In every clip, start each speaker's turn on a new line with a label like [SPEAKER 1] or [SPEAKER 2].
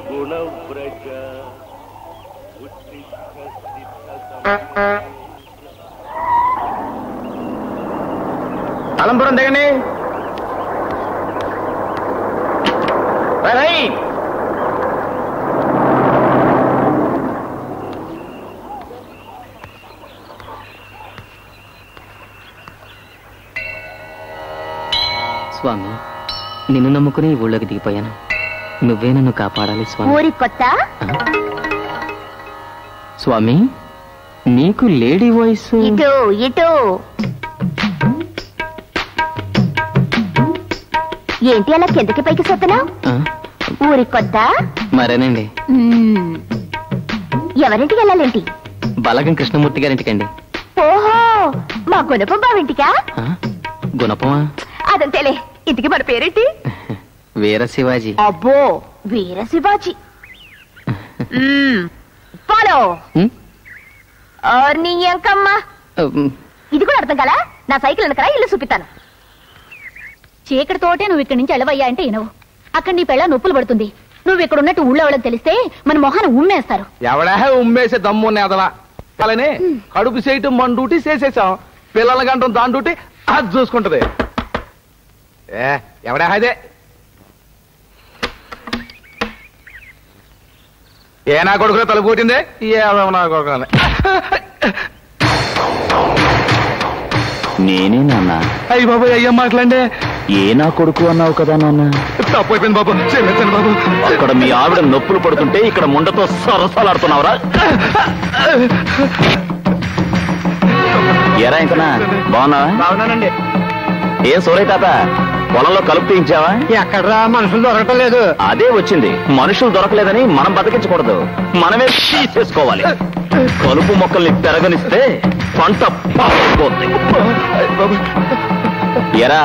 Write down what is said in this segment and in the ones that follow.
[SPEAKER 1] గుణవ్రజ
[SPEAKER 2] అలంపురం దిగండి.
[SPEAKER 3] స్వామి, నిన్ను నమ్ముకుని ఊళ్ళోకి దిగిపోయాను. నువ్వే నన్ను కాపాడాలి స్వామి.
[SPEAKER 4] ఊరి కొత్త
[SPEAKER 3] స్వామి, నీకు లేడీ వాయిస్.
[SPEAKER 4] ఇటు ఇటు. ఏంటి అలా కిందకి పైకి సొత్తనా? ఊరి కొత్త
[SPEAKER 3] మరేనండి.
[SPEAKER 4] ఎవరింటికి వెళ్ళాలేంటి?
[SPEAKER 3] బలగం కృష్ణమూర్తి గారింటికండి.
[SPEAKER 4] ఓహో, మా గుణపం బావింటికా?
[SPEAKER 3] గుణపమా?
[SPEAKER 4] అదంతేలే. ఇంటికి మన పేరేంటి?
[SPEAKER 3] వీర శివాజీ.
[SPEAKER 4] అబ్బో, వీర శివాజీ. ఫాలో. నీ ఎంకమ్మా, ఇది కూడా అర్థం కదా? నా సైకిల్ వెనకరా ఇల్లు చూపిస్తాను. చీకటితోటే నువ్వు ఇక్కడి నుంచి వెళ్ళవయ్యా అంటే వినవు. అక్కడ నీ పెళ్ళ నొప్పులు పడుతుంది. నువ్వు ఇక్కడ ఉన్నట్టు ఊళ్ళో వాళ్ళని తెలిస్తే మన మొహాన్ని ఉమ్మేస్తారు.
[SPEAKER 2] ఎవడా ఉమ్మేసే దమ్ము నేదలా అలానే కడుపు చేయటం మన డ్యూటీ చేసేసాం. పిల్లల గంటం దాని డ్యూటీ అది చూసుకుంటది. ఎవడా అదే ఏ నా కొడుకులో తలుపు కొట్టిందే? నా కొడుకు
[SPEAKER 5] నేనే నాన్న.
[SPEAKER 2] అయ్యి బాబు, అయ్యా మాట్లాడే.
[SPEAKER 5] ఏ నా కొడుకు అన్నావు కదా నాన్న.
[SPEAKER 2] తప్పైపోయింది బాబు, చెల్లెత్తాను బాబు.
[SPEAKER 5] అక్కడ మీ ఆవిడ నొప్పులు పడుతుంటే ఇక్కడ ముండతో సరసాలాడుతున్నావురా? ఎరా ఇంకనా బాగున్నావా?
[SPEAKER 2] బాగున్నానండి.
[SPEAKER 5] ఏం సూరయ్య తాత, పొలంలో కలుపు తీయించావా?
[SPEAKER 2] ఎక్కడరా, మనుషులు దొరకటం లేదు.
[SPEAKER 5] అదే వచ్చింది. మనుషులు దొరకలేదని మనం బతికించకూడదు, మనమే తీసేసుకోవాలి. కలుపు మొక్కల్ని పెరగనిస్తే పంట పారిపోతుంది. ఎరా,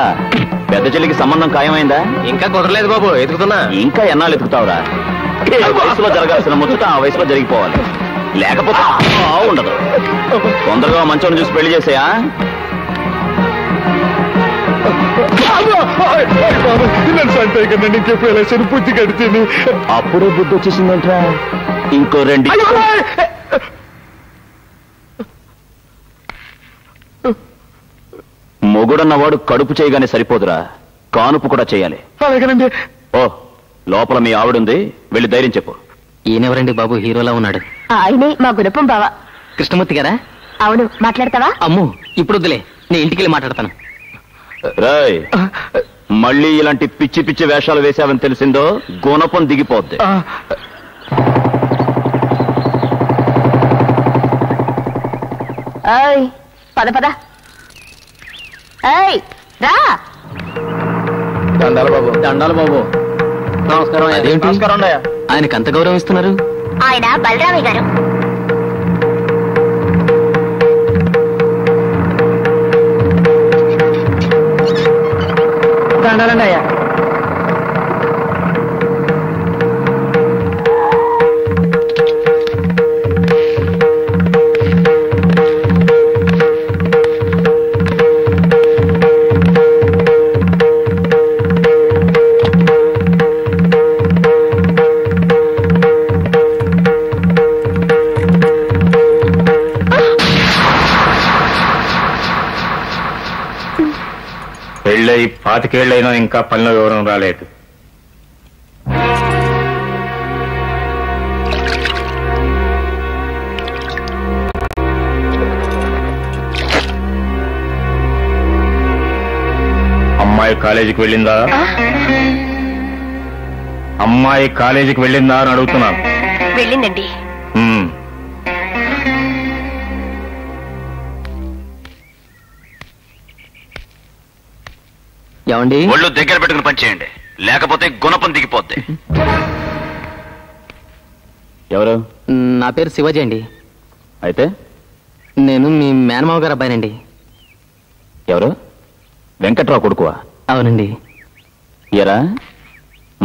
[SPEAKER 5] పెద్ద చెల్లికి సంబంధం ఖాయమైందా?
[SPEAKER 2] ఇంకా కుదరలేదు బాబు, ఎదుగుతున్నా.
[SPEAKER 5] ఇంకా ఎన్నాళ్ళు ఎదుగుతావురా? ఏ వయసులో జరగాల్సిన ముచ్చట ఆ వయసులో జరిగిపోవాలి, లేకపోతే ఉండదు. తొందరగా మంచోని చూసి పెళ్లి చేసేయా?
[SPEAKER 2] బుద్ధి కడితే
[SPEAKER 5] అప్పుడే బుద్ధి వచ్చేసిందంట్రా. ఇంకో రెండు. మొగుడన్నవాడు కడుపు చేయగానే సరిపోదురా, కానుపు కూడా చేయాలి. ఓ, లోపల మీ ఆవిడుంది, వెళ్ళి ధైర్యం చెప్పు.
[SPEAKER 3] ఈయనెవరండి బాబు, హీరోలా ఉన్నాడు?
[SPEAKER 4] ఆయనే మా గుణపం బావ.
[SPEAKER 3] కృష్ణమూర్తి గారా?
[SPEAKER 4] అవును. మాట్లాడతావా?
[SPEAKER 3] అమ్ము, ఇప్పుడు వద్దులే, నేను ఇంటికి వెళ్ళి మాట్లాడతాను.
[SPEAKER 5] రాయ్, మళ్ళీ ఇలాంటి పిచ్చి పిచ్చి వేషాలు వేశావని తెలిసిందో గుణపం దిగిపోద్ది.
[SPEAKER 4] పద పద. రా.
[SPEAKER 2] దండాలు బాబు.
[SPEAKER 3] దండాలు బాబు.
[SPEAKER 5] నమస్కారం.
[SPEAKER 2] నమస్కారం.
[SPEAKER 3] ఆయనకు అంత గౌరవం ఇస్తున్నారు?
[SPEAKER 4] ఆయన బలరామయ్య గారు.
[SPEAKER 2] దండాలండి అయ్యా.
[SPEAKER 5] పెళ్ళై 25 ఏళ్ళైనా ఇంకా పనిలో వివరం రాలేదు. అమ్మాయి కాలేజీకి వెళ్ళిందా? అమ్మాయి కాలేజీకి వెళ్ళిందా అని అడుగుతున్నాను.
[SPEAKER 4] వెళ్ళిందండి.
[SPEAKER 3] ఏమండి?
[SPEAKER 5] ఒళ్ళు దగ్గర పెట్టుకుని పనిచేయండి, లేకపోతే గుణపం దిగిపోద్ది. ఎవరు?
[SPEAKER 3] నా పేరు శివాజీ అండి.
[SPEAKER 5] అయితే
[SPEAKER 3] నేను మీ మేనమావ గారు అబ్బాయినండి.
[SPEAKER 5] ఎవరు? వెంకట్రావు కొడుకువా?
[SPEAKER 3] అవునండి.
[SPEAKER 5] ఎరా,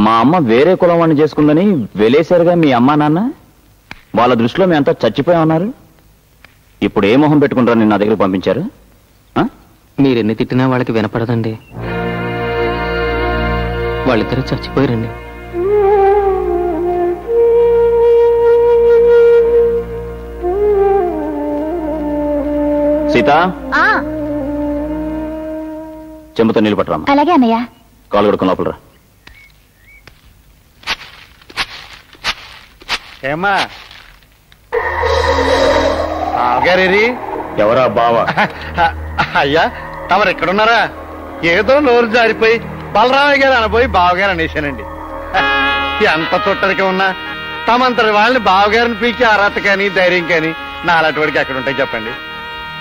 [SPEAKER 5] మా అమ్మ వేరే కులం వాడిని చేసుకుందని వెలేశారుగా మీ అమ్మా నాన్న. వాళ్ళ దృష్టిలో మేమంతా చచ్చిపోయామన్నారు. ఇప్పుడు ఏ మొహం పెట్టుకుంటారా నేను నా దగ్గర పంపించారు?
[SPEAKER 3] మీరెన్ని తిట్టినా వాళ్ళకి వినపడదండి. వాళ్ళిద్దరూ చచ్చిపోయారండి.
[SPEAKER 5] సీత,
[SPEAKER 4] ఆ,
[SPEAKER 5] చెంబుతో నీళ్ళు పట్టరామ్మా.
[SPEAKER 4] అలాగే అన్నయ్య.
[SPEAKER 5] కాలు కడుక్కుని లోపల రా.
[SPEAKER 2] ఏమ్మా బావగారి
[SPEAKER 5] ఎవరా బావ?
[SPEAKER 2] అయ్యా తమరు ఎక్కడున్నారా? ఏదో నోరు జారిపోయి బలరామయ్య గారు అనబోయి బావగారు అనేశానండి. ఎంత చుట్టరికి ఉన్నా తమంతటి వాళ్ళని బావగారిని పీకి అర్హత కానీ ధైర్యం కానీ నా అలాంటి వాడికి ఎక్కడ ఉంటాయి చెప్పండి.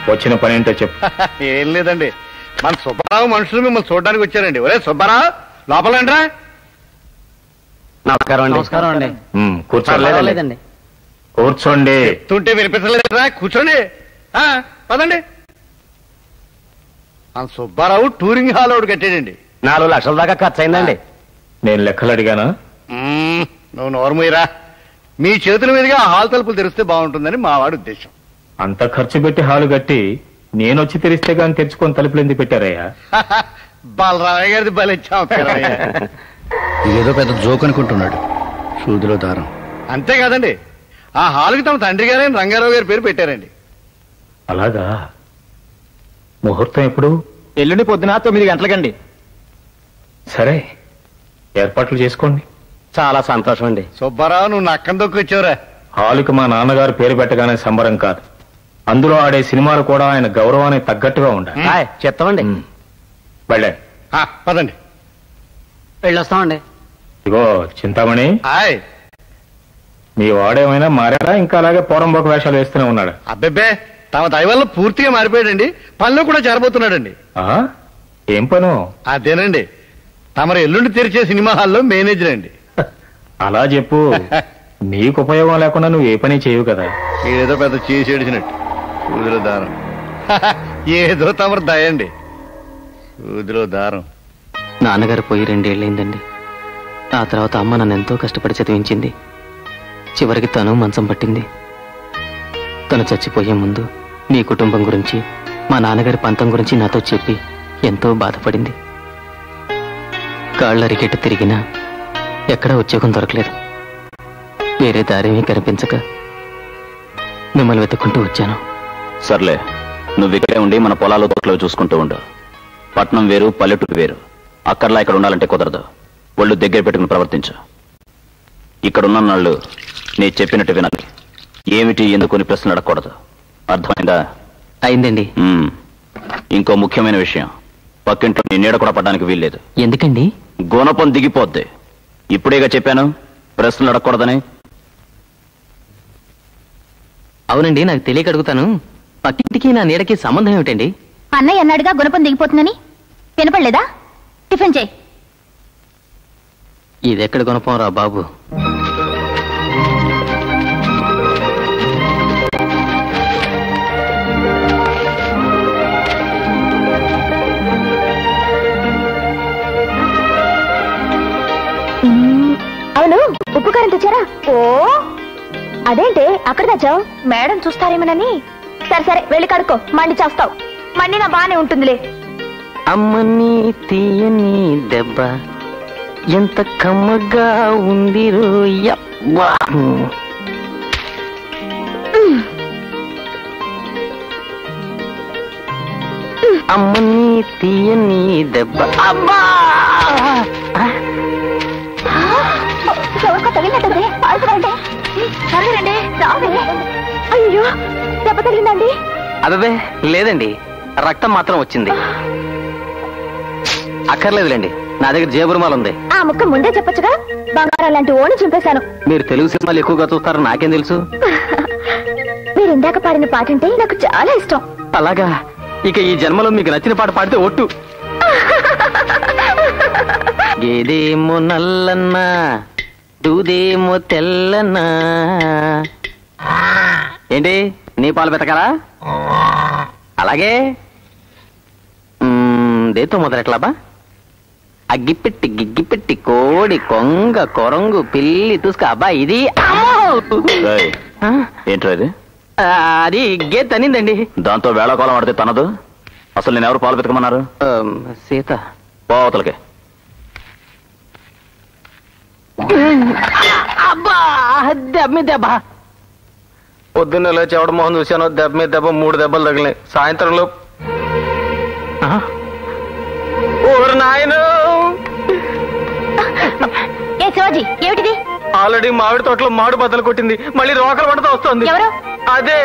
[SPEAKER 5] వచ్చిన పని ఏంటో చెప్పు.
[SPEAKER 2] ఏం లేదండి, మన సుబ్బారావు మనుషులు మిమ్మల్ని చూడడానికి వచ్చారండి. ఒరే సుబ్బారావు, లోపలండ్రా.
[SPEAKER 3] నమస్కారం అండి.
[SPEAKER 5] కూర్చోలేదండి. కూర్చోండి.
[SPEAKER 2] చెప్తుంటే వినిపించలేదురా, కూర్చోండి. పదండి. మన సుబ్బారావు టూరింగ్ హాల్ ఒకటి కట్టాడండి.
[SPEAKER 5] 4 లక్షల దాకా ఖర్చు అయిందండి. నేను లెక్కలు అడిగానా?
[SPEAKER 2] నువ్వు నోరుమూయరా. మీ చేతుల మీదుగా హాల్ తలుపులు తెరిస్తే బాగుంటుందని మా వాడి ఉద్దేశం.
[SPEAKER 1] అంత ఖర్చు పెట్టి హాలు కట్టి నేనొచ్చి తెరిస్తే గాని తెరుచుకొని తలుపులు ఎందుకు పెట్టారయ్యా?
[SPEAKER 2] బలరామయ్య గారిది బలిచ్చాం.
[SPEAKER 6] ఇదేదో పెద్ద జోక్ అనుకుంటున్నాడు. సూదిలో దారం.
[SPEAKER 2] అంతే కాదండి, ఆ హాల్కి తమ తండ్రి గారైన రంగారావు గారి పేరు పెట్టారండి.
[SPEAKER 1] అలాగా? ముహూర్తం ఎప్పుడు?
[SPEAKER 5] ఎల్లుండి పొద్దున 9 గంటలకండి.
[SPEAKER 1] సరే, ఏర్పాట్లు చేసుకోండి.
[SPEAKER 5] చాలా సంతోషం అండి.
[SPEAKER 2] సుబ్బారావు, నువ్వు నక్కం దొక్కొచ్చావురా.
[SPEAKER 1] హాలుకి మా నాన్నగారు పేరు పెట్టగానే సంబరం కాదు, అందులో ఆడే సినిమాలు కూడా ఆయన గౌరవానికి తగ్గట్టుగా ఉండాలి.
[SPEAKER 5] చెప్తామండి.
[SPEAKER 1] వెళ్ళే.
[SPEAKER 2] పదండి.
[SPEAKER 3] వెళ్ళొస్తామండి.
[SPEAKER 1] ఇగో చింతామణి,
[SPEAKER 2] హాయ్.
[SPEAKER 1] మీ వాడేమైనా మారాడా, ఇంకా అలాగే పోరంబోక వేషాలు వేస్తూనే ఉన్నాడు?
[SPEAKER 2] అబ్బెబ్బే, తమ దయ వల్ల పూర్తిగా మారిపోయాడండి. పనిలో కూడా చేరబోతున్నాడండి.
[SPEAKER 1] ఏం పను?
[SPEAKER 2] అదేనండి, తమరు ఎల్లుండి తెరిచే సినిమా హాల్లో మేనేజర్ అండి.
[SPEAKER 1] అలా చెప్పు. నీకు ఉపయోగం లేకుండా నువ్వు ఏ పని చేయవు కదా.
[SPEAKER 2] ఏదో పెద్ద చేసి ఏడిచినట్టు. సూదిలో దారం. ఏదో తమరు దయండి. సూదిలో దారం.
[SPEAKER 3] నాన్నగారు పోయి 2 ఏళ్ళైందండి. ఆ తర్వాత అమ్మ నన్ను ఎంతో కష్టపడి చదివించింది. చివరికి తను మంచం పట్టింది. తను చచ్చిపోయే ముందు నీ కుటుంబం గురించి, మా నాన్నగారి పంతం గురించి నాతో చెప్పి ఎంతో బాధపడింది. కాళ్ళ రికెట్ తిరిగినా ఎక్కడా ఉద్యోగం దొరకలేదు. వేరే దారేమీ కనిపించక మిమ్మల్ని వెతుక్కుంటూ వచ్చాను.
[SPEAKER 5] సర్లే, నువ్వు ఇక్కడే ఉండి మన పొలాలు తోటలో చూసుకుంటూ ఉండు. పట్నం వేరు, పల్లెటూరు వేరు. అక్కర్లా ఇక్కడ ఉండాలంటే కుదరదు. ఒళ్ళు దగ్గర పెట్టుకుని ప్రవర్తించు. ఇక్కడున్న నాళ్ళు నీ చెప్పినట్టు వినాలి. ఏమిటి, ఎందుకు ప్రశ్నలు అడగకూడదు. అర్థమైందా?
[SPEAKER 3] అయిందండి.
[SPEAKER 5] ఇంకో ముఖ్యమైన విషయం, పక్కింట్లో నీ నీడ కూడా పడడానికి వీల్లేదు.
[SPEAKER 3] ఎందుకండి?
[SPEAKER 5] గుణపం దిగిపోద్ది. ఇప్పుడేగా చెప్పాను ప్రశ్నలు అడగకూడదని.
[SPEAKER 3] అవునండి, నాకు తెలియక అడుగుతాను. పక్కింటికి నా నీడకి సంబంధం ఏమిటండి?
[SPEAKER 4] అన్నయ్య అన్నాడుగా గుణపం దిగిపోతుందని. వినపడలేదా? టిఫిన్ చేయి.
[SPEAKER 3] ఇదెక్కడ గుణపం రా బాబు.
[SPEAKER 4] అవును, ఉప్పు కారం తెచ్చారా? ఓ, అదేంటి అక్కడ తెచ్చావు? మేడం చూస్తారేమోనని. సరే సరే, వెళ్ళి కడుక్కో. మండి చేస్తావు. మండి నా బానే ఉంటుందిలే.
[SPEAKER 3] అమ్మని తీయని దెబ్బ ఎంత కమ్మగా ఉంది రోయ్యబ్బా. అమ్మని తీయని దెబ్బ. అబ్బా,
[SPEAKER 4] ఎవరికో తగిలినట్టుంది. పాల్గొనండి. సరేనండి, రావే. అయ్యో, దెబ్బ తగిలిందండి.
[SPEAKER 3] అదే లేదండి, రక్తం మాత్రం వచ్చింది. అక్కర్లేదులేండి, నా దగ్గర జేబురుమాలు ఉంది.
[SPEAKER 4] ఆ ముక్క ముందే చెప్పొచ్చుగా. బంగారం లాంటి ఓణి చింపేశాను.
[SPEAKER 3] మీరు తెలుగు సినిమాలు ఎక్కువగా చూస్తారని నాకేం తెలుసు?
[SPEAKER 4] మీరు ఇందాక పాడిన పాట అంటే నాకు చాలా ఇష్టం.
[SPEAKER 3] అలాగా? ఇక ఈ జన్మలో మీకు నచ్చిన పాట పాడితే ఒట్టు. గేదేమో నల్లన్నా, దూదేమో తెల్లన్నా. ఏంటి, నీ పాలు వెతకాలా? అలాగే దేతో మొదలెట్లాబా? అగ్గిపెట్టి గిగ్గిపెట్టి కోడి కొంగ కొరంగు పిల్లి తుసుక. అబ్బా, ఇది
[SPEAKER 5] ఏంట్రా ఇది?
[SPEAKER 3] అది గే తనిందండి.
[SPEAKER 5] దాంతో వేళాకోళం ఆడితే తనదు. అసలు నేను ఎవరు పాలు వెతకమన్నారు?
[SPEAKER 3] సీత.
[SPEAKER 5] పోవతలకే.
[SPEAKER 3] అబ్బా, దెబ్బ. పొద్దున్న లేచి ఎవడ మొహం చూశానో దెబ్బ మీద దెబ్బ 3 దెబ్బలు తగిలినాయి. సాయంత్రంలో ఓరు నాయను
[SPEAKER 4] ఏ శివాజీ ఏమిటిది?
[SPEAKER 3] ఆల్రెడీ మామిడి తోటలో మాడు బద్దలు కొట్టింది, మళ్ళీ రోకల పడతా వస్తుంది.
[SPEAKER 4] ఎవరు?
[SPEAKER 3] అదే.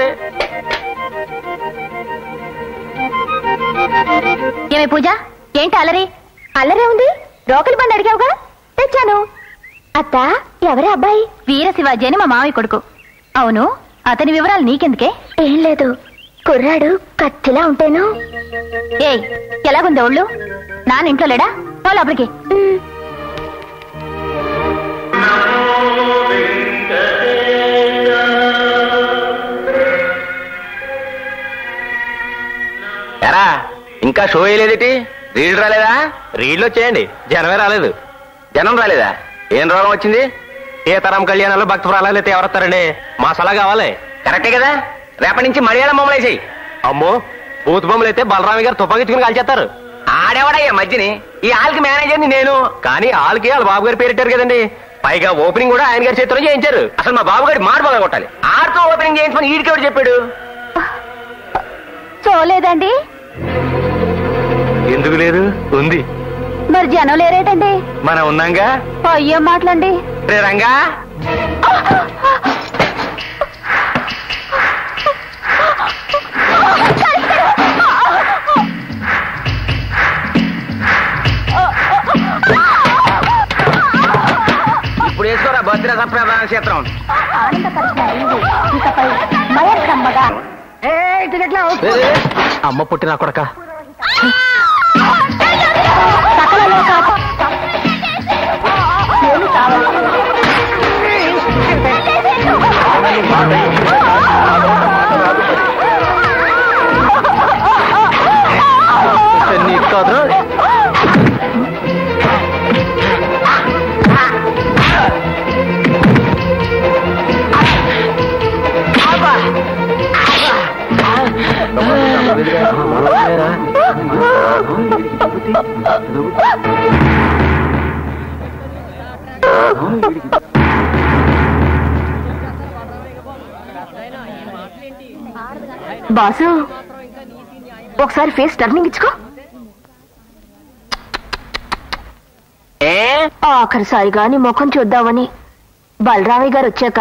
[SPEAKER 4] ఏమే పూజ, ఏంటి అల్లరి? అల్లరే ఉంది. రోకలి బండి అడిగావుగా, తెచ్చాను. అత్త, ఎవరే అబ్బాయి? వీర శివాజీ అని మా మామయ్య కొడుకు. అవును, అతని వివరాలు నీకెందుకే? ఏం లేదు, కుర్రాడు కత్తిలా ఉంటేను. ఏయ్, ఎలాగుంది ఒళ్ళు? నాన్న ఇంట్లో లేడా? వాళ్ళు అప్పటికి
[SPEAKER 3] ఎరా ఇంకా షో వేయలేదేటి? రీడ్ రాలేదా? రీడ్లు వచ్చేయండి, జనమే రాలేదు. జనం రాలేదా? ఏం రోగం వచ్చింది? ఏ తరం కళ్యాణాలు భక్తి ప్రాణాలైతే ఎవరొస్తారండి? మా సలహా కావాలి. కరెక్టే కదా, రేపటి నుంచి మలయాళం బొమ్మలు వేసాయి. అమ్మో, బూత్ బొమ్మలు అయితే బలరామి గారు తుపాకిచ్చుకుని కాల్చేస్తారు. ఆడేవాడయ్యా మధ్యని, ఈ ఆల్కి మేనేజర్ని నేను. కానీ ఆల్కి వాళ్ళ బాబు గారు పేరెట్టారు కదండి. పైగా ఓపెనింగ్ కూడా ఆయన గారి చేతిలో చేయించారు. అసలు మా బాబు గారి మాట బాగా కొట్టాలి. ఆడితో ఓపెనింగ్ చేయించమని ఈడికెవడు చెప్పాడు?
[SPEAKER 4] చూడలేదండి.
[SPEAKER 3] ఎందుకు లేదు? ఉంది.
[SPEAKER 4] మరి జనం లేరేటండి?
[SPEAKER 3] మనం ఉన్నాంగా.
[SPEAKER 4] అయ్యో మాటలండి.
[SPEAKER 3] రే రంగా, ఇప్పుడు వేసుకోరా భద్రత ప్రధాన క్షేత్రం. అమ్మ పుట్టిన కొడక. నీకు కాదు.
[SPEAKER 4] బాసు, ఒకసారి ఫేస్ టర్నింగ్ ఇచ్చుకో. ఆఖరిసారిగా నీ ముఖం చూద్దామని. బలరామయ్య గారు వచ్చాక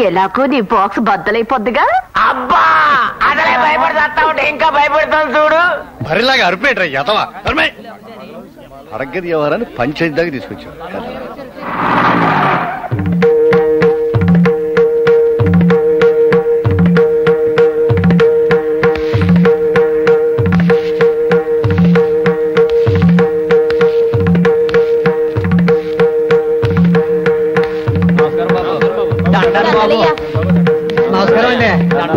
[SPEAKER 4] ఎలాగో నీ బాక్స్ బద్దలైపోద్దిగా.
[SPEAKER 3] అబ్బా, అసలే భయపడతా ఉంటే ఇంకా భయపడతాను చూడు.
[SPEAKER 2] మరిలాగా అరిపేట్రా యతవా. అడగ్గది ఎవరని పంచాయతీ దాకా తీసుకొచ్చావు.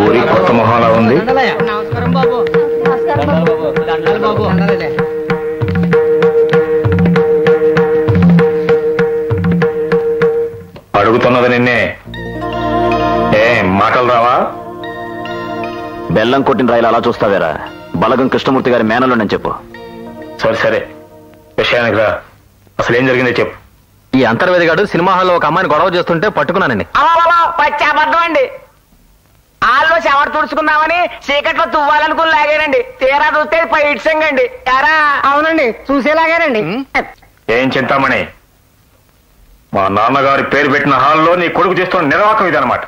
[SPEAKER 1] ఊరి కొత్త మొహాలా ఉంది. అడుగుతున్నది నిన్నే. మాటలు రావా?
[SPEAKER 5] బెల్లం కొట్టిన రైలు అలా చూస్తావేరా? బలగం కృష్ణమూర్తి గారి మేనలోనని చెప్పు.
[SPEAKER 1] సరే సరే, విషయానికి రా. అసలు ఏం జరిగిందో చెప్పు.
[SPEAKER 3] ఈ అంతర్వేదిగాడు సినిమా హాల్లో ఒక అమ్మాయిని గొడవ చేస్తుంటే పట్టుకున్నానండి.
[SPEAKER 7] పచ్చాబద్ధం అండి. ఆల్లో చెవట తుడుచుకుందామని చీకట్లో తువ్వాలనుకుని లాగానండి. తీరా చూస్తే పైడ్సంగండి. ఎరా? అవునండి, చూసేలాగానండి.
[SPEAKER 1] ఏం చింతామణి, మా నాన్నగారి పేరు పెట్టిన హాల్లో నీ కొడుకు చేస్తున్న నిర్వాహకం ఇదనమాట.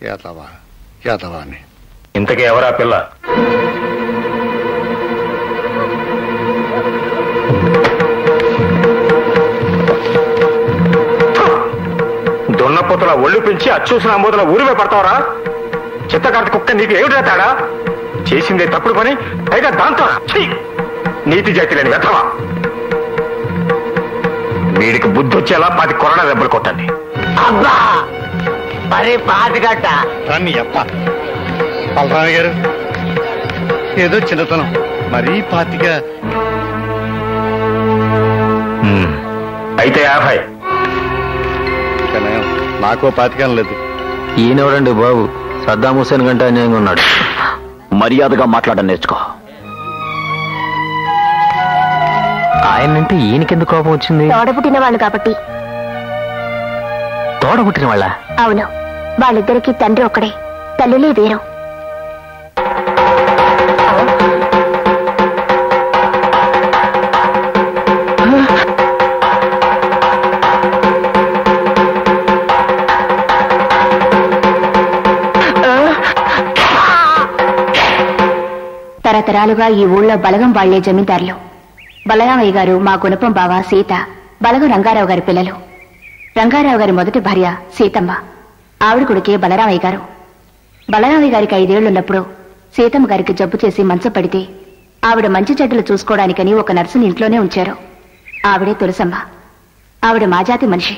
[SPEAKER 2] యాతవా అని.
[SPEAKER 1] ఇంతకీ ఎవరా పిల్ల? దున్నపోతుల ఒళ్ళు పెంచి అచ్చూసిన అంబోతుల ఊరిమే పడతావరా? చిత్తకార్త కుక్క నీకు ఏమిటి తేడా? చేసిందే తప్పుడు పని, పైగా దాంతో నీతి జాతి లేని వ్యర్థమా. వీడికి బుద్ధి వచ్చేలా 10 కొరడా దెబ్బలు కొట్టండి.
[SPEAKER 7] అబ్బా, మరి పాతికట్ట
[SPEAKER 2] రాన్ని అప్ప. బలరామయ్య గారు, ఏదో చిన్నతనం, మరీ 25.
[SPEAKER 1] అయితే 50.
[SPEAKER 2] నాకో 25 లేదు.
[SPEAKER 3] ఈయనెవడండి బాబు? సద్దాం హుస్సేన్ కంటే అన్యాయంగా ఉన్నాడు.
[SPEAKER 5] మర్యాదగా మాట్లాడడం నేర్చుకో.
[SPEAKER 3] ఆయనంటే ఈయనకెందుకు కోపం వచ్చింది?
[SPEAKER 4] తోడబుట్టిన వాళ్ళు కాబట్టి.
[SPEAKER 3] తోడబుట్టిన వాళ్ళ?
[SPEAKER 4] అవును, వాళ్ళిద్దరికి తండ్రి ఒక్కడే, తల్లులే వేరు. తరతరాలుగా ఈ ఊళ్ళో బలగం వాళ్లే జమీందారులు. బలరామయ్య గారు, మా గుణపం బావ, సీత, బలగం రంగారావు గారి పిల్లలు. రంగారావు గారి మొదటి భార్య సీతమ్మ, ఆవిడ కొడుకే బలరామయ్య గారు. బలరామయ్య గారికి 5 ఏళ్లున్నప్పుడు సీతమ్మ గారికి జబ్బు చేసి మంచం పడితే ఆవిడ మంచి చెడ్డలు చూసుకోవడానికని ఒక నర్సుని ఇంట్లోనే ఉంచారు. ఆవిడే తులసమ్మ. ఆవిడ మాజాతి మనిషి.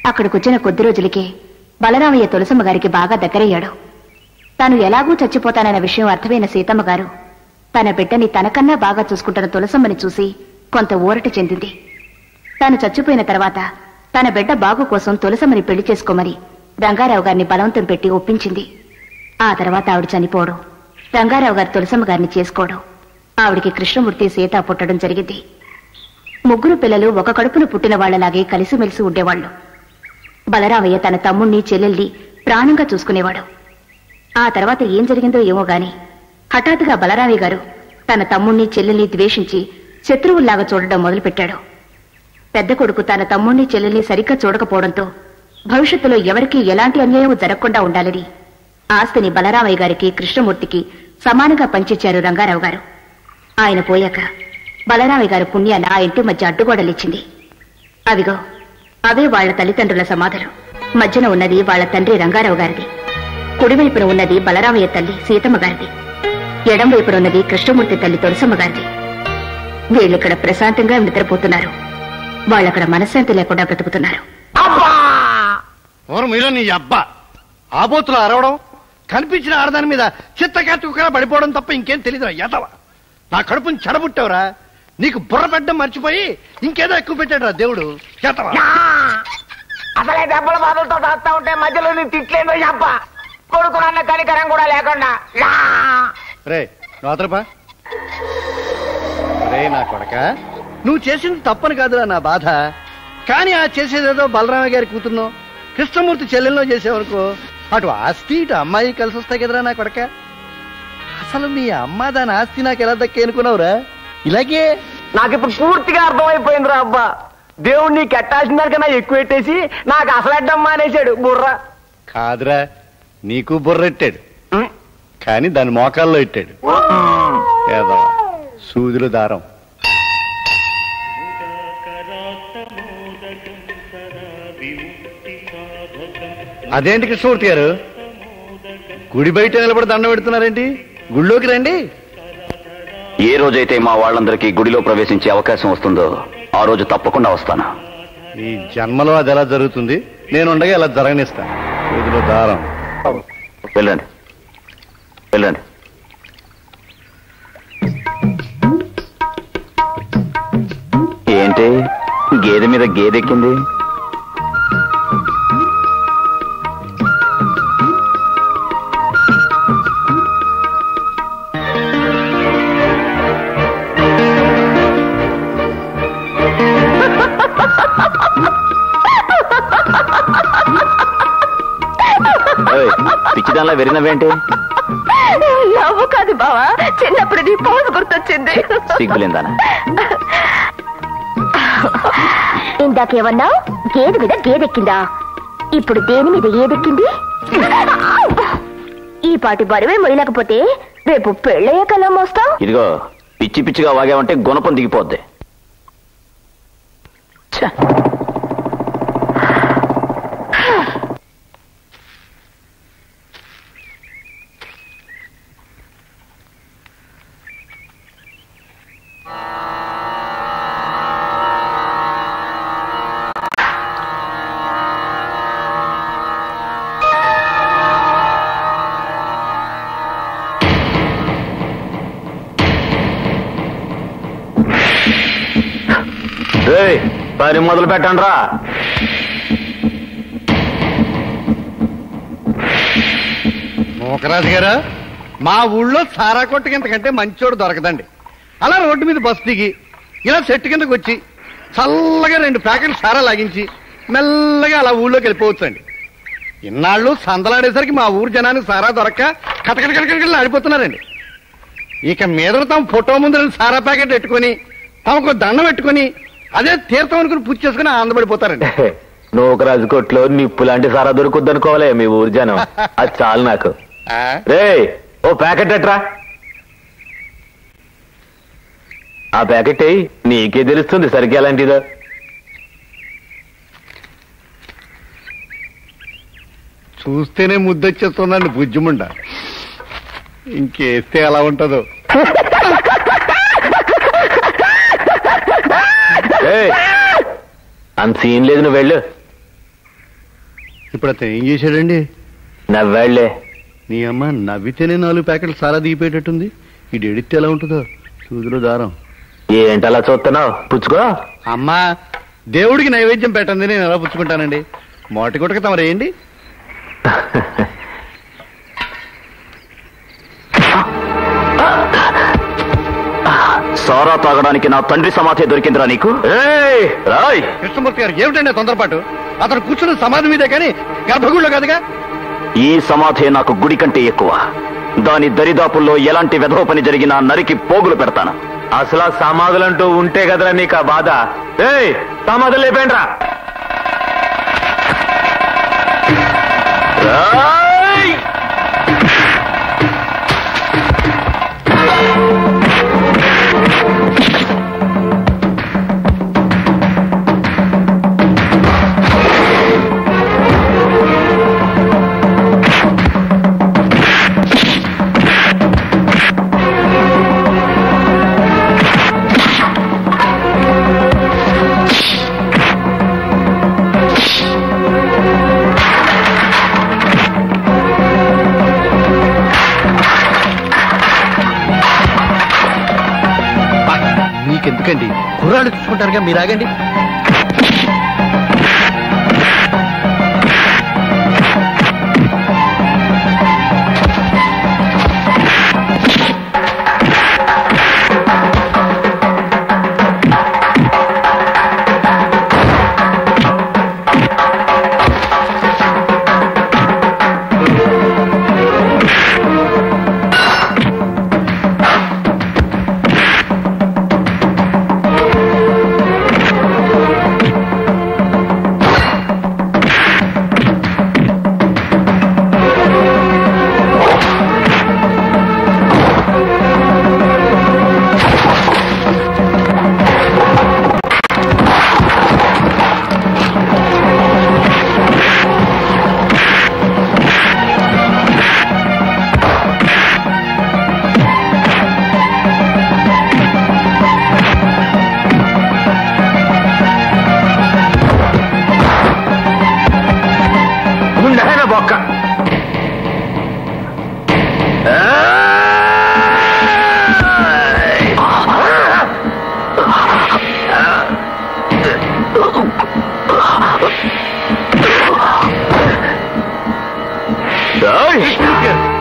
[SPEAKER 4] అక్కడికొచ్చిన కొద్ది రోజులకే బలరామయ్య తులసమ్మ గారికి బాగా దగ్గరయ్యాడు. తాను ఎలాగూ చచ్చిపోతానన్న విషయం అర్థమైన సీతమ్మ గారు తన బిడ్డని తనకన్నా బాగా చూసుకుంటున్న తులసమ్మని చూసి కొంత ఊరట చెందింది. తాను చచ్చిపోయిన తర్వాత తన బిడ్డ బాగు కోసం తులసమ్మని పెళ్లి చేసుకోమని రంగారావు గారిని బలవంతం పెట్టి ఒప్పించింది. ఆ తర్వాత ఆవిడ చనిపోవడం, రంగారావు గారు తులసమ్మ గారిని చేసుకోవడం, ఆవిడికి కృష్ణమూర్తి, సీత పుట్టడం జరిగింది. 3 పిల్లలు ఒక కడుపున పుట్టిన వాళ్లలాగే కలిసిమెలిసి ఉండేవాళ్లు. బలరామయ్య తన తమ్ముణ్ణి, చెల్లెల్ని ప్రాణంగా చూసుకునేవాడు. ఆ తర్వాత ఏం జరిగిందో ఏమో గాని హఠాత్తుగా బలరామయ్య గారు తన తమ్ముణ్ణి, చెల్లెల్ని ద్వేషించి శత్రువుల్లాగా చూడడం మొదలుపెట్టాడు. పెద్ద కొడుకు తన తమ్ముణ్ణి, చెల్లెల్ని సరిగ్గా చూడకపోవడంతో భవిష్యత్తులో ఎవరికీ ఎలాంటి అన్యాయం జరగకుండా ఉండాలని ఆస్తిని బలరామయ్య గారికి, కృష్ణమూర్తికి సమానంగా పంచిచ్చారు రంగారావు గారు. ఆయన పోయాక బలరామయ్య గారు పుణ్యాన ఆ ఇంటి మధ్య అడ్డుగోడలిచ్చింది. అవిగో అవే వాళ్ల తల్లిదండ్రుల సమాధులు. మధ్యన ఉన్నది వాళ్ల తండ్రి రంగారావు గారిది. కుడివైపున ఉన్నది బలరామయ్య తల్లి సీతమ్మ గారిది. ఎడం వైపున ఉన్నది కృష్ణమూర్తి తల్లి తులసమ్మ గారిది. వీళ్ళిక్కడ ప్రశాంతంగా నిద్రపోతున్నారు. వాళ్ళక్కడ మనశ్శాంతి లేకుండా బ్రతుకుతున్నారు.
[SPEAKER 2] మీలో నీ అబ్బా ఆబోతులు అరవడం, కనిపించిన ఆడదాని మీద చిత్తకాతుగా పడిపోవడం తప్ప ఇంకేం తెలీదు. ఎదవ, నా కడుపుని చెడబుట్టావురా. నీకు బుర్ర పెట్టడం మర్చిపోయి ఇంకేదో ఎక్కువ పెట్టాడురా దేవుడు. ఎదవ,
[SPEAKER 7] అసలే దెబ్బల బాధలతో దాస్తా ఉంటే మధ్యలో నీ తిట్లేదో అబ్బా. కొడుకునన్న కనికరం కూడా లేకుండా.
[SPEAKER 2] రే నోతరపా, రే నా కొడక, నువ్వు చేసింది తప్పని కాదురా నా బాధ. కానీ ఆ చేసేదేదో బలరామయ్య గారి కూతురునో, కృష్ణమూర్తి చెల్లెల్లో చేసేవనుకో, అటు ఆస్తి ఇటు అమ్మాయి కలిసి వస్తాయి కదరా నా కొడక. అసలు మీ అమ్మ దాని ఆస్తి నాకు ఎలా దక్కే అనుకున్నావురా? ఇలాగే
[SPEAKER 7] నాకిప్పుడు పూర్తిగా అర్థమైపోయిందిరా అబ్బా. దేవుడు నీకు ఎట్టాల్సిన దానికన్నా ఎక్కువ పెట్టేసి నాకు అసలు అడ్డం మానేశాడు. బుర్ర
[SPEAKER 2] కాదురా, నీకు బుర్రెట్టాడు, కానీ దాని మోకాల్లో ఇట్టాడు. ఏదో సూదులు దారం. అదేంటి కృష్ణమూర్తి గారు, గుడి బయట నిలబడి దండం పెడుతున్నారేంటి? గుడిలోకి రండి.
[SPEAKER 5] ఏ రోజైతే మా వాళ్ళందరికీ గుడిలో ప్రవేశించే అవకాశం వస్తుందో ఆ రోజు తప్పకుండా వస్తాను.
[SPEAKER 2] ఈ జన్మలో అది ఎలా జరుగుతుంది? నేను ఉండగా ఎలా జరగనిస్తాను. సూదులు దారం.
[SPEAKER 5] వెళ్ళండి వెళ్ళండి. ఏంటి గేదె మీద గేదెక్కింది? పిచ్చిదానిలా వెరినవేంటి?
[SPEAKER 4] నవ్వు కాదు బావా, చిన్నప్పుడు నీ పోజు గుర్తొచ్చింది.
[SPEAKER 5] సిగ్గులేందానా?
[SPEAKER 4] ఇందాకేమన్నావు? గేదె మీద గేదెక్కిందా? ఇప్పుడు దేని మీద ఏదెక్కింది? ఈ పాటి బరువే మొయ్యలేకపోతే రేపు పెళ్ళయ్యే కలం మోస్తావు.
[SPEAKER 5] ఇదిగో పిచ్చి పిచ్చిగా వాగావంటే గుణపం దిగిపోద్ది. పని మొదలు పెట్టండి రా.
[SPEAKER 2] మోకరాజు గారు, మా ఊళ్ళో సారా కొట్టు కిందకంటే మంచోడు దొరకదండి. అలా రోడ్డు మీద బస్సు దిగి ఇలా చెట్టు కిందకు వచ్చి చల్లగా 2 ప్యాకెట్లు సారా లాగించి మెల్లగా అలా ఊళ్ళోకి వెళ్ళిపోవచ్చండి. ఇన్నాళ్ళు సందలాడేసరికి మా ఊరు జనానికి సారా దొరక్క కటకటకటకటలు ఆడిపోతున్నారండి. ఇక మీద తమ ఫోటో ముందు సారా ప్యాకెట్ పెట్టుకుని తమకు దండం పెట్టుకుని అదే తీర్థం అనుకుని పూజ చేసుకుని ఆనందపడిపోతారండి.
[SPEAKER 7] నూకరాజు కొట్లో నిప్పు లాంటి సారా దొరుకుద్దనుకోవాలి మీ ఊరు జనం. అది చాలు నాకు. రే ఓ ప్యాకెట్ ఎట్రా. ఆ ప్యాకెట్ నీకే తెలుస్తుంది సరిగ్గా ఎలాంటిదో.
[SPEAKER 2] చూస్తేనే ముద్దొచ్చేస్తుందండి బుజ్జిముండ. ఇంకేస్తే ఎలా ఉంటుందో.
[SPEAKER 7] అంత సీన్ లేదు, నువ్వు వెళ్ళు.
[SPEAKER 2] ఇప్పుడు అతను ఏం చేశాడండి?
[SPEAKER 7] నవ్వాళ్లే.
[SPEAKER 2] నీ అమ్మ నవ్వితేనే 4 ప్యాకెట్లు సారా దిగిపోయేటట్టుంది. ఇది ఎడితే ఎలా ఉంటుందో. సూదులో దారం.
[SPEAKER 7] ఏంటలా చూస్తున్నావు? పుచ్చుకో.
[SPEAKER 2] అమ్మా దేవుడికి నైవేద్యం పెట్టండి, నేను ఎలా పుచ్చుకుంటానండి? మోటి కొట్టక తమరేయండి.
[SPEAKER 5] సారా తాగడానికి నా తండ్రి సమాధి దొరికిందిరా నీకు? రాయ్
[SPEAKER 2] కృష్ణమూర్తి గారు, ఏమిటండి తొందరపాటు? అతను కూర్చున్న సమాధి మీదే కానీ గర్భగుడిలో కాదుగా.
[SPEAKER 5] ఈ సమాధి నాకు గుడి కంటే ఎక్కువ. దాని దరిదాపుల్లో ఎలాంటి వెధవ పని జరిగినా నరికి పోగులు పెడతాను.
[SPEAKER 7] అసలు ఆ సమాధులంటూ ఉంటే కదరా నీకు ఆ బాధ. సమాధులు లేపేండ్రా.
[SPEAKER 2] ఎందుకండి కుర్రాళ్ళు చూసుకుంటారుగా, మీరు ఆగండి.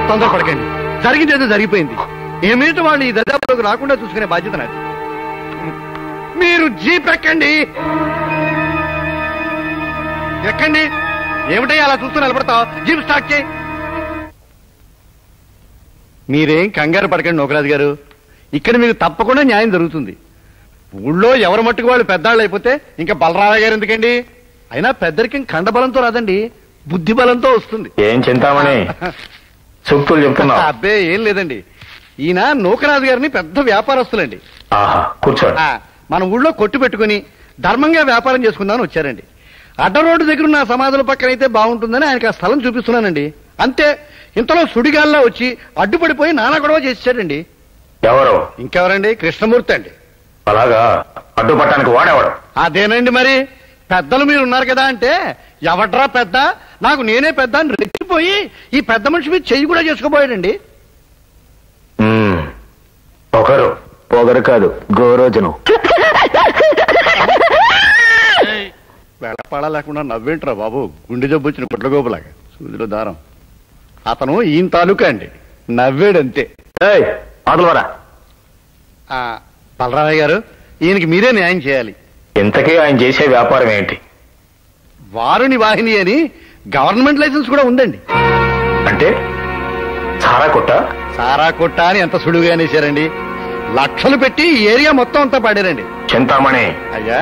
[SPEAKER 2] తొందరపడకండి, జరిగిందేదో జరిగిపోయింది. ఏమిటి వాళ్ళు ఈ దర్యాప్తులోకి రాకుండా చూసుకునే బాధ్యత నాది. మీరు జీప్ ఎక్కండి. ఎక్కండి. ఏమిటో అలా చూస్తూ నిలబడతావు? జీప్ స్టార్ట్ చేయి. మీరేం కంగారు పడకండి నోకరాజు గారు, ఇక్కడ మీకు తప్పకుండా న్యాయం జరుగుతుంది. ఊళ్ళో ఎవరు మట్టుకు వాళ్ళు పెద్దాళ్ళు అయిపోతే ఇంకా బలరామయ్య గారు ఎందుకండి? అయినా పెద్దరికం కండబలంతో రాదండి, బుద్ధి బలంతో వస్తుంది.
[SPEAKER 1] ఏం చింతామణి సూక్తులు చెప్తున్నా?
[SPEAKER 2] అబ్బే ఏం లేదండి, ఈయన నూకరాజు గారిని పెద్ద వ్యాపారస్తులండి.
[SPEAKER 1] కూర్చో.
[SPEAKER 2] మన ఊళ్ళో కొట్టు పెట్టుకుని ధర్మంగా వ్యాపారం చేసుకుందామని వచ్చారండి. అడ్డ రోడ్డు దగ్గర ఉన్న సమాధుల పక్కన అయితే బాగుంటుందని ఆయనకు ఆ స్థలం చూపిస్తున్నానండి. అంతే, ఇంతలో సుడిగాల్లో వచ్చి అడ్డుపడిపోయి నానా గొడవ చేసేసాడండి.
[SPEAKER 1] ఎవరు?
[SPEAKER 2] ఇంకెవరండి? కృష్ణమూర్తి అండి.
[SPEAKER 1] అలాగా? అడ్డుపట్టడానికి వాడేవాడు?
[SPEAKER 2] అదేనండి, మరి పెద్దలు మీరు ఉన్నారు కదా అంటే ఎవడ్రా పెద్ద, నాకు నేనే పెద్ద అని రెచ్చిపోయి ఈ పెద్ద మనిషి మీద చెయ్యి కూడా చేసుకోబోయాడండి.
[SPEAKER 1] ఒకరు పొగరు కాదు, గోరోజనం.
[SPEAKER 2] వెళ్ళపాడా లేకుండా నవ్వేంట్రా బాబు, గుండె జబ్బు వచ్చిన పుట్లగోపులాగా సూదిలో దారం. అతను ఈయన తాలూకా అండి, నవ్వేడంతే.
[SPEAKER 1] అదలవరా
[SPEAKER 2] బలరామయ్య గారు, ఈయనకి మీరే న్యాయం చేయాలి.
[SPEAKER 1] ఇంతకీ ఆయన చేసే వ్యాపారం ఏంటి?
[SPEAKER 2] వారుని వాహిని అని గవర్నమెంట్ లైసెన్స్ కూడా ఉందండి.
[SPEAKER 1] అంటే సారా కొట్ట?
[SPEAKER 2] సారా కొట్ట అని ఎంత సుడుగా అనేసారండి. లక్షలు పెట్టి ఈ ఏరియా మొత్తం అంతా పాడారండి.
[SPEAKER 1] చింతామణి
[SPEAKER 2] అయ్యా,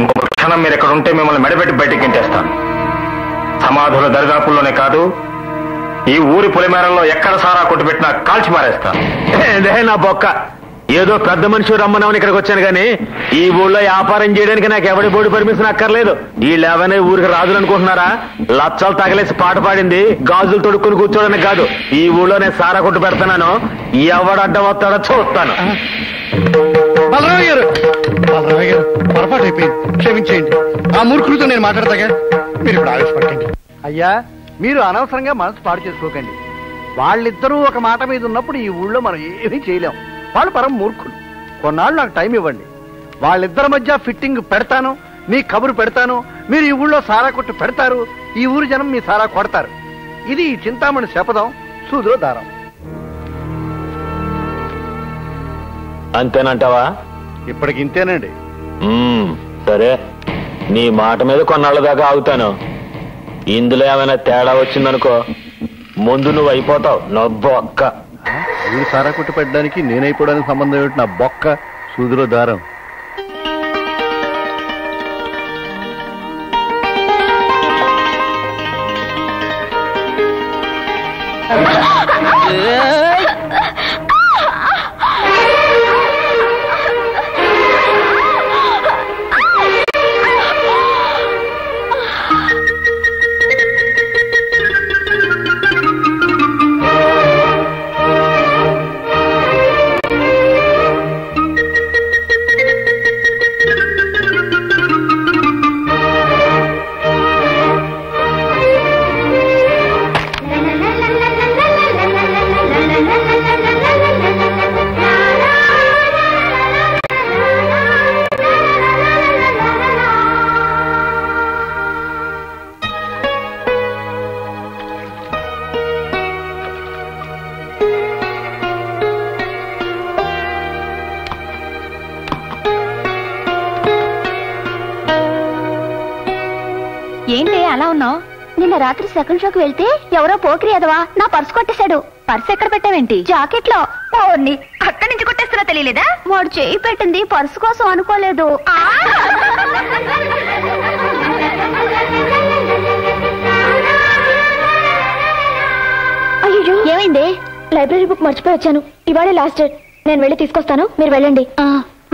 [SPEAKER 1] ఇంకొక క్షణం మీరు ఎక్కడ ఉంటే మిమ్మల్ని మెడబెట్టి బయటికి గెంటేస్తాను. సమాధుల దరిదాపుల్లోనే కాదు, ఈ ఊరి పొలిమేరల్లో ఎక్కడ సారా కొట్టు పెట్టినా కాల్చి మారేస్తాను.
[SPEAKER 7] నా బొక్క, ఏదో పెద్ద మనిషి రమ్మన్నామని ఇక్కడికి వచ్చాను కానీ ఈ ఊళ్ళో వ్యాపారం చేయడానికి నాకు ఎవడి బోర్డు పర్మిషన్ అక్కర్లేదు. వీళ్ళేవనే ఊరికి రాజులు అనుకుంటున్నారా? లక్షలు తగలేసి పాట పాడింది గాజులు తొడుక్కుని కూర్చోడానికి కాదు. ఈ ఊళ్ళో నేను సారా కొట్టు పెడతాను, ఎవడడ్డం వస్తాడో చూస్తాను.
[SPEAKER 2] బలరామయ్య గారు, బలరామయ్య గారు, పొరపాటు అయిపోయింది, క్షమించేయండి. ఆ మూర్ఖులతో నేను మాట్లాడతాగా, మీరు ఇప్పుడు ఆవేశపడకండి. అయ్యా, మీరు అనవసరంగా మనసు పాడు చేసుకోకండి. వాళ్ళిద్దరూ ఒక మాట మీద ఉన్నప్పుడు ఈ ఊళ్ళో మనం ఏమీ చేయలేం. వాళ్ళు పరం మూర్ఖులు. కొన్నాళ్ళు నాకు టైం ఇవ్వండి. వాళ్ళిద్దరి మధ్య ఫిట్టింగ్ పెడతాను, మీ కబురు పెడతాను. మీరు ఈ ఊళ్ళో సారా కొట్టు పెడతారు, ఈ ఊరి జనం మీ సారా కొడతారు. ఇది చింతామణి శపథం, సూదిలో దారం.
[SPEAKER 7] అంతేనంటావా?
[SPEAKER 2] ఇప్పటికి ఇంతేనండి.
[SPEAKER 7] సరే, నీ మాట మీద కొన్నాళ్ళ దాకా ఆగుతాను. ఇందులో ఏమైనా తేడా వచ్చిందనుకో, ముందు నువ్వు అయిపోతావు. నొబ్బొక్క.
[SPEAKER 2] ఊరు సారా కొట్టు పెట్టడానికి నేనైపోవడానికి సంబంధం ఏమిటి? నా బొక్క, సూదిలో దారం.
[SPEAKER 4] ఏంటి అలా ఉన్నావు? నిన్న రాత్రి సెకండ్ షోకి వెళ్తే ఎవరో పోకిరి ఎదవా నా పర్సు కొట్టేశాడు. పర్సు ఎక్కడ పెట్టావేంటి? జాకెట్ లో. అక్కడి నుంచి కొట్టేస్తున్నా తెలియలేదా? వాడు చేయి పెట్టింది పర్సు కోసం అనుకోలేదు. అయ్యో, ఏమైంది? లైబ్రరీ బుక్ మర్చిపోయి వచ్చాను. ఇవాళ లాస్ట్ డేట్. నేను వెళ్ళి తీసుకొస్తాను, మీరు వెళ్ళండి.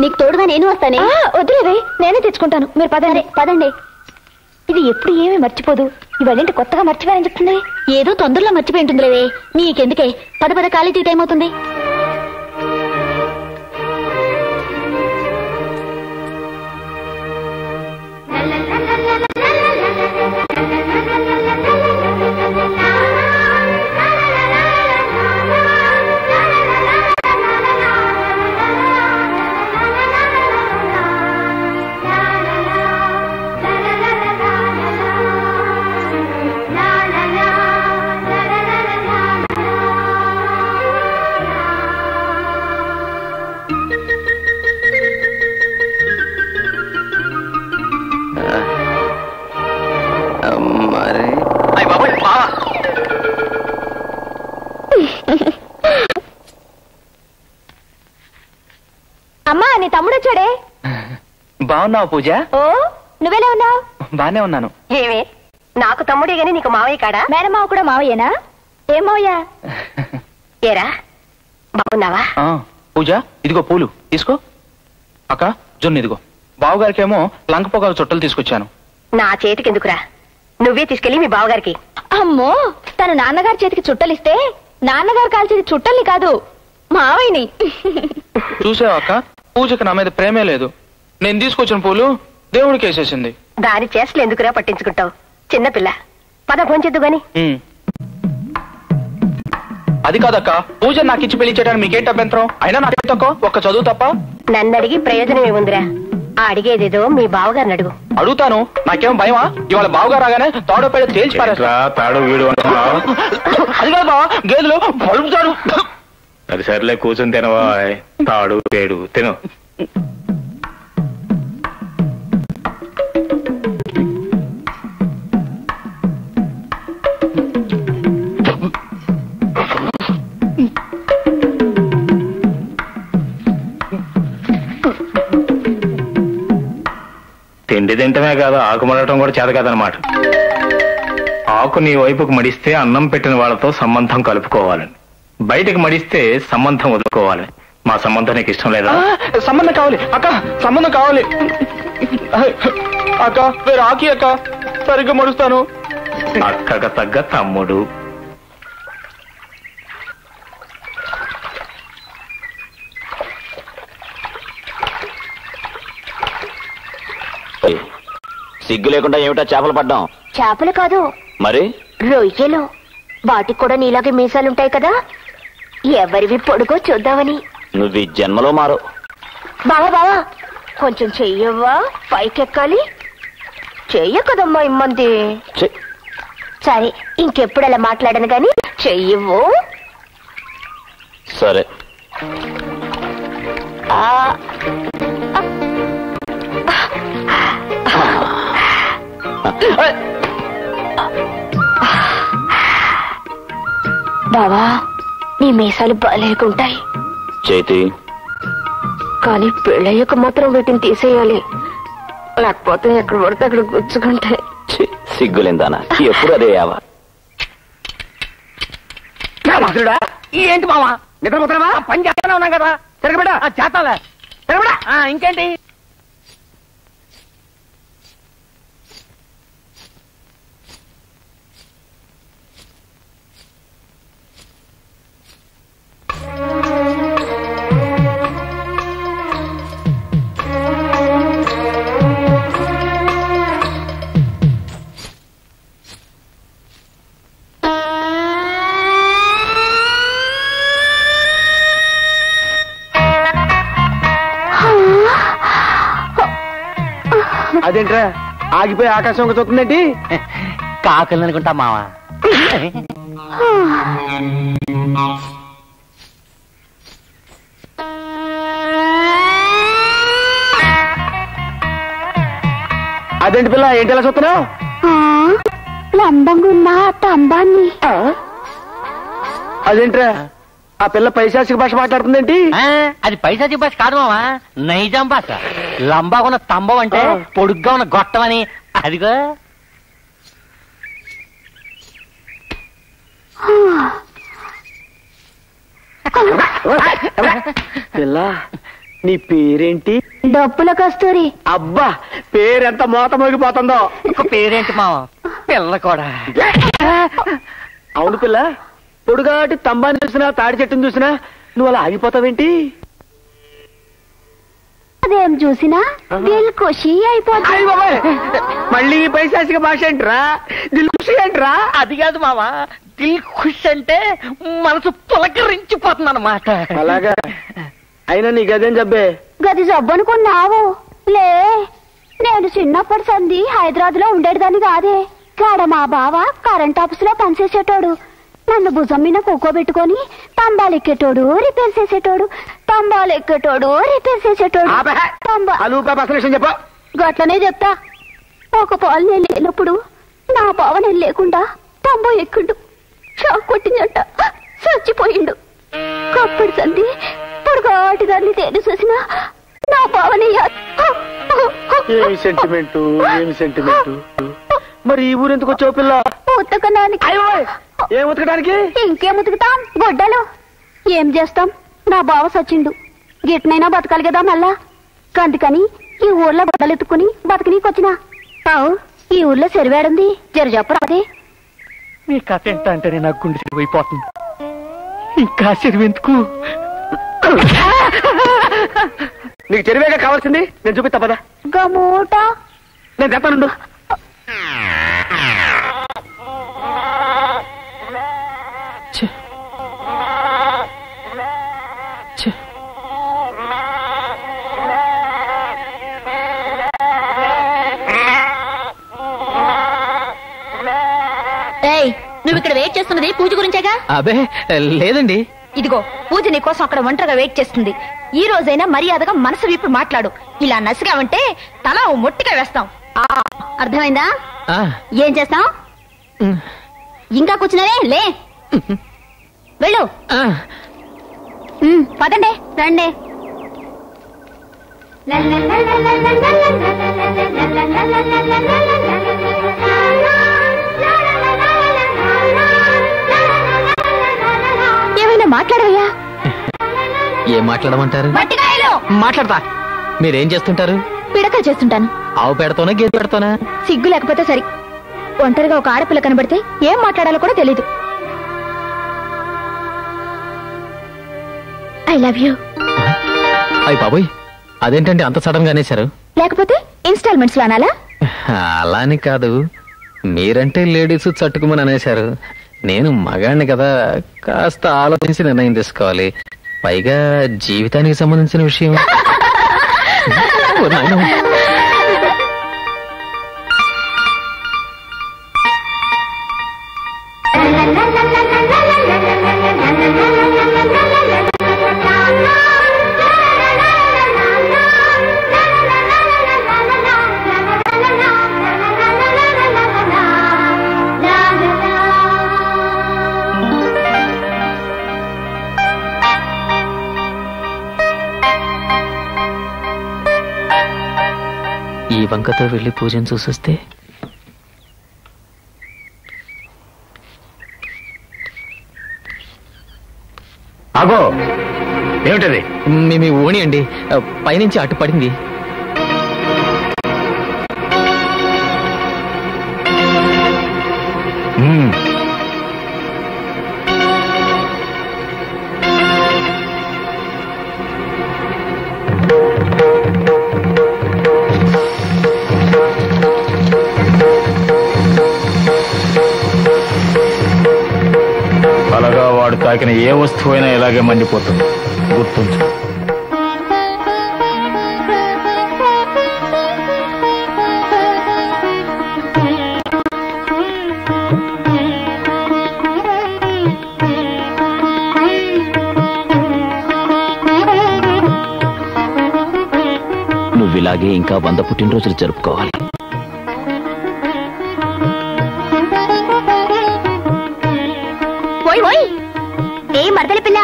[SPEAKER 4] నీకు తోడుగా నేను వస్తానే. వద్దులేవే, నేనే తెచ్చుకుంటాను. మీరు పదండి. పదండి. ఇది ఎప్పుడు ఏమీ మర్చిపోదు. ఇవాళేంటి కొత్తగా మర్చిపోయారని చెప్తుంది? ఏదో తొందరలో మర్చిపోయి ఉంటుంది లేవే. నీకెందుకే? పద కాలేజీ టైం అవుతుంది. అమ్మా, నీ తమ్ముడు వచ్చాడే.
[SPEAKER 3] బాగున్నావు పూజ?
[SPEAKER 4] ఓ, నువ్వెలా ఉన్నావు?
[SPEAKER 3] బానే ఉన్నాను.
[SPEAKER 4] ఏమే, నాకు తమ్ముడే గాని నీకు మావయ్య కాడా? మేనమావ కూడా మావయ్యేనా? ఏం మావయ్య? ఏరా, బాగున్నావా?
[SPEAKER 3] పూజ, ఇదిగో పూలు తీసుకో. అక్క, జొన్న ఇదిగో. బావగారికేమో లంక పొగాకు చుట్టలు తీసుకొచ్చాను.
[SPEAKER 4] నా చేతికి ఎందుకురా, నువ్వే తీసుకెళ్లి మీ బావగారికి. అమ్మో, తన నాన్నగారి చేతికి చుట్టలిస్తే నాన్నగారు కాల్చేది చుట్టల్ని కాదు, మావయ్యని.
[SPEAKER 3] చూసావా అక్క, పూజకి నా మీద ప్రేమే లేదు. నేను తీసుకొచ్చిన పూలు దేవుడికి వేసేసింది.
[SPEAKER 4] దాని చేష్టలు ఎందుకురా పట్టించుకుంటావు? చిన్నపిల్ల, పద భోంచెద్దు గాని.
[SPEAKER 3] అది కాదక్క, పూజ నాకు ఇచ్చి పెళ్లి చేయడానికి మీకేంటి అభ్యంతరం? అయినా నాకేం తక్కువ, ఒక్క చదువు తప్ప.
[SPEAKER 4] నన్ను అడిగి ప్రయోజనం ఏముందిరా? అడిగేదేదో మీ బావగారిని అడుగు.
[SPEAKER 3] అడుగుతాను, నాకేం భయమా? ఇవాళ బావగారు రాగానే తాడో పేడ తేల్చి పారేస్తా.
[SPEAKER 1] తాడు వీడు
[SPEAKER 3] అది కాదు బావ, గేదెలు పలుపుతాడు.
[SPEAKER 1] అది సర్లే, కూర్చొని తినవా. తాడు పేడు తిను. తింటమే కాదు ఆకు మడటం కూడా చేత కాదనమాట. ఆకు నీ వైపుకు మడిస్తే అన్నం పెట్టిన వాళ్ళతో సంబంధం కలుపుకోవాలని, బయటకు మడిస్తే సంబంధం వదులుకోవాలని. మా సంబంధం నీకు ఇష్టం లేదా?
[SPEAKER 2] సంబంధం కావాలి అక్క, సంబంధం కావాలి అక్క. వేరే ఆకి అక్క, సరిగ్గా మడుస్తాను.
[SPEAKER 1] అక్కకు తగ్గ తమ్ముడు.
[SPEAKER 5] సిగ్గు లేకుండా ఏమిటా చేపలు పడ్డాం?
[SPEAKER 4] చేపలు కాదు
[SPEAKER 5] మరి
[SPEAKER 4] రొయ్యలు. వాటికి కూడా నీలాగే మీసాలుంటాయి కదా, ఎవరివి పొడుగో చూద్దామని.
[SPEAKER 5] నువ్వు ఈ జన్మలో మారు.
[SPEAKER 4] బావా కొంచెం చెయ్యవ్వా, పైకెక్కాలి. చెయ్య కదమ్మా ఇమ్మంది. సరే ఇంకెప్పుడు అలా మాట్లాడను గాని చెయ్యవు.
[SPEAKER 5] సరే.
[SPEAKER 4] బావా నీ మీసాలు బాలేకుంటాయి
[SPEAKER 5] చేతి,
[SPEAKER 4] కానీ పెళ్ళయ్యక మాత్రం వీటిని తీసేయాలి, లేకపోతే ఎక్కడ పడితే అక్కడ గుచ్చుకుంటాయి.
[SPEAKER 5] సిగ్గులేందానా, ఎప్పుడు అదే యావా.
[SPEAKER 2] ఏంటి మావా నిద్రపోతున్నావా? పని చేస్తానే ఉన్నాం కదా. తిరగబడా చేస్తాలే, తిరగబడా. ఇంకేంటి? అదేంట్రా ఆగిపోయి ఆకాశం ఒక చూస్తుందేంటి? కాకలు అనుకుంటా మావా. అదేంటి పిల్ల ఏంటి ఎలా చూస్తున్నావు?
[SPEAKER 4] లంబంగా ఉన్నా తంబాన్ని.
[SPEAKER 2] అదేంట్రా ఆ పిల్ల పైశాచిక భాష మాట్లాడుతుందేంటి?
[SPEAKER 8] అది పైశాచిక భాష కాదు మావా, నైజాం భాష. లంబాగా ఉన్న తంబం అంటే పొడుగ్గా ఉన్న గొట్టం అని. అదిగో
[SPEAKER 2] పిల్ల నీ పేరేంటి?
[SPEAKER 4] డబ్బుల కస్తూరి.
[SPEAKER 2] అబ్బా పేరెంత మోత మోగిపోతుందో.
[SPEAKER 8] పేరేంటి మావా? పిల్ల కూడా.
[SPEAKER 2] అవును పిల్ల, పొడుగాటి తంబాన్ని చూసినా తాడి చెట్టును చూసినా నువ్వు అలా ఆగిపోతావేంటి?
[SPEAKER 4] అదేం చూసినా దిల్ ఖుషి అయిపోతుంది.
[SPEAKER 2] మళ్ళీ పైశాచిక భాష ఏంట్రా? దిల్ ఖుషి ఏంట్రా?
[SPEAKER 8] అది కాదు మావా, దిల్ ఖుష్ అంటే మనసు పులకరించిపోతుంది అన్నమాట.
[SPEAKER 2] అలాగా? అయినా నీ గదేం జబ్బే?
[SPEAKER 4] గది జబ్బనుకున్నావు లే. నేను చిన్నప్పటి సంది హైదరాబాద్ లో ఉండేదాన్ని కాదే. కాడ మా బావ కరెంట్ ఆఫీస్ లో పనిచేసేటోడు. నన్ను భుజం మీద కూకోబెట్టుకొని తంబాలు ఎక్కేటోడు, రిపేర్ చేసేటోడు, తంబాలు ఎక్కేటోడు, రిపేర్ చేసేటోడు. గట్లనే చెప్తా. ఒక పాలు నేను లేనప్పుడు నా బావ నేను లేకుండా తంబో ఎక్కిండు. షాక్ కొట్టిందంట, చచ్చిపోయిండు. కప్పుడు సంది పొడుగాటి దాన్ని తేను చూసిన నా బావని.
[SPEAKER 2] ఏమి సెంటిమెంటు, ఏమి సెంటిమెంటు. మరి ఈ ఊరు ఎందుకు వచ్చావు పిల్ల?
[SPEAKER 4] ఉతకడానికి.
[SPEAKER 2] ఏం ఉతకడానికి?
[SPEAKER 4] ఇంకేం ఉతుకుతాం, గొడ్డలు. ఏం చేస్తాం, నా బావ సచ్చిండు. గిట్నైనా బతకాలి కదా మళ్ళా. అందుకని ఈ ఊర్లో గొడ్డలు ఎత్తుకుని బతకనీకొచ్చినా. అవు ఈ ఊర్లో చెరువేడుంది, జర చెప్పరా? అదే
[SPEAKER 8] మీ కథ ఎంత అంటేనే నాకు గుండె చెరువైపోతుంది. ఇంకా చెరువెందుకు?
[SPEAKER 2] నీకు చెరువేగా కావాల్సింది, నేను చూపిస్తా పదా.
[SPEAKER 4] గమూట
[SPEAKER 2] నేను చెప్తానుండు.
[SPEAKER 4] నువ్వు ఇక్కడ వెయిట్ చేస్తున్నది పూజ గురించేగా?
[SPEAKER 3] అబే లేదండి.
[SPEAKER 4] ఇదిగో పూజ నీకోసం అక్కడ ఒంటరిగా వెయిట్ చేస్తుంది. ఈ రోజైనా మర్యాదగా మనసు విప్పి మాట్లాడు. ఇలా నసిగా ఉంటే తల మొట్టిగా వేస్తాం. అర్థమైందా? ఏం చేస్తాం? ఇంకా కూర్చున్నారే, లే వెళ్ళు. పదండి, రండి. ఏమైనా మాట్లాడవయ్యా?
[SPEAKER 3] ఏం మాట్లాడమంటారు?
[SPEAKER 4] మాట్లాడతా.
[SPEAKER 3] మీరేం చేస్తుంటారు?
[SPEAKER 4] పిడక చేస్తుంటాను.
[SPEAKER 3] ఆవు పెడతానా గేదె పెడతానా?
[SPEAKER 4] సిగ్గు లేకపోతే సరి. ఒంటరిగా ఒక ఆడపిల్ల కనబడితే ఏం మాట్లాడాలో కూడా తెలీదు. I love you.
[SPEAKER 3] అయ్య బాబోయ్, అదేంటండి అంత సడన్ గా అనేశారు?
[SPEAKER 4] లేకపోతే ఇన్స్టాల్మెంట్స్ లో అనాలా?
[SPEAKER 3] అలా అని కాదు, మీరంటే లేడీస్ చట్టుకుమని అనేశారు. నేను మగాణ్ణి కదా, కాస్త ఆలోచించి నిర్ణయం తీసుకోవాలి. పైగా జీవితానికి సంబంధించిన విషయం. ఓ నాయనా. ఈ వంకతో వెళ్లి పూజను చూసొస్తే
[SPEAKER 1] ఆగో, ఏమిటది?
[SPEAKER 3] మీ ఓణి అండి, పైనుంచి అటు పడింది.
[SPEAKER 1] అలాగా వాడు తాకిన ఏ వస్తువు అయినా ఇలాగే మండిపోతుంది, గుర్తుంచు.
[SPEAKER 5] నువ్విలాగే ఇంకా 100 పుట్టినరోజులు జరుపుకోవాలి.
[SPEAKER 4] ఏ మరదల పిల్ల,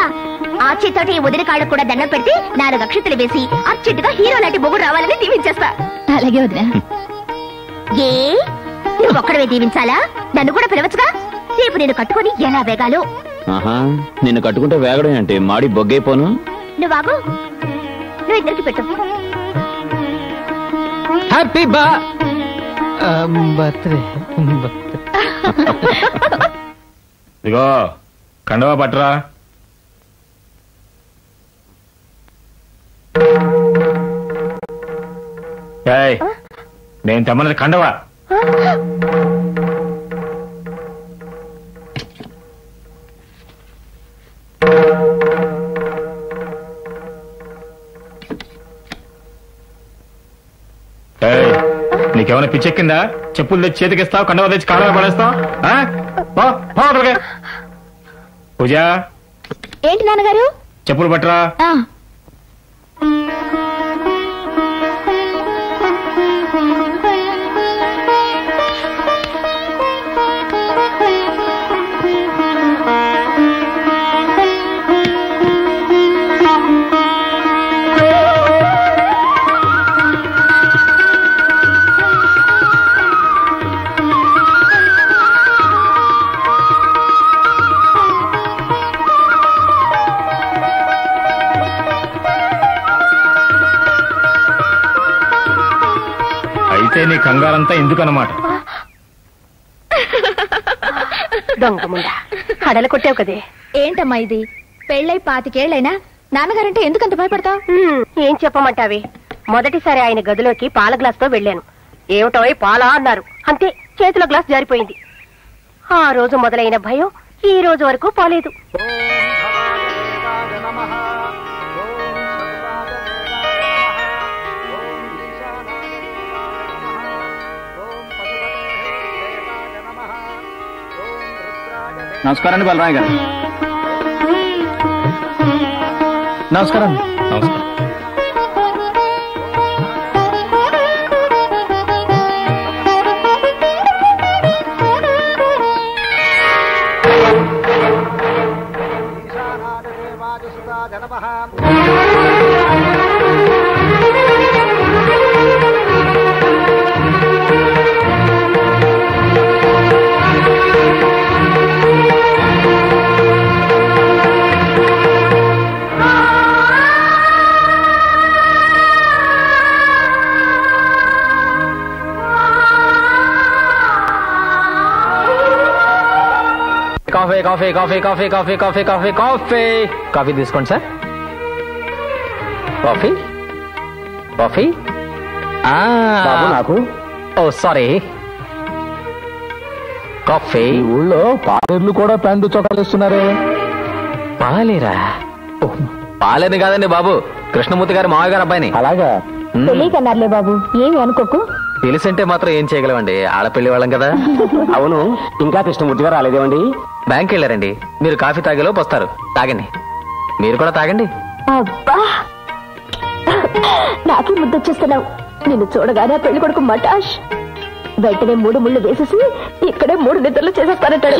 [SPEAKER 4] ఆ చేతోటి ఉదిరి కాళ్ళకు కూడా దండం పెడితే 4 అక్షతలు వేసి అర్జెంటుగా హీరో లాంటి మొగుడు రావాలని దీవించేస్తా. అలాగే వదినా. ఏ నువ్వు ఒక్కడవే దీవించాలా? నన్ను కూడా పిలవచ్చుగా. రేపు నేను కట్టుకొని ఎలా వేగాలో.
[SPEAKER 5] నిన్ను కట్టుకుంటే వేగడం అంటే మాడి బొగ్గైపోను.
[SPEAKER 4] నువ్వాగు, నువ్వు ఇద్దరికి పెట్టు.
[SPEAKER 3] Happy birthday.
[SPEAKER 1] ఇదిగో కండవా పట్టరా. నేను తెమ్మన్నది కండవా. నీకేమైనా పిచ్చెక్కిందా? చెప్పులు తెచ్చి చేతికిస్తావు, కండవా తెచ్చి కాళ్ళ పడేస్తావు. పూజ,
[SPEAKER 4] ఏంటి నాన్నగారు?
[SPEAKER 1] చెప్పులు పట్టరా. అయితే నీ కంగారంతా ఎందుకన్నమాట?
[SPEAKER 4] దొంగముండా, హడలు కొట్టావు కదే. ఏంటమ్మా ఇది? పెళ్ళై 25 ఏళ్లైనా నాన్నగారంటే ఎందుకంత భయపడతావు? ఏం చెప్పమంటావి? మొదటిసారి ఆయన గదిలోకి పాల గ్లాస్ తో వెళ్ళాను. ఏమిటో పాలా అన్నారు, అంతే చేతిలో గ్లాస్ జారిపోయింది. ఆ రోజు మొదలైన భయం ఈ రోజు వరకు పోలేదు.
[SPEAKER 5] నమస్కారం అండి బలరాయ్ గారు.
[SPEAKER 3] నమస్కారం.
[SPEAKER 1] నమస్కారం.
[SPEAKER 3] Coffee coffee coffee coffee coffee coffee coffee coffee coffee తీసుకోండి సార్. కాఫీ కాఫీ
[SPEAKER 7] నాకు
[SPEAKER 3] ఓ సారీ. కాఫీ.
[SPEAKER 7] ఊళ్ళో పాలేర్లు కూడా ప్యాంటు చొక్కాలు ఇస్తున్నారే.
[SPEAKER 3] పాలేరా? పాలేరు కాదండి బాబు, కృష్ణమూర్తి గారి మామయ్య గారు అబ్బాయిని.
[SPEAKER 7] అలాగా?
[SPEAKER 4] తెలియకన్నారులే బాబు, ఏమి అనుకోకు.
[SPEAKER 3] తెలిసింటే మాత్రం ఏం చేయగలమండి, ఆడపిల్లి వాళ్ళం కదా.
[SPEAKER 7] అవును, ఇంకా కృష్ణమూర్తి గారు రాలేదేమండి?
[SPEAKER 3] బ్యాంక్ వెళ్ళారండి. మీరు కాఫీ తాగేలోపు వస్తారు, తాగండి. మీరు కూడా తాగండి.
[SPEAKER 4] అబ్బా, నాకే ముద్దొచ్చేస్తున్నావు. నిన్ను చూడగానే పెళ్లి కొడుకు మటాష్ వెంటనే 3 ముళ్ళు వేసేసి ఇక్కడే 3 నిద్రలు చేసేస్తానంటాడు.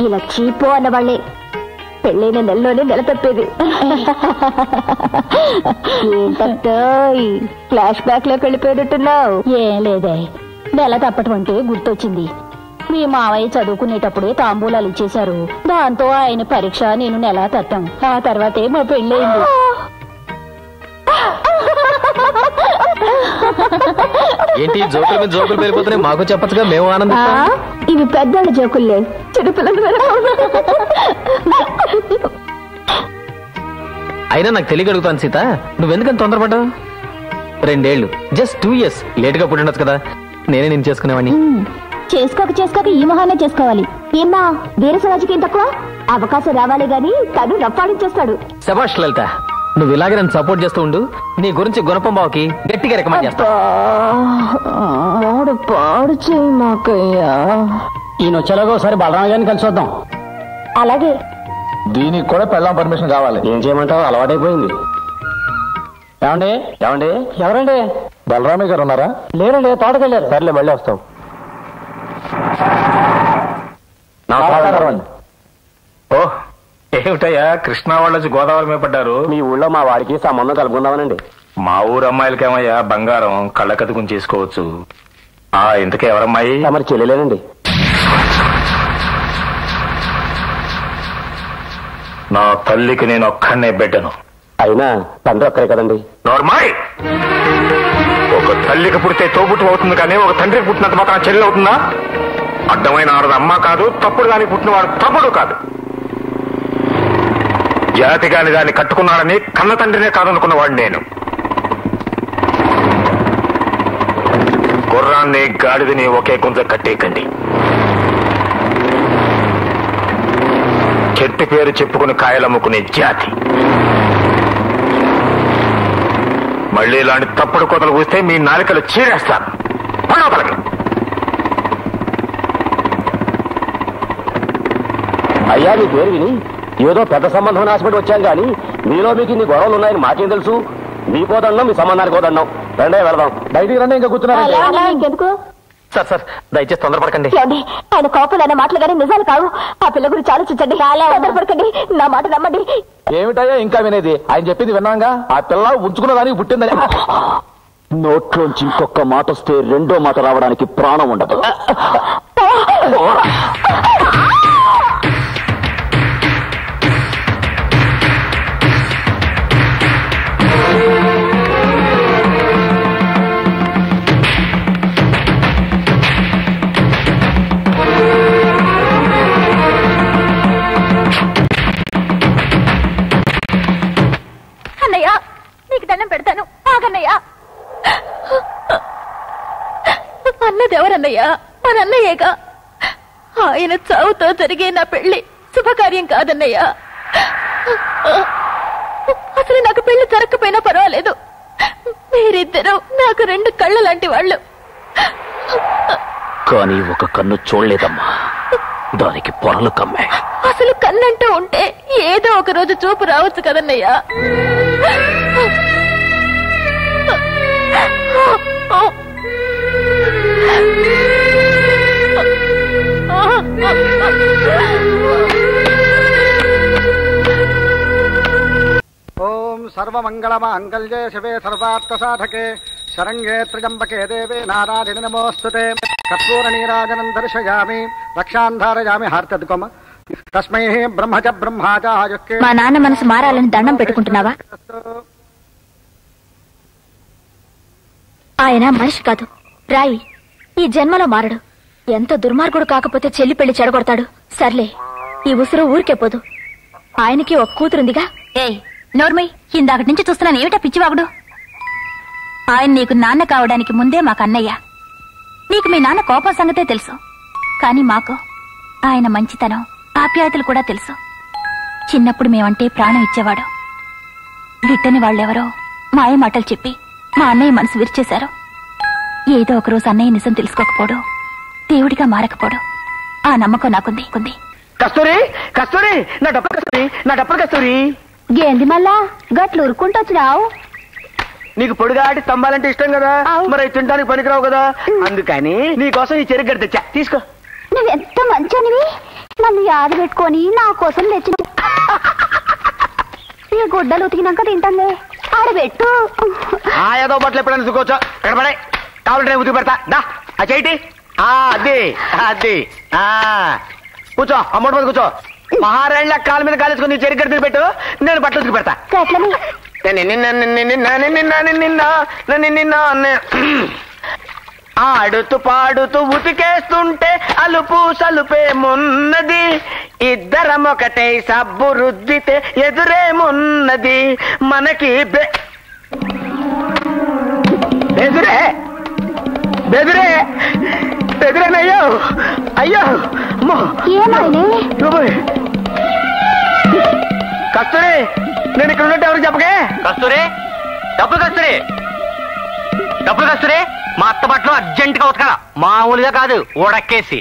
[SPEAKER 4] ఇలా చీపో అన్నవాళ్లే పెళ్ళైన నెలలోనే నెల తప్పేది. ఫ్లాష్ బ్యాక్ లోకి వెళ్ళిపోయినట్టున్నావు. ఏం లేదే, నెల తప్పటం అంటే గుర్తొచ్చింది. మీ మావయ్య చదువుకునేటప్పుడే తాంబూలాలు ఇచ్చేశారు. దాంతో ఆయన పరీక్ష, నేను నెల తట్టాం. ఆ తర్వాతే మా పెళ్ళయింది.
[SPEAKER 3] ఏంటి జోకుల మీద జోకులు పెరిగిపోతున్నాయి? మాకు చెప్పచ్చుగా, మేము ఆనందిస్తాం.
[SPEAKER 4] ఇవి పెద్దోళ్ళ జోకుల్లే, చిన్నపిల్లలు.
[SPEAKER 3] అయినా నాకు తెలియక అడుగుతాను సీత, నువ్వెందుకని తొందరపడ్డావు? 2 ఏళ్ళు, జస్ట్ 2 years లేటుగా పుట్టిండొచ్చు కదా, నేనే నేను చేసుకునేవాడిని.
[SPEAKER 4] చేసుకోక ఈ మొహానే చేసుకోవాలి. ఏమ్మా, వీరశివాజీకి ఏం తక్కువ? అవకాశం రావాలి గాని తను రప్పాడించేస్తాడు.
[SPEAKER 3] శభాష్ లలిత, నువ్వు ఇలాగే నన్ను సపోర్ట్ చేస్తూ ఉండు. నీ గురించి గుణపం బావకి గట్టిగా రికమెండ్ చేస్తా.
[SPEAKER 4] పాడు చేయి మాకయ్యా.
[SPEAKER 7] ఈయన వచ్చేలాగా ఒకసారి బలరామ గారిని కలిసి వద్దాం.
[SPEAKER 4] అలాగే.
[SPEAKER 7] దీనికి కూడా పెళ్ళాం పర్మిషన్ కావాలి. ఏం చేయమంటావు, అలవాటైపోయింది. ఏమండి ఏమండి? ఎవరండి? బలరామయ్య గారు ఉన్నారా? లేరండి, తోటకెళ్ళారు. సర్లే, మళ్ళీ వస్తాం.
[SPEAKER 1] ఓ ఏమిటయ్యా, కృష్ణా వాళ్ళు వచ్చి గోదావరి మీద పడ్డారు.
[SPEAKER 7] మీ ఊళ్ళో మా వారికి సంబంధం కలుపుకుందామనండి.
[SPEAKER 1] మా ఊరు అమ్మాయిలకేమయ్యా బంగారం కళ్ళకతుకుని చేసుకోవచ్చు. ఇంతకీ ఎవరమ్మాయి?
[SPEAKER 7] మరి చెల్లెలేనండి.
[SPEAKER 1] నా తల్లికి నేను ఒక్కడనే బిడ్డను.
[SPEAKER 7] అయినా తండ్రి ఒక్కరే కదండి.
[SPEAKER 1] నోర్మాయ్, ఒక తల్లికి పుడితే తోబుట్టు అవుతుంది కానీ ఒక తండ్రికి పుట్టినంత మాత్రం చెల్లి అవుతుందా? అడ్డమైన ఆడది అమ్మ కాదు, తప్పుడు దానికి పుట్టినవాడు తప్పుడు కాదు. జాతి కాని దాన్ని కట్టుకున్నాడని కన్న తండ్రినే కాదనుకున్నవాడు నేను. గుర్రాన్ని గాడిదని ఒకే గుంజ కట్టేయకండి. చెట్టు పేరు చెప్పుకుని కాయలమ్ముకునే జాతి. మళ్ళీ ఇలాంటి తప్పుడు కోతలు కూస్తే మీ నాలికలు చీరేస్తాను. పడవతలకి.
[SPEAKER 7] అయ్యా, మీ పేరు విని ఏదో పెద్ద సంబంధం నాశపడి వచ్చాం కానీ మీలో మీకు ఇన్ని గొడవలు ఉన్నాయని మాకేం తెలుసు? మీకోదన్నాం, మీ సంబంధానికి కోదన్నాం. రండే వెళదాం. బయటికి రండి, ఇంకా కూర్చున్నాను.
[SPEAKER 3] సార్ సార్, దయచేసి తొందరపడకండి.
[SPEAKER 4] ఆయన కోపలైన మాటలు కానీ నిజాలు కావు. ఆ పిల్ల గురించి ఆలోచించండి, తొందరపడకండి. నా మాట నమ్మండి.
[SPEAKER 7] ఏమిటయ్యా ఇంకా వినేది? ఆయన చెప్పింది విన్నాగా. ఆ పిల్ల ఉంచుకున్న దానికి పుట్టిందని. నోట్లోంచి ఇంకొక మాట వస్తే రెండో మాట రావడానికి ప్రాణం ఉండదు.
[SPEAKER 4] అన్నయ్య, నీకు దండం పెడతాను, ఆగన్నయ్య. అన్నదెవరన్నయ్యా? మన అన్నయ్యేగా. ఆయన చావుతో జరిగే నా పెళ్లి శుభకార్యం కాదన్నయ్యా. అసలు నాకు పెళ్లి జరగకపోయినా పర్వాలేదు. మీరిద్దరూ నాకు 2 కళ్ళు లాంటి వాళ్ళు.
[SPEAKER 5] కానీ ఒక కన్ను చూడలేదమ్మా, దానికి పొరలు కమ్మే.
[SPEAKER 4] అసలు కన్నంటూ ఉంటే ఏదో ఒక రోజు చూపు రావచ్చు కదన్నయ్యా.
[SPEAKER 2] ఓం సర్వమంగళమాంగళ్యే శివే సర్వార్థ సాధకే శరణ్యే త్ర్యంబకే దేవే నారాయణ నమోస్తుతే. కర్పూర నీరాజనం దర్శయామి, రక్షాంధారయామి. హార్తద్గమ తస్మై బ్రహ్మచ బ్రహ్మాచ.
[SPEAKER 4] మా నాన్న మనసు మారాలని దండం పెట్టుకుంటున్నావా? ఆయన మనిషి కాదు, రాయి. ఈ జన్మలో మారడు. ఎంత దుర్మార్గుడు కాకపోతే చెల్లి పెళ్లి చెడగొడతాడు. సర్లే, ఈ ఉసురు ఊరికే పోదు. ఆయనకి ఒక కూతురుందిగా. ఏయ్ నోర్మై, ఇందాకటి నుంచి చూస్తున్నాను, ఏమిటా పిచ్చివాగుడు? ఆయన నీకు నాన్న కావడానికి ముందే మాకు అన్నయ్య. నీకు మీ నాన్న కోపం సంగతే తెలుసు, కానీ మాకు ఆయన మంచితనం, ఆప్యాయతలు కూడా తెలుసు. చిన్నప్పుడు మేమంటే ప్రాణం ఇచ్చేవాడు. గిట్టని వాళ్ళెవరో మాయ మాటలు చెప్పి మా అన్నయ్య మనసు విరిచేశారు. ఏదో ఒకరోజు అన్నయ్య నిజం తెలుసుకోకపోడు, దేవుడిగా మారకపోడు. ఆ నమ్మకం నాకుంది.
[SPEAKER 2] కస్తూరి, కస్తూరి, నా డబ్బు కస్తూరి, నా డబ్బు కస్తూరి.
[SPEAKER 4] గేంది మళ్ళా గట్లు ఉరుక్కుంటొచ్చినావు?
[SPEAKER 2] నీకు పొడిగాటి స్తంభాలంటే ఇష్టం కదా, మరి అవి తినడానికి పనికిరావు కదా, అందుకని నీకోసం ఈ చెరుకు గడ్డ తెచ్చా, తీసుకో.
[SPEAKER 4] నువ్వెంత మంచినివి, నన్ను యాద పెట్టుకొని నా కోసం తెచ్చిన. ఈ గుడ్డలు ఉతికినాక తింటానే, ఆడబెట్టు.
[SPEAKER 2] ఏదో బట్టలు ఎప్పుడైనా చూసుకోవచ్చు, ఎక్కడపడే కావాలంటే ఉతికి పెడతా. దా ఆ చేయిటి. అది అది కూర్చో, అమ్మడి మీద కూర్చో. మహారాణి కాళ్ళ మీద కాలేసుకుని నీ చెరుకు గడ్డ పెట్టు, నేను బట్టలు ఉతికి పెడతా. ఆడుతూ పాడుతూ ఉతికేస్తుంటే అలుపు సలుపేమున్నది, ఇద్దరం ఒకటే సబ్బు రుద్దితే ఎదురేమున్నది, మనకి బెదురే బెదురే బెదురేనయ్యో, అయ్యో కస్తూరి, నేను ఇక్కడ ఉన్నట్టు ఎవరికి చెప్పకే.
[SPEAKER 8] కస్తూరి, డబ్బులు కస్తూరి, డబ్బులు కస్తూరి, మా అత్త బట్టలు అర్జెంట్ గా ఉతకాల, మామూలుగా కాదు, ఉడక్కేసి.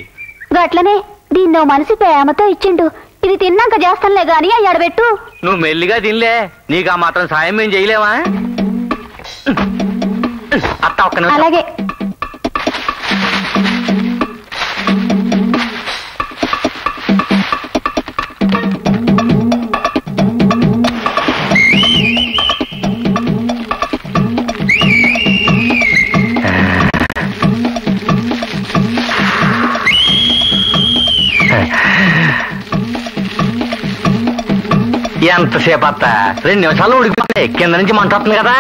[SPEAKER 4] గట్లనే దీన్నో మనిషి ప్రేమతో ఇచ్చిండు, ఇది తిన్నాక చేస్తానులే గాని అయ్యాడబెట్టు.
[SPEAKER 8] నువ్వు మెల్లిగా తినలే, నీకు ఆ మాత్రం సాయం మేము చేయలేవా? అత్త ఒక్క నిమిషం.
[SPEAKER 4] అలాగే.
[SPEAKER 8] ఎంతసేపు అత్త? 2 నిమిషాల్లో ఉడికిపోతాయి, కింద నుంచి మంట వస్తుంది కదా.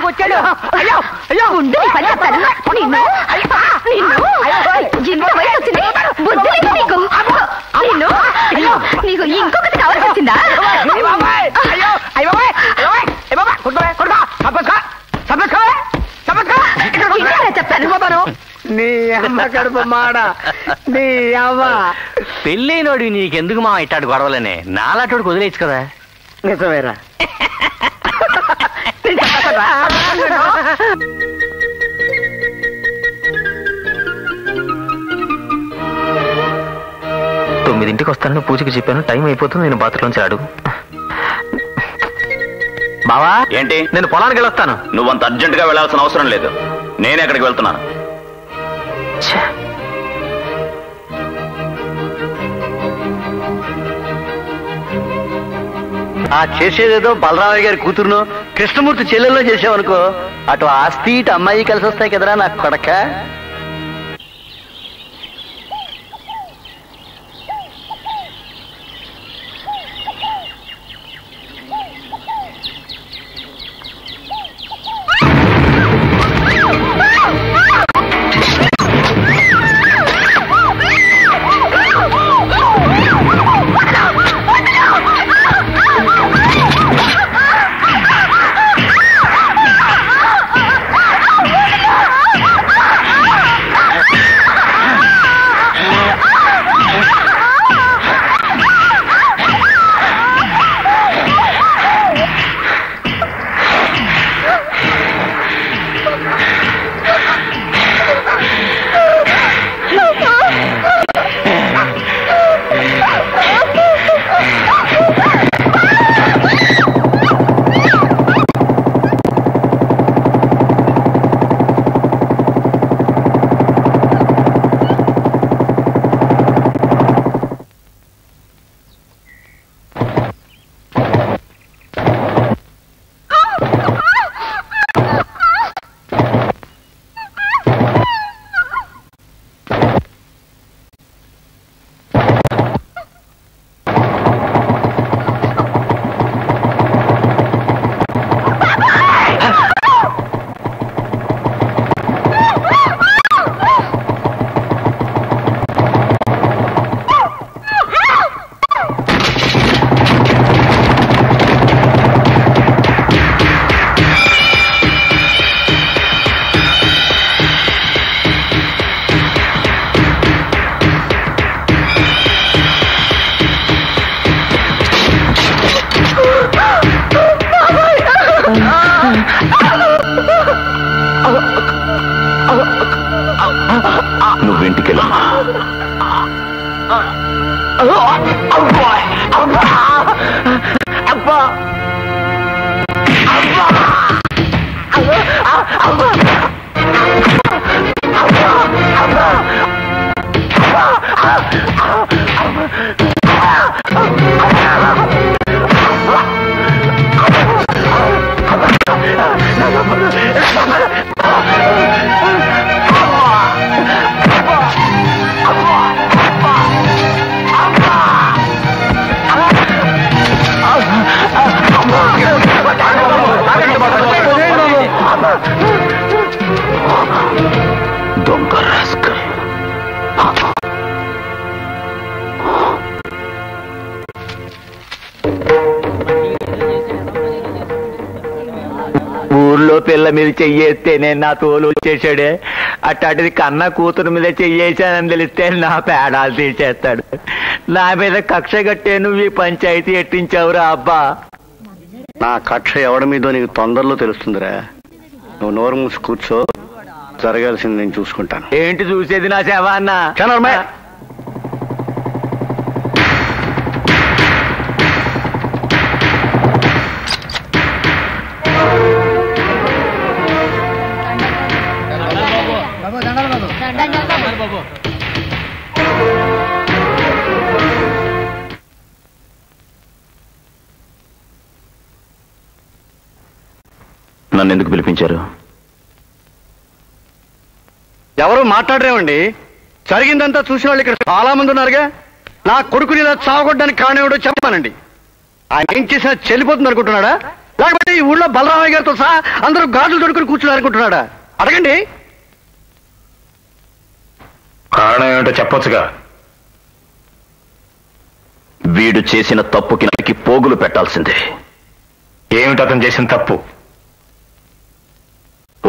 [SPEAKER 4] వచ్చాడు. నీకు ఇంకొకటి కావాల్సి వచ్చిందా? చెప్తాను.
[SPEAKER 2] నీ అమ్మ కడుపు మాడ, నీ అవ్వ.
[SPEAKER 8] పెళ్ళైనోడు నీకెందుకు మా ఇట్టాడు గొడవలనే, నాలాటోడు వదిలేచ్చు కదా.
[SPEAKER 2] నిజమేరా.
[SPEAKER 3] తొమ్మిదింటికి వస్తానని పూజకి చెప్పాను, టైం అయిపోతుంది, నేను బాత్రూంలోంచి అడుగు.
[SPEAKER 5] బావా
[SPEAKER 3] ఏంటి? నేను పొలానికి వెళ్ళొస్తాను.
[SPEAKER 5] నువ్వంత అర్జెంట్ గా వెళ్ళాల్సిన అవసరం లేదు, నేనే అక్కడికి వెళ్తున్నాను.
[SPEAKER 2] ఆ చేసేదేదో బలరామయ్య గారి కూతురును కృష్ణమూర్తి చెల్లెల్లో చేసావనుకో, అటు ఆస్తి ఇటు అమ్మాయి కలిసి వస్తాయి కదరా నాకు కొడక.
[SPEAKER 5] దొంగ రాస్కల్.
[SPEAKER 7] ఊర్లో పిల్ల మీద చెయ్యేస్తేనే నా తోలు వచ్చేసాడే, అట్లాంటిది కన్నా కూతురు మీద చెయ్యేసానని తెలిస్తే నా పేడాలు తీసేస్తాడు. నా మీద కక్ష కట్టే నువ్వు ఈ పంచాయతీ ఎట్టించావురా అబ్బా.
[SPEAKER 2] నా కక్ష ఎవడి మీదో నీకు తొందరలో తెలుస్తుందిరా. నువ్వు నోరు మూసి కూర్చో, జరగాల్సింది నేను చూసుకుంటాను.
[SPEAKER 7] ఏంటి చూసేది నా సేవ అన్న?
[SPEAKER 5] నన్ను ఎందుకు పిలిపించారు?
[SPEAKER 2] ఎవరు మాట్లాడరేమండి? జరిగిందంతా చూసిన వాళ్ళు ఇక్కడ చాలా మంది ఉన్నారుగా. నా కొడుకుని ఇలా చావగొట్టడానికి కారణం చెప్పానండి. ఆయన ఏం చేసినా చెల్లిపోతుంది అనుకుంటున్నాడా, లేకపోతే ఈ ఊళ్ళో బలరామయ్య గారితో సహా అందరూ గాజులు దొడుకుని కూర్చున్నారు అనుకుంటున్నాడా? అడగండి.
[SPEAKER 1] కారణం ఏమిటో చెప్పొచ్చుగా.
[SPEAKER 5] వీడు చేసిన తప్పుకి నాకు పోగులు పెట్టాల్సిందే.
[SPEAKER 1] ఏమిటి అతను చేసిన తప్పు?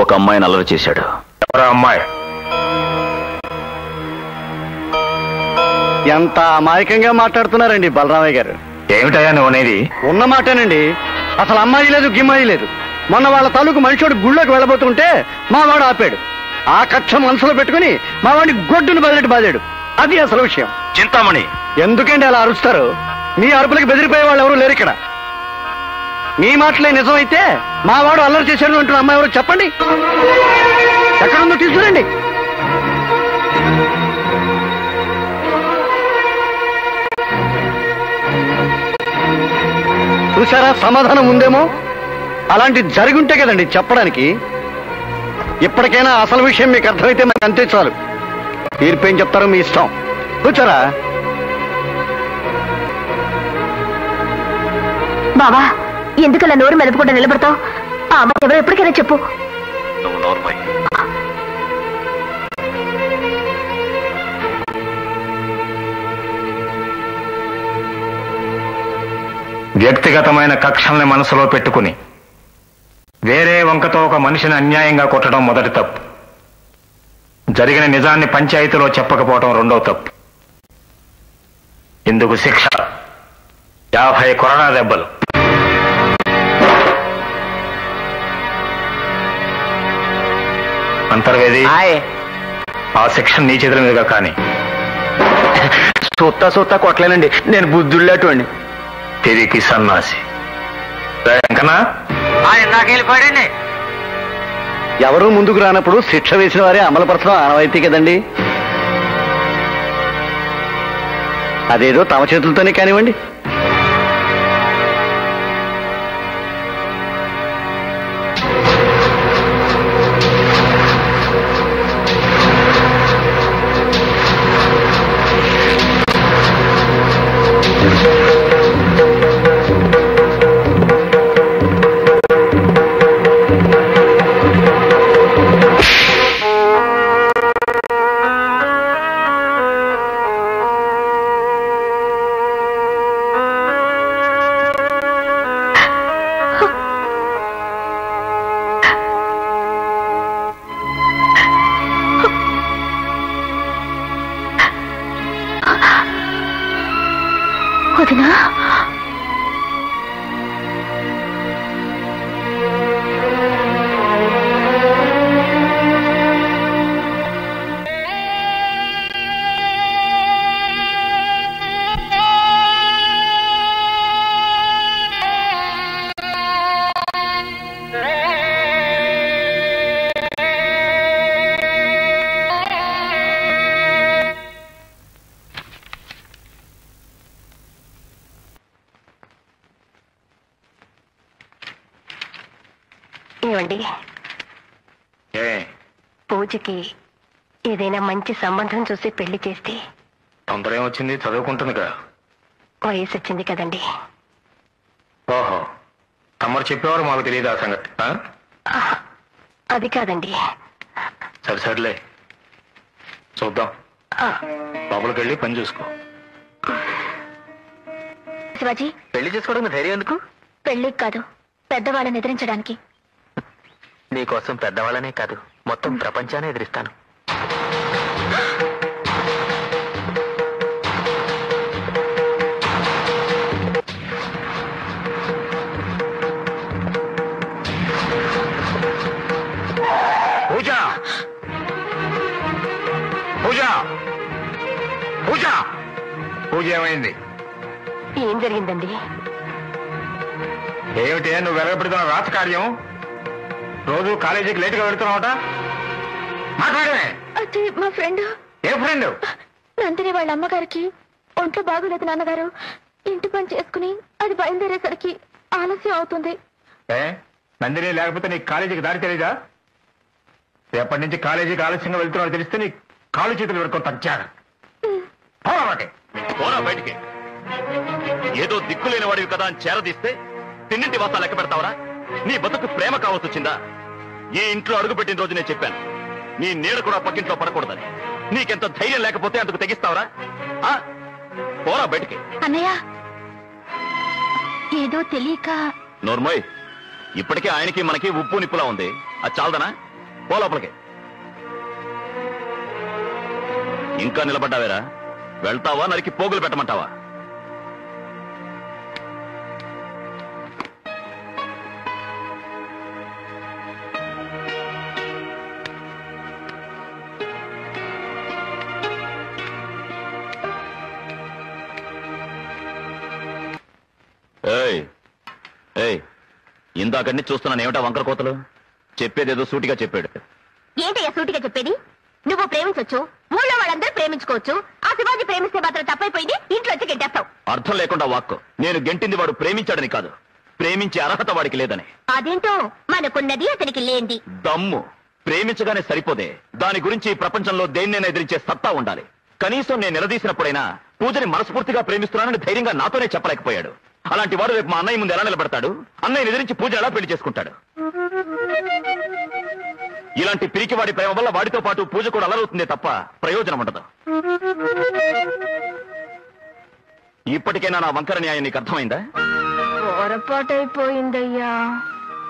[SPEAKER 5] ఒక అమ్మాయిని అల్లరి చేశాడు.
[SPEAKER 1] ఎవరా అమ్మాయి?
[SPEAKER 2] ఎంత అమాయకంగా మాట్లాడుతున్నారండి బలరామయ్య గారు.
[SPEAKER 1] ఏమిటయ్యా నువ్వు అనేది?
[SPEAKER 2] ఉన్న మాటేనండి. అసలు అమ్మాయి లేదు, గిమ్మాయి లేదు. మొన్న వాళ్ళ తాలూకు మనిషివాడు గుళ్ళోకి వెళ్ళబోతుంటే మా వాడు ఆపాడు. ఆ కక్ష మనసులో పెట్టుకుని మా వాడిని గొడ్డును బదిలెట్టు బాదాడు. అది అసలు విషయం.
[SPEAKER 5] చింతామణి,
[SPEAKER 2] ఎందుకండి అలా అరుస్తారు? మీ అరుపులకి బెదిరిపోయే వాళ్ళు ఎవరు లేరు ఇక్కడ. మీ మాటలే నిజమైతే మా వాడు అల్లరి చేశాడు అంటున్న అమ్మాయి ఎవరు చెప్పండి. ఎక్కడుందో తీసుకురండి. చూసారా, సమాధానం ఉందేమో. అలాంటి జరిగి ఉంటే కదండి చెప్పడానికి. ఇప్పటికైనా అసలు విషయం మీకు అర్థమైతే మనకు అంతే చాలు. తీర్పేం చెప్తారో మీ ఇష్టం. కూర్చోరా.
[SPEAKER 4] బాబా, ఎందుకలా నోరు మెదపకుండా నిలబడతావు? ఆ అమ్మాయి ఎవరో ఎప్పటికైనా చెప్పు.
[SPEAKER 5] నువ్వు నోర్మై.
[SPEAKER 1] వ్యక్తిగతమైన కక్షల్ని మనసులో పెట్టుకుని వేరే వంకతో ఒక మనిషిని అన్యాయంగా కొట్టడం మొదటి తప్పు. జరిగిన నిజాన్ని పంచాయతీలో చెప్పకపోవడం రెండో తప్పు. ఇందుకు శిక్ష 50 కొరడా దెబ్బలు. అంతర్వేది, ఆ శిక్ష నీ చేతుల మీదుగా. కానీ
[SPEAKER 7] సూత్తా కొట్టలేనండి, నేను బుద్ధుళ్ళేటువంటి.
[SPEAKER 1] తిరిగి సన్నాసి. వెంకనా,
[SPEAKER 8] నాకెళ్ళిపోయాడండి.
[SPEAKER 2] ఎవరూ ముందుకు రానప్పుడు శిక్ష వేసిన వారే అమలుపరచడం ఆనవాయితీ కదండి. అదేదో తమ చేతులతోనే కానివ్వండి.
[SPEAKER 9] ఏమండి,
[SPEAKER 1] ఏ
[SPEAKER 9] పూజకి ఏదైనా మంచి సంబంధం చూసి పెళ్లి చేస్తే?
[SPEAKER 1] తొందర ఏమొచ్చింది, చదువుకుంటుందిగా.
[SPEAKER 9] వయసు వచ్చింది కదండి.
[SPEAKER 1] ఓహో, తమరు చెప్పేవారు మాకు తెలియదు ఆ సంగతి.
[SPEAKER 9] అది కాదండి.
[SPEAKER 1] సరే సర్లే, చూద్దాం. లోపలికి వెళ్ళి పని చూసుకో.
[SPEAKER 9] శివాజీ,
[SPEAKER 8] పెళ్లి చేసుకోవడం ధైర్యం ఎందుకు?
[SPEAKER 9] పెళ్లికి కాదు, పెద్దవాళ్ళని ఎదిరించడానికి.
[SPEAKER 8] నీకోసం పెద్దవాళ్ళనే కాదు, మొత్తం ప్రపంచాన్ని ఎదిరిస్తాను.
[SPEAKER 1] పూజ పూజ పూజ పూజ ఏమైంది?
[SPEAKER 9] ఏం జరిగిందండి?
[SPEAKER 1] ఏమిటి నువ్వు వెలగపెడుతున్న రాత కార్యం? రోజు కాలేజీకి లేటుగా వెళ్తున్నావుట, మాట్లాడమే.
[SPEAKER 4] అది మా ఫ్రెండ్.
[SPEAKER 1] ఏ ఫ్రెండ్?
[SPEAKER 4] నందిని వాళ్ళ అమ్మగారికి ఒంట్లో బాగోలేదు నాన్నగారు. ఇంటి పని చేసుకుని అది బయలుదేరేసరికి ఆలస్యం అవుతుంది.
[SPEAKER 1] ఏ నందిని లేకపోతే నీకు కాలేజీకి దారి తెలీదా? ఎప్పటి నుంచి కాలేజీకి ఆలస్యంగా వెళ్తున్నావు తెలిస్తే నీ కాలు చేతులు పెట్టుకొని తగ్గాను.
[SPEAKER 5] పోరా బయటికి. ఏదో దిక్కులేని వాడివి కదా అని చేరదీస్తే తిన్నింటి వాసన లెక్క పెడతావరా? నీ బతుకు ప్రేమ కావచ్చొచ్చిందా? ఈ ఇంట్లో అడుగుపెట్టిన రోజు నేను చెప్పాను, నీ నీడ కూడా పక్కింట్లో పడకూడదని. నీకెంత ధైర్యం లేకపోతే అందుకు తెగిస్తావరా? పోరా బయటికి.
[SPEAKER 4] అన్నయ్య, ఏదో తెలియక.
[SPEAKER 5] నోర్మోయ్, ఇప్పటికే ఆయనకి మనకి ఉప్పు నిప్పులా ఉంది. అది చాలదనా? పో లోపలికి. ఇంకా నిలబడ్డావేరా? వెళ్తావా, నరికి పోగులు పెట్టమంటావా? ఏయ్ ఏయ్, ఇందాకన్నీ చూస్తున్నాను, ఏమిటా వంకర కోతలు? చెప్పేదేదో సూటిగా చెప్పాడు.
[SPEAKER 4] ఏంటయ్యా సూటిగా చెప్పేది? నువ్వు ప్రేమించొచ్చు, ఊళ్ళో వాళ్ళందరూ ప్రేమించుకోవచ్చు. ఆ శివాజీ ప్రేమిస్తే మాత్రం తప్పైపోయింది, ఇంట్లో వచ్చి గెంటేస్తావు.
[SPEAKER 5] అర్థం లేకుండా వాక్కు. నేను గెంటింది వాడు ప్రేమించాడని కాదు, ప్రేమించే అర్హత వాడికి లేదని.
[SPEAKER 4] అదేంటో మనకున్నది అతనికి లేంది.
[SPEAKER 5] దమ్ము. ప్రేమించగానే సరిపోదే, దాని గురించి ఈ ప్రపంచంలో దేన్నైనా ఎదిరించే సత్తా ఉండాలి. కనీసం నేను నిలదీసినప్పుడైనా పూజని మనస్ఫూర్తిగా ప్రేమిస్తున్నానని ధైర్యంగా నాతోనే చెప్పలేకపోయాడు. అలాంటి వాడు రేపు మా అన్నయ్య ముందు ఎలా నిలబడతాడు? అన్నయ్యని ఎదిరించి పూజ ఎలా పెళ్లి చేసుకుంటాడు? ఇలాంటి పిరికివాడి ప్రేమ వల్ల వాడితో పాటు పూజ కూడా అలరవుతుందే తప్ప ప్రయోజనం ఉండదు. ఇప్పటికైనా నా వంకర న్యాయం నీకు అర్థమైందా?
[SPEAKER 4] పొరపాటైపోయిందయ్యా.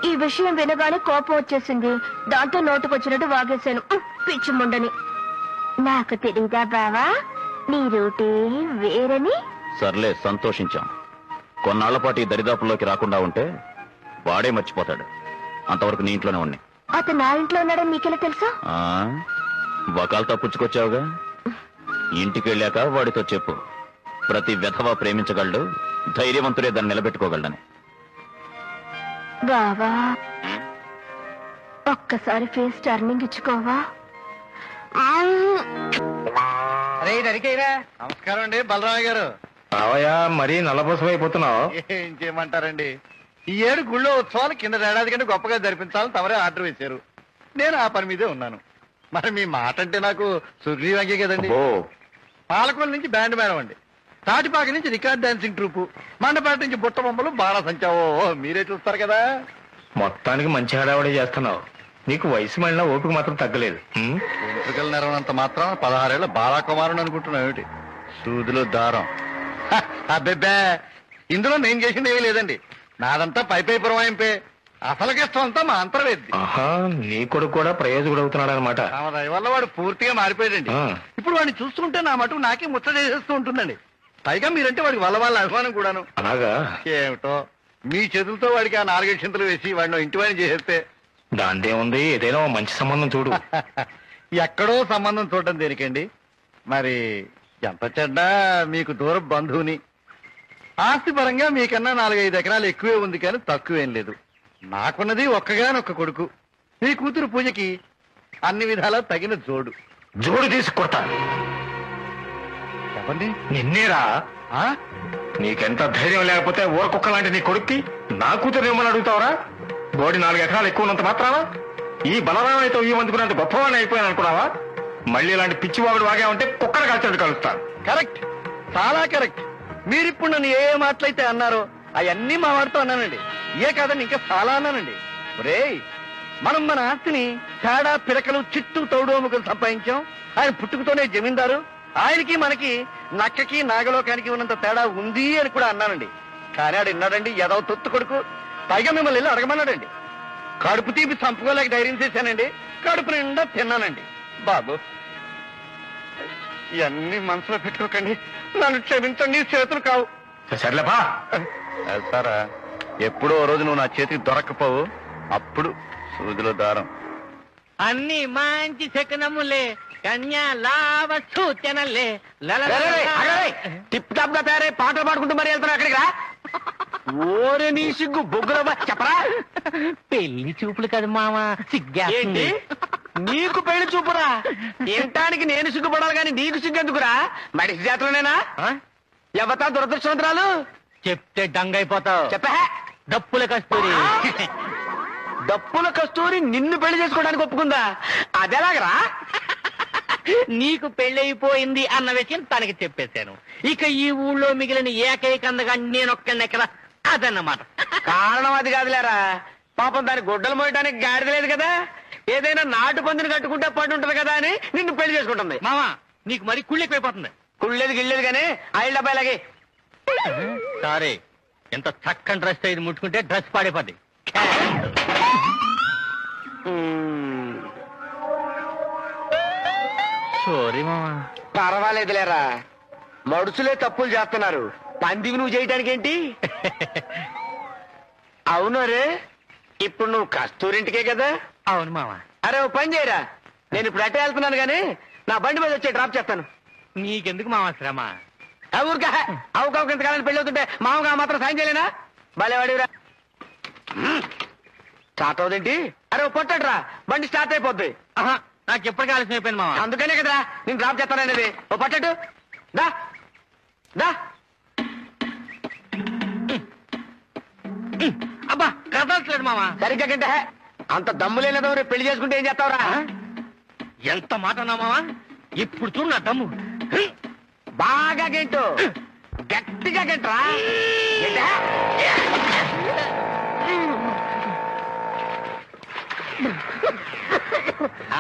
[SPEAKER 4] ఈ విషయం వినగానే కోపం వచ్చేసింది, దాంతో నోటుకొచ్చినట్టు వాగేశాను. పిచ్చి ముండని. నాకు తెలీదా బావా నీ రూటే వేరని?
[SPEAKER 5] సర్లే, సంతోషించాం. కొన్నాళ్ల పాటు ఈ దరిదాపుల్లోకి రాకుండా ఉంటే వాడే మర్చిపోతాడు. అంతవరకు నీ ఇంట్లోనే ఉన్నాయి.
[SPEAKER 4] అతను నా ఇంట్లో ఉన్నాడని నీకెలా తెలుసా?
[SPEAKER 5] వకాలు పుచ్చుకొచ్చావుగా. ఇంటికి వెళ్ళాక వాడితో చెప్పు, ప్రతి వెధవ ప్రేమించగలడు, ధైర్యవంతుడే దాన్ని నిలబెట్టుకోగలడని.
[SPEAKER 4] బావా ఒక్కసారి ఫేస్ టర్నింగ్ ఇచ్చుకోవా?
[SPEAKER 2] అరే నరికేరా. నమస్కారం అండి బలరామయ్య గారు.
[SPEAKER 1] రావయ్యా, మరీ నల్లబోసం అయిపోతున్నావు.
[SPEAKER 2] ఏం చేయమంటారండి, ఈ ఏడు గుళ్ళో ఉత్సవాలు కింద ఏడాది కంటే గొప్పగా జరిపించాలని తమరే ఆర్డర్ వేశారు. నేను ఆ పని మీదే ఉన్నాను. మరి మీ మాట అంటే నాకు సుగ్రీవంగే కదండి. పాలకొల నుంచి బ్యాండ్ మేడం అండి, తాటిపాక నుంచి రికార్డ్ డాన్సింగ్ ట్రూపు, మండపేట నుంచి బుట్ట బొమ్మలు బాగా సంచావో మీరే చూస్తారు కదా.
[SPEAKER 1] మొత్తానికి మంచి హడావడి చేస్తున్నావు. నీకు వయసు మళ్ళీ ఓపిక మాత్రం తగ్గలేదు.
[SPEAKER 2] ఎంట్రుకలు నెరవనంత మాత్రం 16 ఏళ్ల బాలాకుమారుని అనుకుంటున్నావు ఏమిటి? సూదిలో దారం. అబ్బెబ్బే, ఇందులో నేను చేసింది ఏమీ లేదండి. నాదంతా పై పురమాయింపే. అసలు కష్టం అంతా మా అంతర్వేద్ది.
[SPEAKER 1] నీ కొడుకు కూడా ప్రయోజకుడు అవుతున్నాడు అనమాట.
[SPEAKER 2] వల్ల వాడు పూర్తిగా మారిపోయాడండి. ఇప్పుడు వాడిని చూస్తుంటే నా మటుకు నాకే ముచ్చట చేసేస్తూ ఉంటుందండి. పైగా మీరంటే వాడికి వాళ్ళ అభిమానం కూడాను.
[SPEAKER 1] అలాగా?
[SPEAKER 2] ఏమిటో మీ చేతులతో వాడికి ఆ 4 చింతలు వేసి వాడిని ఇంటి వాడిని చేసేస్తే.
[SPEAKER 1] దాందే ఉంది, ఏదైనా మంచి సంబంధం చూడు.
[SPEAKER 2] ఎక్కడో సంబంధం చూడటం దేనికండి? మరి ఎంత చెడ్డా మీకు దూర బంధువుని. ఆస్తి పరంగా మీకన్నా 4-5 ఎకరాలు ఎక్కువే ఉంది, కానీ తక్కువేం లేదు. నాకున్నది ఒక్కగానొక్క కొడుకు. మీ కూతురు పూజకి అన్ని విధాలా తగిన జోడు
[SPEAKER 1] తీసుకొడతా.
[SPEAKER 2] చెప్పండి.
[SPEAKER 1] నిన్నేరా? నీకెంత ధైర్యం లేకపోతే ఊరకుక్క లాంటి నీ కొడుక్కి నా కూతురు ఏమని అడుగుతావరా? బోడి 4 ఎకరాలు ఎక్కువ ఉన్నంత మాత్రానా ఈ బలరామైతే ఈ మందుకున్నంత గొప్పవాడిని అయిపోయాను అనుకున్నావా? మళ్ళీ ఇలాంటి పిచ్చివాగుడు వాగా ఉంటే కుక్కను కలిసి కలుస్తాను.
[SPEAKER 2] కరెక్ట్, చాలా కరెక్ట్. మీరిప్పుడు నన్ను ఏ మాటలైతే అన్నారో అవన్నీ మా వాడితో అన్నానండి. ఏ కాదని ఇంకా చాలా అన్నానండి. రే, మనం మన ఆస్తిని తేడా పిరకలు చిట్టు తౌడోముకలు సంపాదించాం. ఆయన పుట్టుకతోనే జమీందారు. ఆయనకి మనకి నక్కకి నాగలోకానికి ఉన్నంత తేడా ఉంది అని కూడా అన్నానండి. కానీ ఆడు విన్నాడండి, ఎదవ తొత్తు కొడుకు. పైగా మిమ్మల్ని వెళ్ళి అడగమన్నాడండి. కడుపు తీపి చంపుకోలేక ధైర్యం చేశానండి. కడుపు నిండా తిన్నానండి. బాబు, ఇవన్నీ మనసులో పెట్టుకోకండి. నన్ను క్షమించండి, చేతులు కావు.
[SPEAKER 1] సర్లేపా.
[SPEAKER 2] సారా, ఎప్పుడో రోజు నువ్వు నా చేతికి దొరక్కపోవు, అప్పుడు సూదిలో దారం.
[SPEAKER 8] అన్ని మంచి శకనములే కన్యా లావ సూచనలే.
[SPEAKER 7] టిప్ టాప్ గా తయారై పాటలు పాడుకుంటూ మరి వెళ్తున్నా అక్కడికి రా. ఓరే నీ సిగ్గు బొగ్గురబ్బా చెప్పరా.
[SPEAKER 8] పెళ్లి చూపులు కదా మామ, సిగ్గేంటి?
[SPEAKER 7] నీకు పెళ్లి చూపురా? తినటానికి నేను సిగ్గుపడాలి కానీ నీకు సిగ్గెందుకురా? మడిసి జాతరనేనా? ఎవతా దురదృష్టవంతరాలు?
[SPEAKER 8] చెప్తే డంగైపోతావు.
[SPEAKER 7] చెప్పా.
[SPEAKER 8] డప్పుల కస్తూరి.
[SPEAKER 7] డప్పుల కస్తూరి నిన్ను పెళ్లి చేసుకోవడానికి ఒప్పుకుందా? అదెలాగరా?
[SPEAKER 8] నీకు పెళ్ళైపోయింది అన్న విషయం తనకి చెప్పేశాను. ఇక ఈ ఊళ్ళో మిగిలిన ఏకైకందగా నేనొక్కడెక్కడ అదన్నమాట.
[SPEAKER 7] కారణం అది కాదులేరా. పాపం దాని గుడ్డలు మోయడానికి గాడిద లేదు కదా. ఏదైనా నాటు పందిని కట్టుకుంటే పడి ఉంటది కదా అని నిన్ను పెళ్లి చేసుకుంటుంది.
[SPEAKER 8] మామా, నీకు మరి కుళ్ళెక్కువైపోతుంది.
[SPEAKER 7] కుళ్ళేది గిళ్ళేది కానీ ఆయిల్ డబ్బాయిలాగే.
[SPEAKER 8] సారీ, ఎంత చక్కని డ్రెస్ ఇది ముట్టుకుంటే డ్రెస్ పాడైపోద్ది. సారీ మామా.
[SPEAKER 7] పర్వాలేదులేరా, మడుసులే తప్పులు చేస్తున్నారు, పందివి నువ్వు చేయటానికి ఏంటి? అవును రే, ఇప్పుడు నువ్వు కస్తూరింటికే కదా?
[SPEAKER 8] అవును మామా.
[SPEAKER 7] అరే ఓ పని చేయరా, నేను ఇప్పుడు అట్టే వెళ్తున్నాను కానీ నా బండి మీద వచ్చే డ్రాప్ చేస్తాను.
[SPEAKER 8] నీకెందుకు మామా శ్రమ?
[SPEAKER 7] ఊరికా అవుకావు ఇంతకాలని పెళ్లి అవుతుంటే మామగా మాత్రం సాయం చేయలేనా? భలేవాడిరా. స్టార్ట్ అవుదేంటి? అరే ఓ పొట్టరా, బండి స్టార్ట్ అయిపోద్ది.
[SPEAKER 8] నాకు ఎప్పటికీ ఆలస్యం అయిపోయింది మామా.
[SPEAKER 7] అందుకనే కదరా నేను డ్రాప్ చేస్తాననేది. ఓ పట్టట్టు దా దా.
[SPEAKER 8] అబ్బా కదలట్లేదు మామా.
[SPEAKER 7] సరిగ్గా గంటే అంత దమ్ము లేనదో రేపు పెళ్లి చేసుకుంటే ఏం చేస్తావురా?
[SPEAKER 8] ఎంత మాట అన్నా మామా. ఇప్పుడు చూడు నా దమ్ము.
[SPEAKER 7] బాగా గెంటు, గట్టిగా గంటరా.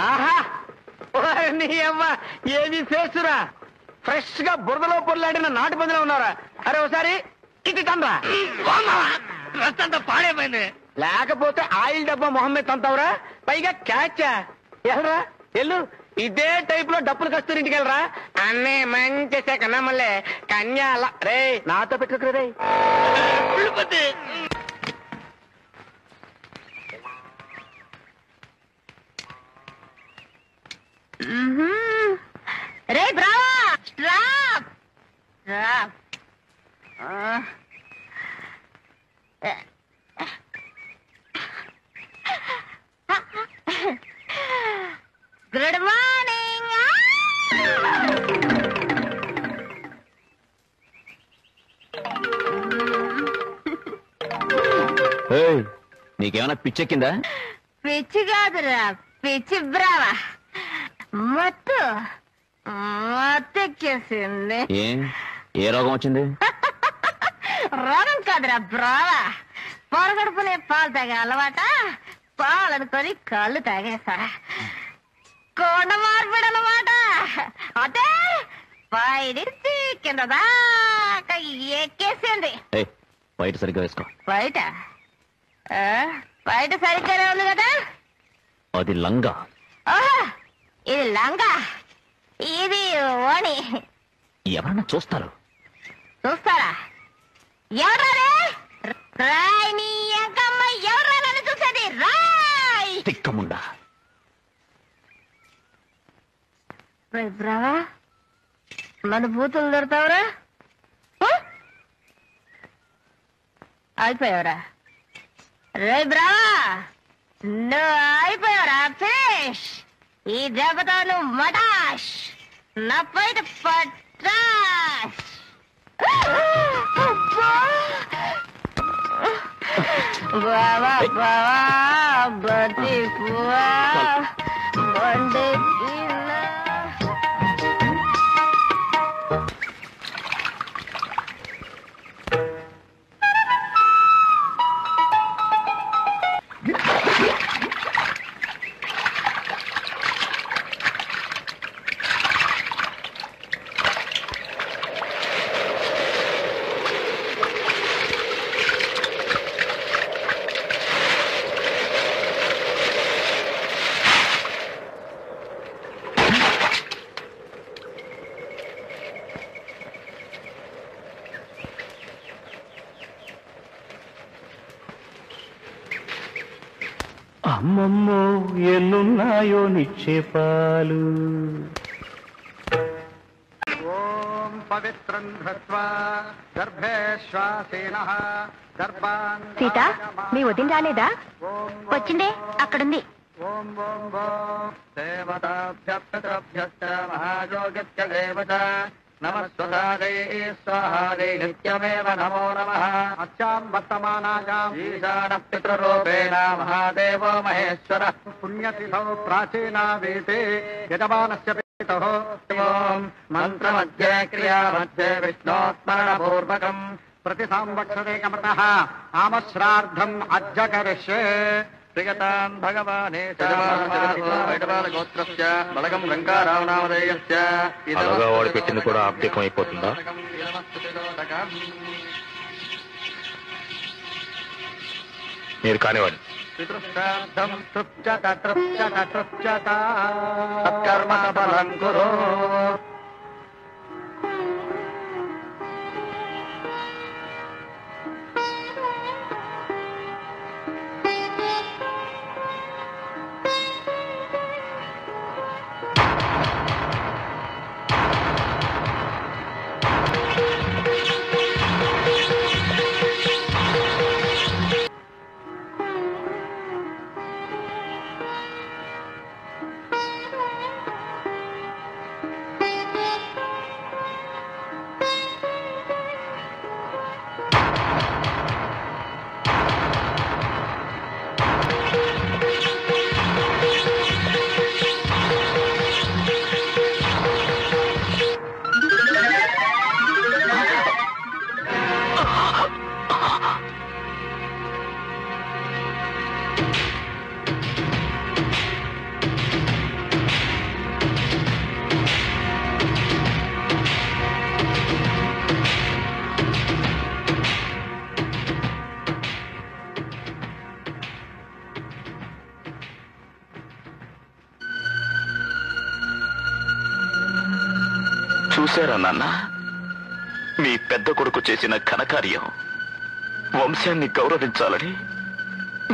[SPEAKER 7] ఆహా, నీ అమ్మ ఏమి చేస్తురా? ఫ్రెష్ గా బురదలో పొరలాడిన నాటు పందిలో ఉన్నారా? అరే ఒకసారి ఇటు తండ్రా.
[SPEAKER 8] డ్రెస్ అంతా పాడైపోయింది.
[SPEAKER 7] లేకపోతే ఆయిల్ డబ్బా మొహమ్మద్ తంతావురా, పైగా క్యాచా. ఎల్రా ఎల్లు, ఇదే టైప్ లో డప్పులు కస్తూరి ఇంటికి వెళ్ళరా. అన్నీ మంచి కన్నమ్మలే కన్యాల. రే నాతో పెట్టుకురా రే.
[SPEAKER 4] రే Brava, stop stop. Good morning.
[SPEAKER 5] నీకేమైనా పిచ్చెక్కిందా?
[SPEAKER 4] పిచ్చి కాదురా, పిచ్చి బ్రావా. మత్తు మత్తెక్కేసింది.
[SPEAKER 5] ఏ రోగం వచ్చింది?
[SPEAKER 4] రోగం కాదురా బ్రావా, పొరగడుపునే పాలు తాగే అలవాట. పాలనుకొని కళ్ళు తాగేసా. కొండ మార్పిడి అన్నమాట. అదే పైనుంచి కింద దాకా ఎక్కేసింది.
[SPEAKER 5] బయట సరిగ్గా వేసుకో.
[SPEAKER 4] బయట బయట సరిగ్గానే ఉంది కదా.
[SPEAKER 5] అది లంగా.
[SPEAKER 4] ఇది లంగా, ఇది ఓణి.
[SPEAKER 5] ఎవరన్నా చూస్తారు.
[SPEAKER 4] చూస్తారా? ఎవరే రాయ్? నీ ఎంకమ్మ ఎవరా నన్ను చూసేది? రాయ్
[SPEAKER 5] తిక్కముండా.
[SPEAKER 4] బ్రావా, మన బూతులు దొరుకుతావురా? అయిపోయావురా రే బ్రావా, నువ్వు అయిపోయావురా. ఫినిష్. ఈ దెబ్బతో నువ్వు మటాష్, నా పైట పట్టాష్.
[SPEAKER 9] బావా బావా బతి పువ్వా బండి
[SPEAKER 10] అమ్మమ్మో ఎన్నున్నాయో నిక్షేపాలు.
[SPEAKER 2] ఓం పవిత్రం ధృత్వా గర్భేశ్వాసేనః గర్భాన్.
[SPEAKER 4] సీత, మీ వదిన రాలేదా? వచ్చిందే, అక్కడుంది.
[SPEAKER 2] ఓం ఓం ఓం దేవతాభ్యప్యతభ్యశ్చ మహాయోగిత్య దేవత నమస్వదాదే స్వాహాదే నిత్యమేవ నమో నమః. అస్యాం వర్తమానాయాం ఈశానః పితృరూపేణ మహాదేవో మహేశ్వరః. పుణ్యతిథౌ ప్రాచీనా వేదే యజమానస్య పితః. ఓం మంత్రమధ్యే క్రియామధ్యే విష్ణోస్మరణపూర్వకం ప్రతి సంవత్సరేకమతః ఆమశ్రార్థం అజ్జకరిష్యే. ప్రియతాం భగవానే గోత్రస్య బలగం లంకారావణామదేయస్య.
[SPEAKER 1] అలాగా వాడు పెట్టింది కూడా ఆప్తికం అయిపోతుందా? మీరు కానివాడు.
[SPEAKER 2] పితృశ్రాద్ధం తృప్యత తృప్యత తృప్యత సత్కర్మ సఫలం కురు.
[SPEAKER 5] చూశారా నాన్న, మీ పెద్ద కొడుకు చేసిన ఘనకార్యం. వంశాన్ని గౌరవించాలని,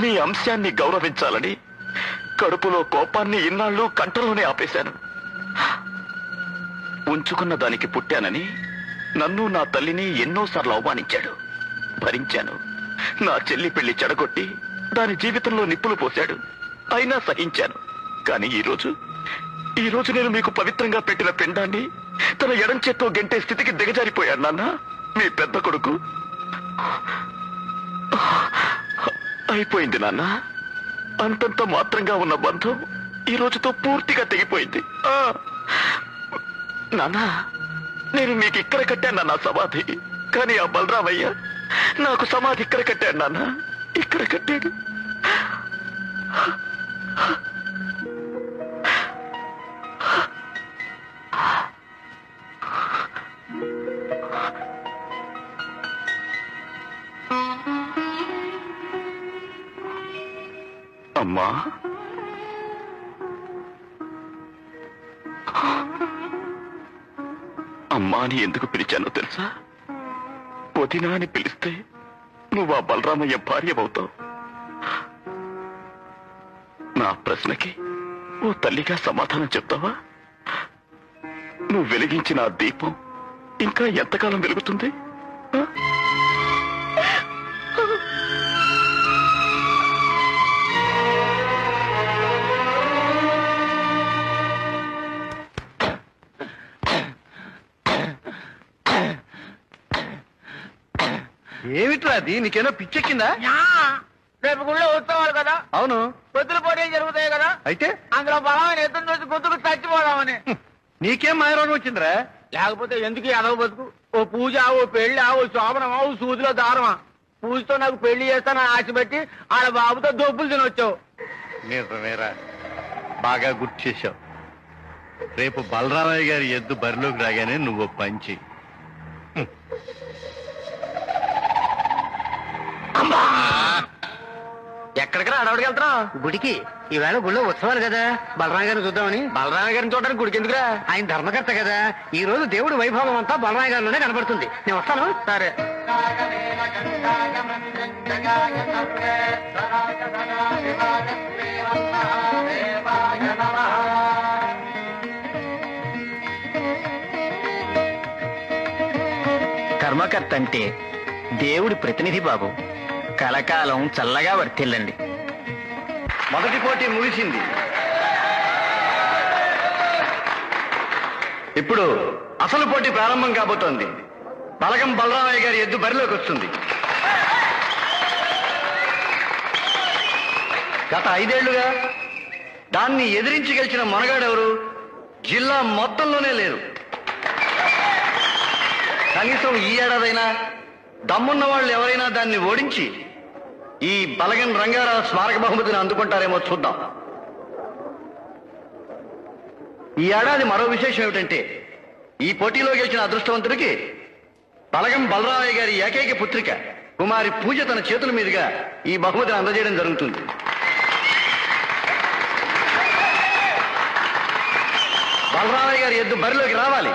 [SPEAKER 5] మీ అంశాన్ని గౌరవించాలని కడుపులో కోపాన్ని ఇన్నాళ్ళు కంటలోనే ఆపేశాను. ఉంచుకున్న దానికి పుట్టానని నన్ను నా తల్లిని ఎన్నోసార్లు అవమానించాడు. భరించాను. నా చెల్లి పెళ్లి చెడగొట్టి దాని జీవితంలో నిప్పులు పోశాడు. అయినా సహించాను. కానీ ఈ రోజు నేను మీకు పవిత్రంగా పెట్టిన పిండాన్ని తన ఎడం చేత్తో గెంటే స్థితికి దిగజారిపోయాడు నాన్న. మీ పెద్ద కొడుకు అయిపోయింది నాన్న. అంతంత మాత్రంగా ఉన్న బంధం ఈ రోజుతో పూర్తిగా తెగిపోయింది. నాన్న, నేను మీకు ఇక్కడ కట్టాను నా సమాధి. కానీ ఆ బలరామయ్య నాకు సమాధి ఇక్కడ కట్టాడు నాన్న. ఇక్కడ కట్టాడు. అమ్మా, అమ్మా అని ఎందుకు పిలిచానో తెలుసా? వదినా అని పిలిస్తే నువ్వు ఆ బలరామయ్య భార్యవవుతావు. నా ప్రశ్నకి ఓ తల్లిగా సమాధానం చెప్తావా? నువ్వు వెలిగించిన ఆ దీపం ఇంకా ఎంతకాలం వెలుగుతుంది?
[SPEAKER 2] ఏమిటి ఏంట్రా అది? నీకేనా పిచ్చెక్కిందా?
[SPEAKER 8] రేపు గుళ్ళో ఉత్సవాలు కదా,
[SPEAKER 2] అవును.
[SPEAKER 8] పొద్దుల పోటీలు జరుగుతాయి కదా,
[SPEAKER 2] అయితే
[SPEAKER 8] అందులో బలమైన ఎత్తున చూసి గుర్తుకు చచ్చిపోదామని.
[SPEAKER 2] నీకేం మాయరోగం వచ్చిందిరా?
[SPEAKER 8] లేకపోతే ఎందుకు ఎదవ బతుకు? ఓ పూజ, ఓ పెళ్లి, ఓ శోభనమా, ఓ సూదిలో దారమా? పూజతో నాకు పెళ్లి చేస్తానని ఆశ పెట్టి ఆడ బాబుతో దొప్పులు తినొచ్చావు.
[SPEAKER 2] నిజమేరా, బాగా గుర్తు చేశావు. రేపు బలరామయ్య గారి ఎద్దు బరిలోకి రాగానే నువ్వు పంచి.
[SPEAKER 8] ఎక్కడికి అడవిడికి వెళ్తున్నావు?
[SPEAKER 11] గుడికి. ఈవేళ గుళ్ళో ఉత్సవాలు కదా, బలరామ గారిని చూద్దామని.
[SPEAKER 8] బలరామ గారిని చూడడానికి గుడికి ఎందుకురా?
[SPEAKER 11] ఆయన ధర్మకర్త కదా, ఈ రోజు దేవుడి వైభవం అంతా బలరామ గారిలోనే కనబడుతుంది. నేను వస్తాను.
[SPEAKER 8] సరే.
[SPEAKER 11] ధర్మకర్త అంటే దేవుడి ప్రతినిధి బాబు. కలకాలం చల్లగా వర్తిల్లండి.
[SPEAKER 2] మొదటి పోటీ ముగిసింది. ఇప్పుడు అసలు పోటీ ప్రారంభం కాబోతోంది. బలగం బలరామయ్య గారి ఎద్దు బరిలోకి వస్తుంది. గత 5 ఏళ్లుగా దాన్ని ఎదిరించి గెలిచిన మొనగాడెవరు జిల్లా మొత్తంలోనే లేరు. కనీసం ఈ ఏడాదైనా దమ్మున్న వాళ్ళు ఎవరైనా దాన్ని ఓడించి ఈ బలగం రంగారావు స్మారక బహుమతిని అందుకుంటారేమో చూద్దాం. ఈ ఏడాది మరో విశేషం ఏమిటంటే, ఈ పోటీలో గెలిచిన అదృష్టవంతుడికి బలగం బలరామయ్య గారి ఏకైక పుత్రిక కుమారి పూజ తన చేతుల మీదుగా ఈ బహుమతిని అందజేయడం జరుగుతుంది. బలరామయ్య గారి ఎద్దు బరిలోకి రావాలి.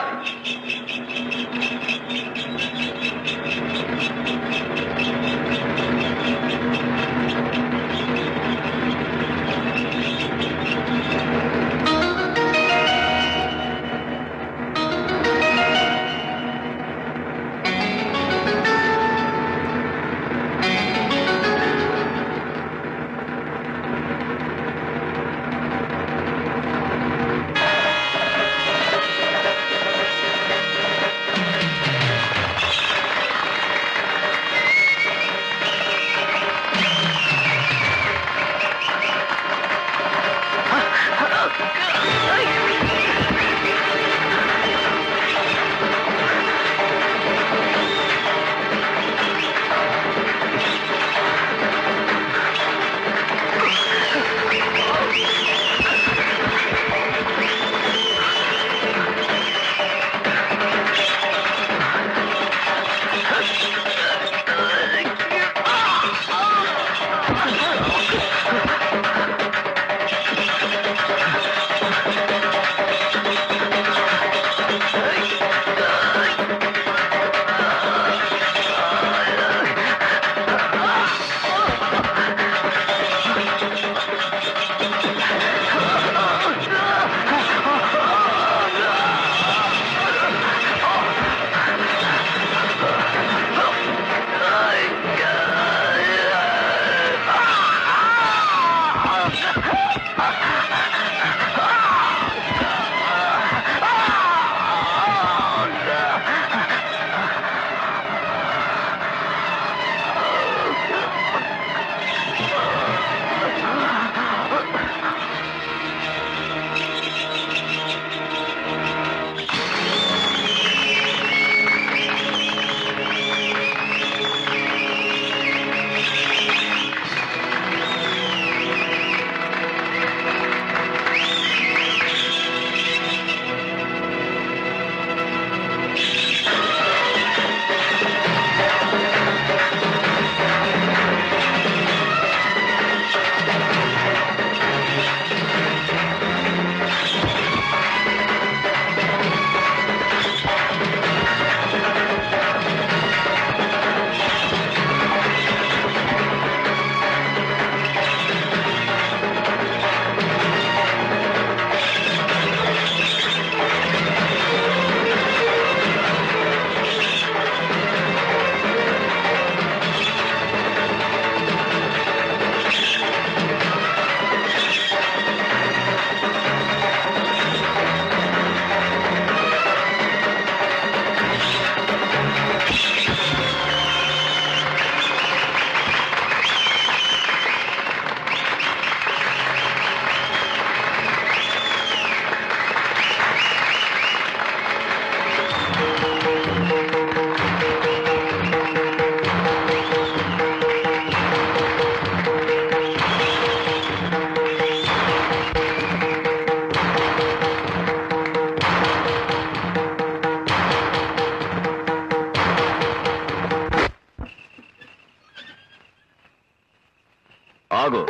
[SPEAKER 5] ఆగు.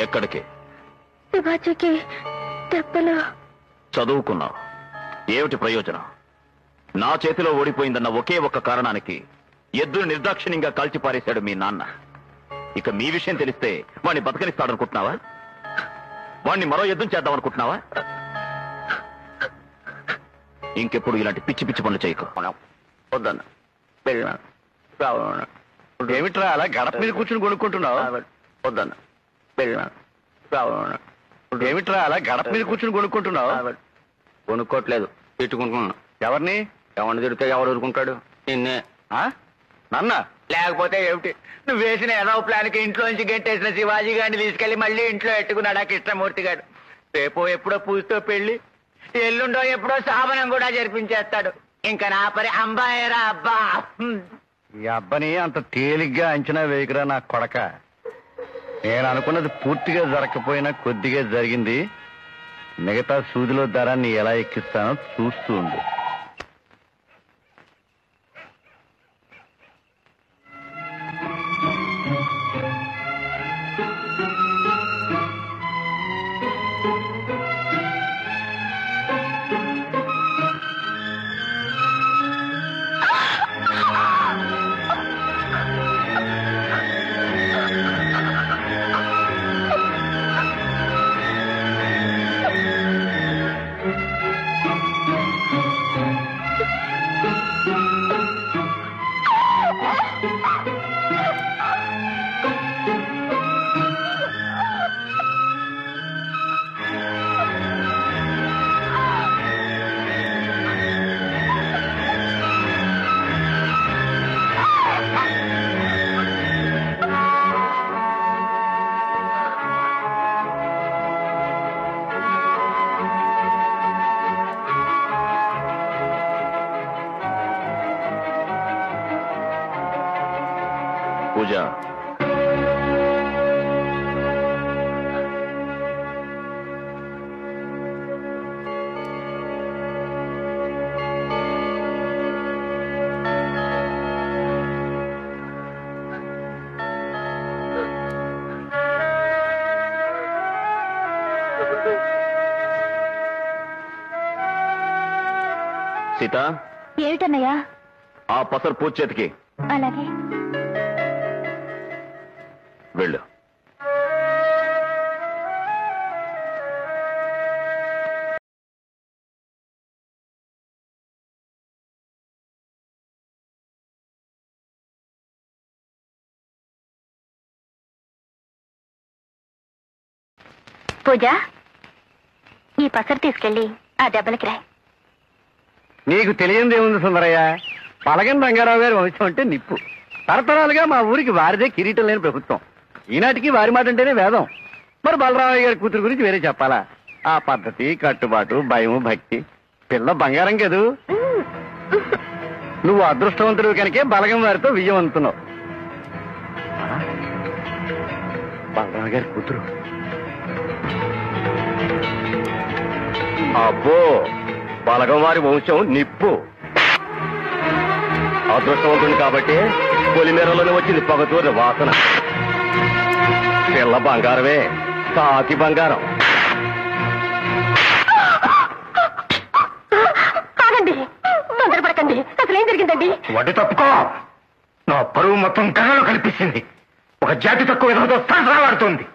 [SPEAKER 5] ఎక్కడికి?
[SPEAKER 9] శివాజీకి దెబ్బలు.
[SPEAKER 5] చదువుకున్నావు, ఏమిటి ప్రయోజనం? నా చేతిలో ఓడిపోయిందన్న ఒకే ఒక్క కారణానికి ఎద్దును నిర్దాక్షిణ్యంగా కాల్చిపారేశాడు మీ నాన్న. ఇక మీ విషయం తెలిస్తే వాణ్ణి బతకనిస్తాడనుకుంటున్నావా? వాణ్ణి మరో యుద్ధం చేద్దామనుకుంటున్నావా? ఇంకెప్పుడు ఇలాంటి పిచ్చి పిచ్చి పనులు చేయకు.
[SPEAKER 2] వద్దన్న. ఏమిట్రా అలా గడప మీద కూర్చుని కొనుక్కుంటున్నావు? వద్దన్న. ఏమిట్రా అలా గడప మీద కూర్చుని కొనుక్కుంటున్నావు?
[SPEAKER 8] కొనుక్కోట్లేదు, తిట్టుకుంటున్నాను.
[SPEAKER 2] ఎవరిని?
[SPEAKER 8] ఎవరిని తిడితే ఎవరు ఊరుకుంటాడు? నిన్నే.
[SPEAKER 2] నన్న
[SPEAKER 8] లేకపోతే ఏమిటి? నువ్వు వేసిన ఏదో ప్లాన్కి ఇంట్లో నుంచి గెట్టేసిన శివాజీ గారిని తీసుకెళ్లి మళ్ళీ ఇంట్లో పెట్టుకున్నాడు ఆ కృష్ణమూర్తి గారు. రేపో ఎప్పుడో పూజతో పెళ్లి, ఎల్లుండో ఎప్పుడో స్థాపనం కూడా జరిపించేస్తాడు. ఇంకా నా పరి అంబాయరా అబ్బా.
[SPEAKER 2] ఈ అబ్బని అంత తేలిగ్గా అంచనా వేయకురా నా కొడక. నేను అనుకున్నది పూర్తిగా జరగకపోయినా కొద్దిగా జరిగింది. మిగతా సూదిలో దారాన్ని ఎలా ఎక్కిస్తానో చూస్తూ ఉంది.
[SPEAKER 5] పూజ, సీత,
[SPEAKER 4] ఏమిటన్నయ్యా?
[SPEAKER 5] ఆ పసరు పూజ చేతికి.
[SPEAKER 4] అలాగే.
[SPEAKER 5] వెళ్ళు.
[SPEAKER 9] పూజ, ఈ పసరు తీసుకెళ్ళి ఆ దెబ్బలకి రాయి.
[SPEAKER 2] నీకు తెలియందేముంది సుందరయ్య? పలగన్ రంగారావు గారి వంశం అంటే నిప్పు. తరతరాలుగా మా ఊరికి వారిదే కిరీటం లేని ప్రభుత్వం. ఈనాటికి వారి మాట అంటేనే వేదం. మరి బలరామయ్య గారి కూతురు గురించి వేరే చెప్పాలా? ఆ పద్ధతి, కట్టుబాటు, భయము, భక్తి. పిల్ల బంగారం కదూ. నువ్వు అదృష్టవంతుడు కనుకే బలగం వారితో విజయవంతున్నావు. బలరామ గారి కూతురు. అబ్బో, బలగం వారి వంశం నిప్పు. అదృష్టవంతుడు కాబట్టి పొలిమేరలోనే వచ్చింది పొగతూరి వాసన. పిల్ల బంగారమే, కాకి బంగారం.
[SPEAKER 9] ఆగండి, తొందరపడకండి. అసలు ఏం జరిగిందండి?
[SPEAKER 1] వడ్డీ తప్పుకో. నా పరువు మొత్తం కళ్ళలో కనిపిస్తుంది. ఒక జాతి తక్కువ ఏదో రాడుతుంది.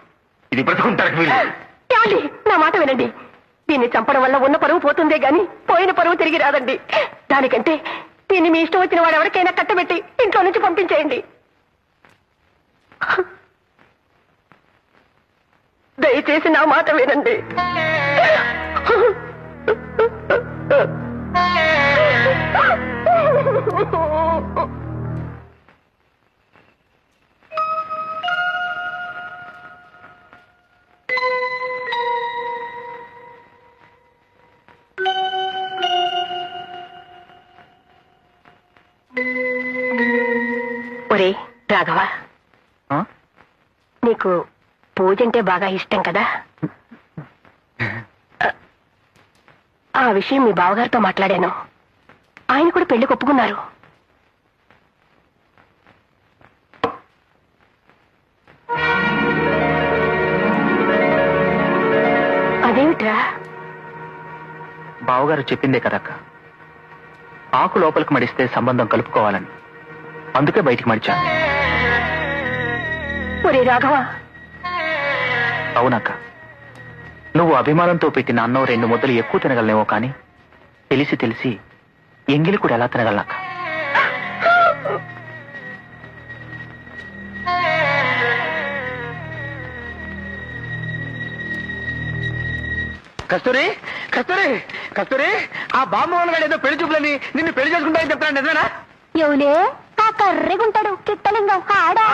[SPEAKER 1] ఇది బ్రతుకుంటానికి వీలు.
[SPEAKER 9] ఏమండి, నా మాట వినండి. దీన్ని చంపడం వల్ల ఉన్న పరువు పోతుందే గాని పోయిన పరువు తిరిగి రాదండి. దానికంటే దీన్ని మీ ఇష్టం వచ్చిన వాడు ఎవరికైనా కట్టబెట్టి ఇంట్లో నుంచి పంపించేయండి. దయచేసి నా మాట వినండి. ఒరే రాఘవ, నీకు పూజ అంటే బాగా ఇష్టం కదా? ఆ విషయం మీ బావగారితో మాట్లాడాను. ఆయన కూడా పెళ్లికి ఒప్పుకున్నారు.
[SPEAKER 12] బావగారు చెప్పిందే కదక్క, ఆకు లోపలికి మడిస్తే సంబంధం కలుపుకోవాలని. అందుకే బయటికి మడిచాను.
[SPEAKER 9] ఒరే రాఘవ,
[SPEAKER 12] అవునక్క, నువ్వు అభిమానంతో పెట్టిన అన్నం 2 ముద్దలు ఎక్కువ తినగలనేమో కానీ తెలిసి తెలిసి ఎంగిలి కూడా ఎలా తినగలనక్క?
[SPEAKER 11] కస్తూరి కస్తూరి కస్తూరి, ఆ బామ్మోహన్ గారు ఏదో పెళ్లి చూపులని నిన్ను పెళ్లి చేసుకుంటారని చెప్తాను, నిజమేనా?
[SPEAKER 4] ఎవలే ఆ కర్రెగుంటాడు కిట్టలింగం ఆడా?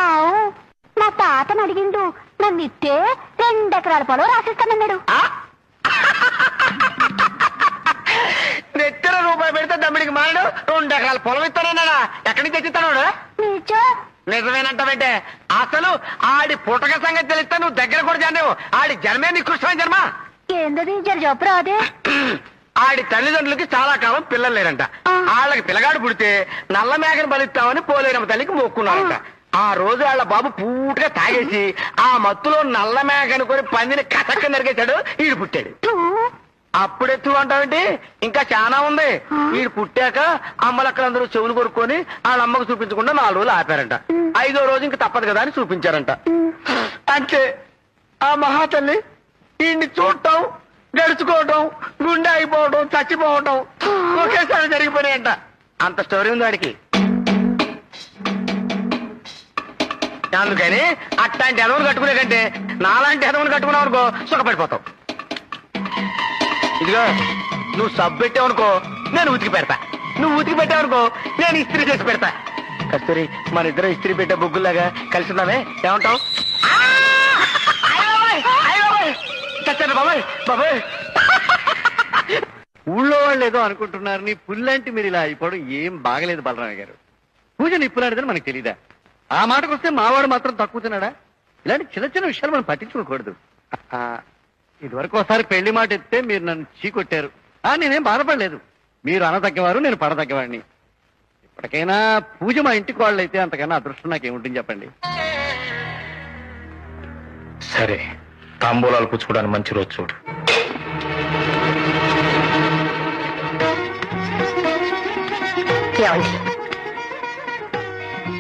[SPEAKER 4] ఆవు, నా తాతను అడిగిండు, నన్ను ఇస్తే 2 ఎకరాల పొలం రాసిస్తానన్నాడు.
[SPEAKER 11] నెత్తిన రూపాయి పెడితే దమ్మిడికి మారడు 2 ఎకరాల పొలం ఇస్తానన్నాడా? ఎక్కడి నుంచి తెచ్చిస్తాడు? నిజమేనంటావంటే అసలు ఆడి పుట్టక సంగతి తెలిస్తే నువ్వు దగ్గర కూడా జానేవు. ఆడి జన్మే నికృష్టమైన జన్మ.
[SPEAKER 4] ఏందది జర చెప్పరా? అదే
[SPEAKER 11] ఆడి తల్లిదండ్రులకి చాలా కాలం పిల్లలు లేరంట. వాళ్ళకి పిల్లగాడు పుడితే నల్ల మేకను బలిస్తామని పోలేరమ్మ తల్లికి మొక్కున్నారంట. ఆ రోజు వాళ్ళ బాబు పూటగా తాగేసి ఆ మత్తులో నల్ల మేక అనుకుని పందిని కసక్క నరికేశాడు. ఈడు పుట్టాడు. అప్పుడెత్తు అంటావేంటి? ఇంకా చాలా ఉంది. వీడు పుట్టాక అమ్మలక్కలందరూ చెవులు కొరుక్కొని వాళ్ళ అమ్మకు చూపించకుండా 4 రోజులు ఆపారంట. 5వ రోజు ఇంకా తప్పదు కదా అని చూపించారంట. అంటే ఆ మహాతల్లి వీడిని చూడటం, గడుచుకోవటం, గుండె అయిపోవటం, చచ్చిపోవటం ఒకేసారి జరిగిపోయాయంట. అంత స్టోరీ ఉంది వాడికి. అందుకని అట్లాంటి ఎదవను కట్టుకునే కంటే నాలాంటి ఎదవను కట్టుకున్నావు అనుకో సుఖపడిపోతావు. ఇదిగో, నువ్వు సబ్బు పెట్టావనుకో నేను ఉతికి పెడతా, నువ్వు ఉతికి పెట్టావనుకో నేను ఇస్త్రీ చేసి పెడతా. కస్తూరి, మన ఇద్దరు ఇస్త్రీ పెట్టే బొగ్గుల్లాగా కలిసి ఉన్నామే, ఏమంటావు? చచ్చాను బాబాయ్ బాబాయ్.
[SPEAKER 2] ఊళ్ళో వాళ్ళు ఏదో అనుకుంటున్నారు, నీ పుల్లంటి మీరు ఇలా అయిపోవడం ఏం బాగలేదు బలరామయ్య గారు. పూజ నిప్పులాంటిదని మనకు తెలీదా? ఆ మాటకు వస్తే మావాడు మాత్రం తక్కువ తిన్నాడా? ఇలాంటి చిన్న చిన్న విషయాలు మనం పట్టించుకోకూడదు. ఇదివరకు ఒకసారి పెళ్లి మాట ఎత్తే మీరు నన్ను చీకొట్టారు. నేనేం బాధపడలేదు. మీరు అనదగ్గవారు, నేను పడదగ్గవాడిని. ఇప్పటికైనా పూజ మా ఇంటికి వాళ్ళు అయితే అంతకన్నా అదృష్టం నాకేముంటుంది చెప్పండి.
[SPEAKER 1] సరే, తాంబూలాలు పుచ్చుకోవడానికి మంచి రోజు చూడు.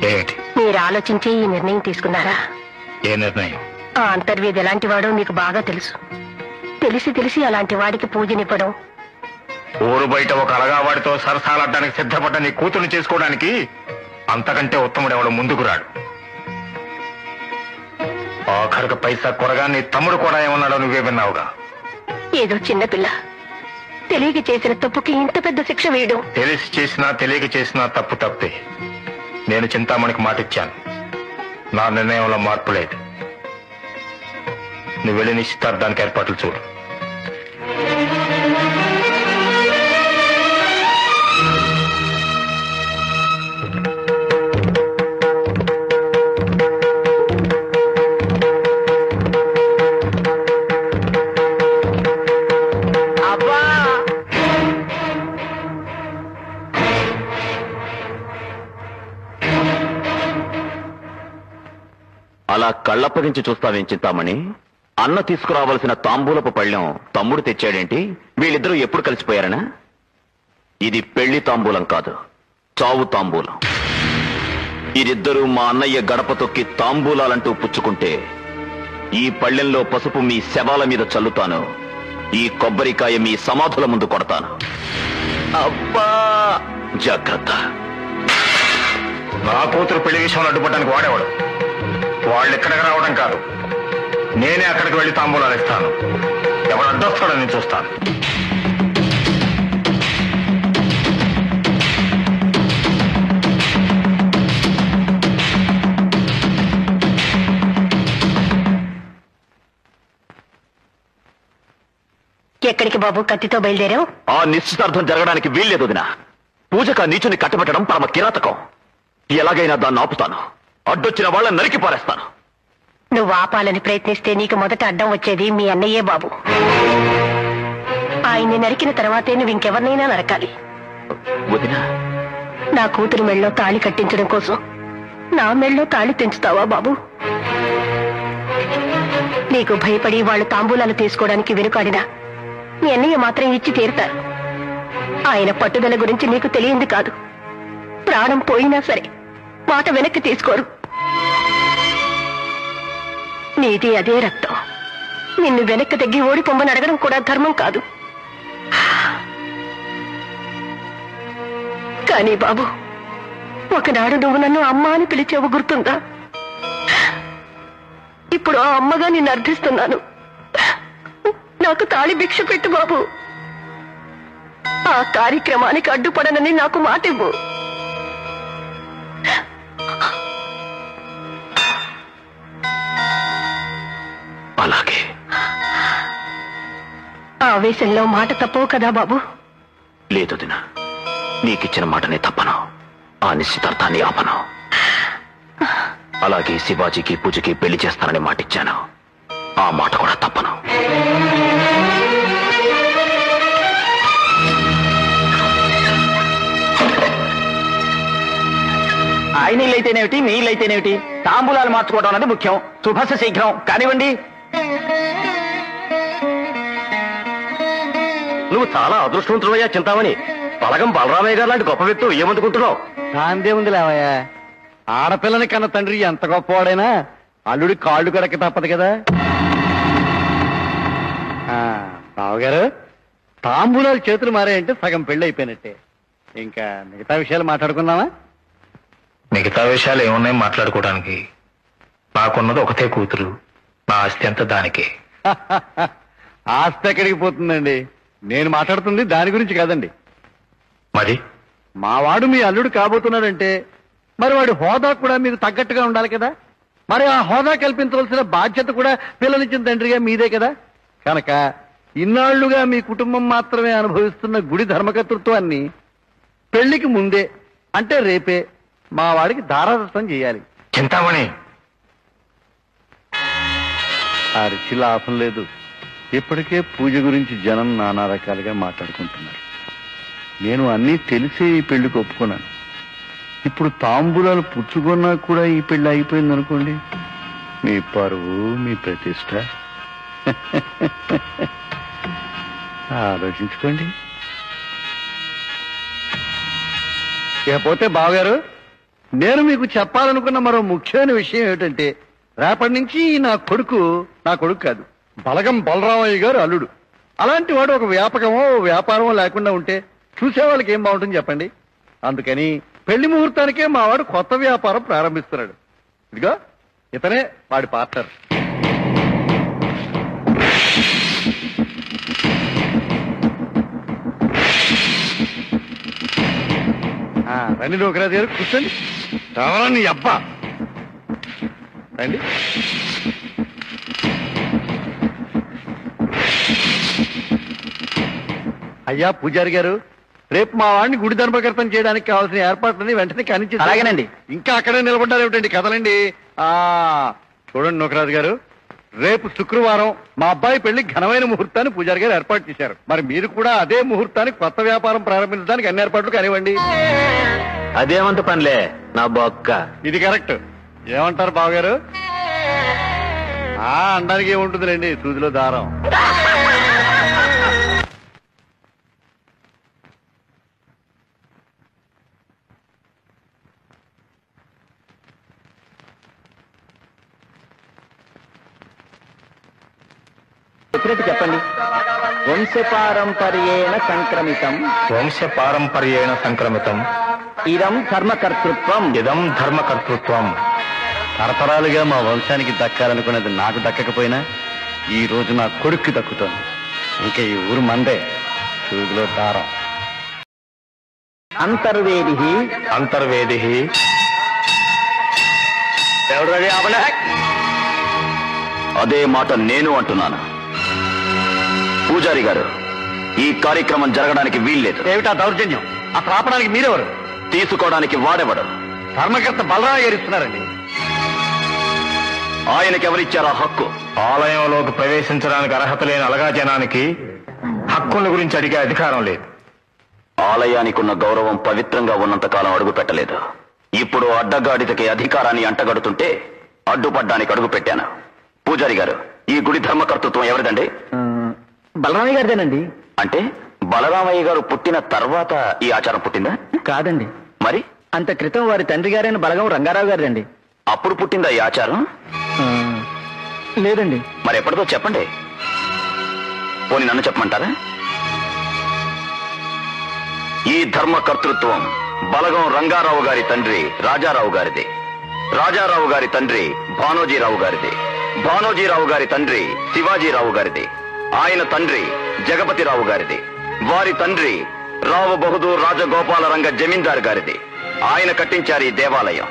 [SPEAKER 1] ఏంటి
[SPEAKER 9] మీరు ఆలోచించి ఈ నిర్ణయం తీసుకున్నారా?
[SPEAKER 1] ఏ నిర్ణయం?
[SPEAKER 9] ఆ అంతర్వేది ఎలాంటి వాడో మీకు బాగా తెలుసు. తెలిసి తెలిసి అలాంటి వాడికి పూజనివ్వడం.
[SPEAKER 1] ఊరు బయట ఒక అలగావాడితో సరసాలాడడానికి సిద్ధపడ్డ నీ కూతురు చేసుకోవడానికి అంతకంటే ఉత్తముడు ఎవడు ముందుకు రాడు. ఆఖరికి పైసా కొరగా నీ తమ్ముడు కూడా ఏమన్నాడో నువ్వే విన్నావుగా.
[SPEAKER 9] ఏదో చిన్నపిల్ల తెలియక చేసిన తప్పుకి ఇంత పెద్ద శిక్ష వేయడం.
[SPEAKER 1] తెలిసి చేసినా తెలియక చేసినా తప్పు తప్పే. నేను చింతామణికి మాటిచ్చాను, నా నిర్ణయంలో మార్పు లేదు. నువ్వు వెళ్ళి నిశ్చితార్థానికి ఏర్పాట్లు చూడు.
[SPEAKER 5] అలా కళ్ళప్పగించి చూస్తావేం చింతామణి? అన్న తీసుకురావాల్సిన తాంబూలపు పళ్ళెం తమ్ముడు తెచ్చాడేంటి? వీళ్ళిద్దరూ ఎప్పుడు కలిసిపోయారనా? ఇది పెళ్లి తాంబూలం కాదు, చావు తాంబూలం. వీరిద్దరూ మా అన్నయ్య గడప తొక్కి తాంబూలాలంటూ పుచ్చుకుంటే ఈ పళ్ళెంలో పసుపు మీ శవాల మీద చల్లుతాను, ఈ కొబ్బరికాయ మీ సమాధుల ముందు కొడతాను. అబ్బా, జాగ్రత్త.
[SPEAKER 1] నా కూతురు పెళ్లి విషయంలో అడ్డుపడడానికి వాడేవాడు. వాళ్ళు ఎక్కడికి రావడం కాదు, నేనే అక్కడికి వెళ్ళి తాంబూలాలు ఇస్తాను. ఎవడు అడ్డొస్తాడో నేను చూస్తాను.
[SPEAKER 9] ఎక్కడికి బాబు కత్తితో బయలుదేరావు?
[SPEAKER 5] ఆ నిశ్చితార్థం జరగడానికి వీల్లేదు వదినా. పూజక నీచుని కట్టబెట్టడం పరమ కిరాతకం. ఎలాగైనా దాన్ని ఆపుతాను. అడ్డొచ్చిన వాళ్ళని నరికి పారేస్తాను.
[SPEAKER 9] నువ్వు ఆపాలని ప్రయత్నిస్తే నీకు మొదట అడ్డం వచ్చేది మీ అన్నయ్యే బాబు. ఆయన్ని నరికిన తర్వాతే నువ్వు ఇంకెవరినైనా నరకాలి.
[SPEAKER 5] వదినా,
[SPEAKER 9] నా కూతురు మెళ్ళలో తాళి కట్టించడం కోసం నా మెళ్ళలో తాళి తెంచుతావా బాబు? నీకు భయపడి వాళ్ళు తాంబూలాలు తీసుకోవడానికి వెనుకాడినా మీ అన్నయ్య మాత్రం ఇచ్చి తీరుతారు. ఆయన పట్టుదల గురించి నీకు తెలియంది కాదు. ప్రాణం పోయినా సరే మాట వెనక్కి తీసుకోరు. నీది అదే రక్తం. నిన్ను వెనక్కి తగ్గి ఓడిపోమ్మని అడగడం కూడా ధర్మం కాదు. కానీ బాబు, ఒకనాడు నువ్వు నన్ను అమ్మ అని పిలిచేవు, గుర్తుందా? ఇప్పుడు ఆ అమ్మగా నిన్ను అర్థిస్తున్నాను. నాకు తాళి భిక్ష పెట్టు బాబు. ఆ కార్యక్రమానికి అడ్డుపడనని నాకు మాట ఇవ్వు.
[SPEAKER 5] అలాగే.
[SPEAKER 9] ఆవేశంలో మాట తప్పవు కదా బాబు?
[SPEAKER 5] లేదు దిన, నీకిచ్చిన మాటనే తప్పను. ఆ నిశ్చితార్థాన్ని ఆపను. అలాగే శివాజీకి పూజకి పెళ్లి చేస్తానని మాటిచ్చాను. ఆ మాట కూడా తప్పను.
[SPEAKER 12] ఆయన ఇల్లైతేనేమిటి, మీ ఇల్లైతేనేమిటి, తాంబూలాలు మార్చుకోవడం అనేది ముఖ్యం. శుభస్య శీఘ్రం కానివ్వండి.
[SPEAKER 7] నువ్వు చాలా అదృష్టవంతుడయ్యా చింతామణి. బలగం బలరామయ్య గారు లాంటి గొప్ప వ్యక్తి ఏమందుకుంటున్నావు?
[SPEAKER 2] దాందే ఉంది లేవయ్యా. ఆడపిల్లని కన్న తండ్రి ఎంత గొప్పవాడైనా అల్లుడి కాళ్ళు కడక తప్పదు కదా. బావగారు, తాంబూలాలు చేతులు మారాయంటే సగం పెళ్లి అయిపోయినట్టే. ఇంకా మిగతా విషయాలు మాట్లాడుకుందామా?
[SPEAKER 1] మిగతా విషయాలు ఏమున్నాయి మాట్లాడుకోవడానికి? నాకున్నది ఒకటే కూతురు. నా ఆస్తి అంతా దానికే.
[SPEAKER 2] ఆస్తి ఎక్కడికి పోతుందండి? నేను మాట్లాడుతుంది దాని గురించి కాదండి.
[SPEAKER 1] మరి
[SPEAKER 2] మావాడు మీ అల్లుడు కాబోతున్నాడంటే మరి వాడి హోదా కూడా మీకు తగ్గట్టుగా ఉండాలి కదా. మరి ఆ హోదా కల్పించవలసిన బాధ్యత కూడా పిల్లనిచ్చిన తండ్రిగా మీదే కదా. కనుక ఇన్నాళ్లుగా మీ కుటుంబం మాత్రమే అనుభవిస్తున్న గుడి ధర్మకర్తృత్వాన్ని పెళ్లికి ముందే అంటే రేపే మా వాడికి దారాదత్తం చేయాలి.
[SPEAKER 1] చింతామణి,
[SPEAKER 2] ఆ రుచి లాభం లేదు. ఇప్పటికే పూజ గురించి జనం నానా రకాలుగా మాట్లాడుకుంటున్నారు. నేను అన్నీ తెలిసే ఈ పెళ్లికి ఒప్పుకున్నాను. ఇప్పుడు తాంబూలాలు పుచ్చుకున్నా కూడా ఈ పెళ్లి అయిపోయింది అనుకోండి, మీ పరువు, మీ ప్రతిష్ట ఆలోచించుకోండి. ఇకపోతే బావగారు, నేను మీకు చెప్పాలనుకున్న మరో ముఖ్యమైన విషయం ఏమిటంటే, రేపటి నుంచి నా కొడుకు కాదు, బలగం బలరామయ్య గారు అల్లుడు. అలాంటి వాడు ఒక వ్యాపకమో వ్యాపారమో లేకుండా ఉంటే చూసే వాళ్ళకి ఏం బాగుంటుంది చెప్పండి. అందుకని పెళ్లి ముహూర్తానికే మా వాడు కొత్త వ్యాపారం ప్రారంభిస్తున్నాడు. ఇదిగో ఇతనే వాడి పార్ట్నర్. రండి నూకరాజు గారు, కూర్చోండి. రావరా నీ అబ్బా, రండి. అయ్యా పూజారి గారు, రేపు మా వాడిని గుడి ధర్మకర్తం చేయడానికి కావాల్సిన ఏర్పాట్లని వెంటనే కానిచ్చి.
[SPEAKER 12] అలాగేనండి.
[SPEAKER 2] ఇంకా అక్కడే నిలబడ్డారు ఏమిటండి, కదలండి. చూడండి నూకరాజు గారు, రేపు శుక్రవారం మా అబ్బాయి పెళ్లి ఘనమైన ముహూర్తాన్ని పూజారి గారు ఏర్పాటు చేశారు. మరి మీరు కూడా అదే ముహూర్తానికి కొత్త వ్యాపారం ప్రారంభించడానికి అన్ని ఏర్పాట్లు కానివ్వండి.
[SPEAKER 7] అదేమంత పనిలే నా బొక్క.
[SPEAKER 2] ఇది కరెక్ట్. ఏమంటారు బావగారు? అనడానికి ఏముంటుందిలేండి, సూదిలో దారం.
[SPEAKER 12] చెప్పండి. వంశపారంపర్యేణ సంక్రమితం.
[SPEAKER 1] వంశపారంపర్యేణ సంక్రమితం.
[SPEAKER 12] ఇదం ధర్మకర్తృత్వం.
[SPEAKER 1] ఇదం ధర్మకర్తృత్వం.
[SPEAKER 2] తరతరాలుగా మా వంశానికి దక్కాలనుకున్నది నాకు దక్కకపోయినా ఈ రోజు నా కొడుక్కి దక్కుతోంది. ఇంకా ఈ ఊరు మందే, సూదిలో దారం.
[SPEAKER 12] అంతర్వేది
[SPEAKER 1] అంతర్వేది.
[SPEAKER 5] అదే మాట నేను అంటున్నాను. పూజారి గారు, ఈ కార్యక్రమం జరగడానికి వీల్లేదు.
[SPEAKER 2] ఏమిటా దౌర్జన్యం? అసలు ఆపడానికి మీరెవరు?
[SPEAKER 5] తీసుకోవడానికి వాడెవడు?
[SPEAKER 2] ధర్మకర్త బలరామయ్య గారు ఇస్తున్నారండి.
[SPEAKER 5] ఆయనకెవరిచ్చారా హక్కు?
[SPEAKER 1] ఆలయంలోకి ప్రవేశించడానికి అర్హత లేని అలగా జనానికి హక్కుల గురించి అడిగే అధికారం లేదు.
[SPEAKER 5] ఆలయానికి ఉన్న గౌరవం పవిత్రంగా ఉన్నంత కాలం అడుగు పెట్టలేదు. ఇప్పుడు అడ్డగాడిదకి అధికారాన్ని అంటగడుతుంటే అడ్డుపడ్డానికి అడుగు పెట్టాను. పూజారి గారు, ఈ గుడి ధర్మకర్తృత్వం ఎవరిదండి?
[SPEAKER 12] బలరామయ్య గారిదేనండి.
[SPEAKER 5] అంటే బలరామయ్య గారు పుట్టిన తర్వాత ఈ ఆచారం పుట్టిందా?
[SPEAKER 12] కాదండి,
[SPEAKER 5] మరి
[SPEAKER 12] అంత క్రితం వారి తండ్రి గారైన బలగం రంగారావు గారిదండి.
[SPEAKER 5] అప్పుడు పుట్టిందా ఈ ఆచారం?
[SPEAKER 12] లేదండి.
[SPEAKER 5] మరి ఎప్పటిదో చెప్పండి. పోనీ నన్ను చెప్పమంటారా? ఈ ధర్మకర్తృత్వం బలగం రంగారావు గారి తండ్రి రాజారావు గారిది. రాజారావు గారి తండ్రి భానోజీరావు గారిది. భానోజీరావు గారి తండ్రి శివాజీరావు గారిది. ఆయన తండ్రి జగపతిరావు గారిది. వారి తండ్రి రావు బహదూర్ రాజగోపాలరంగ జమీందార్ గారిది. ఆయన కట్టించారు ఈ దేవాలయం.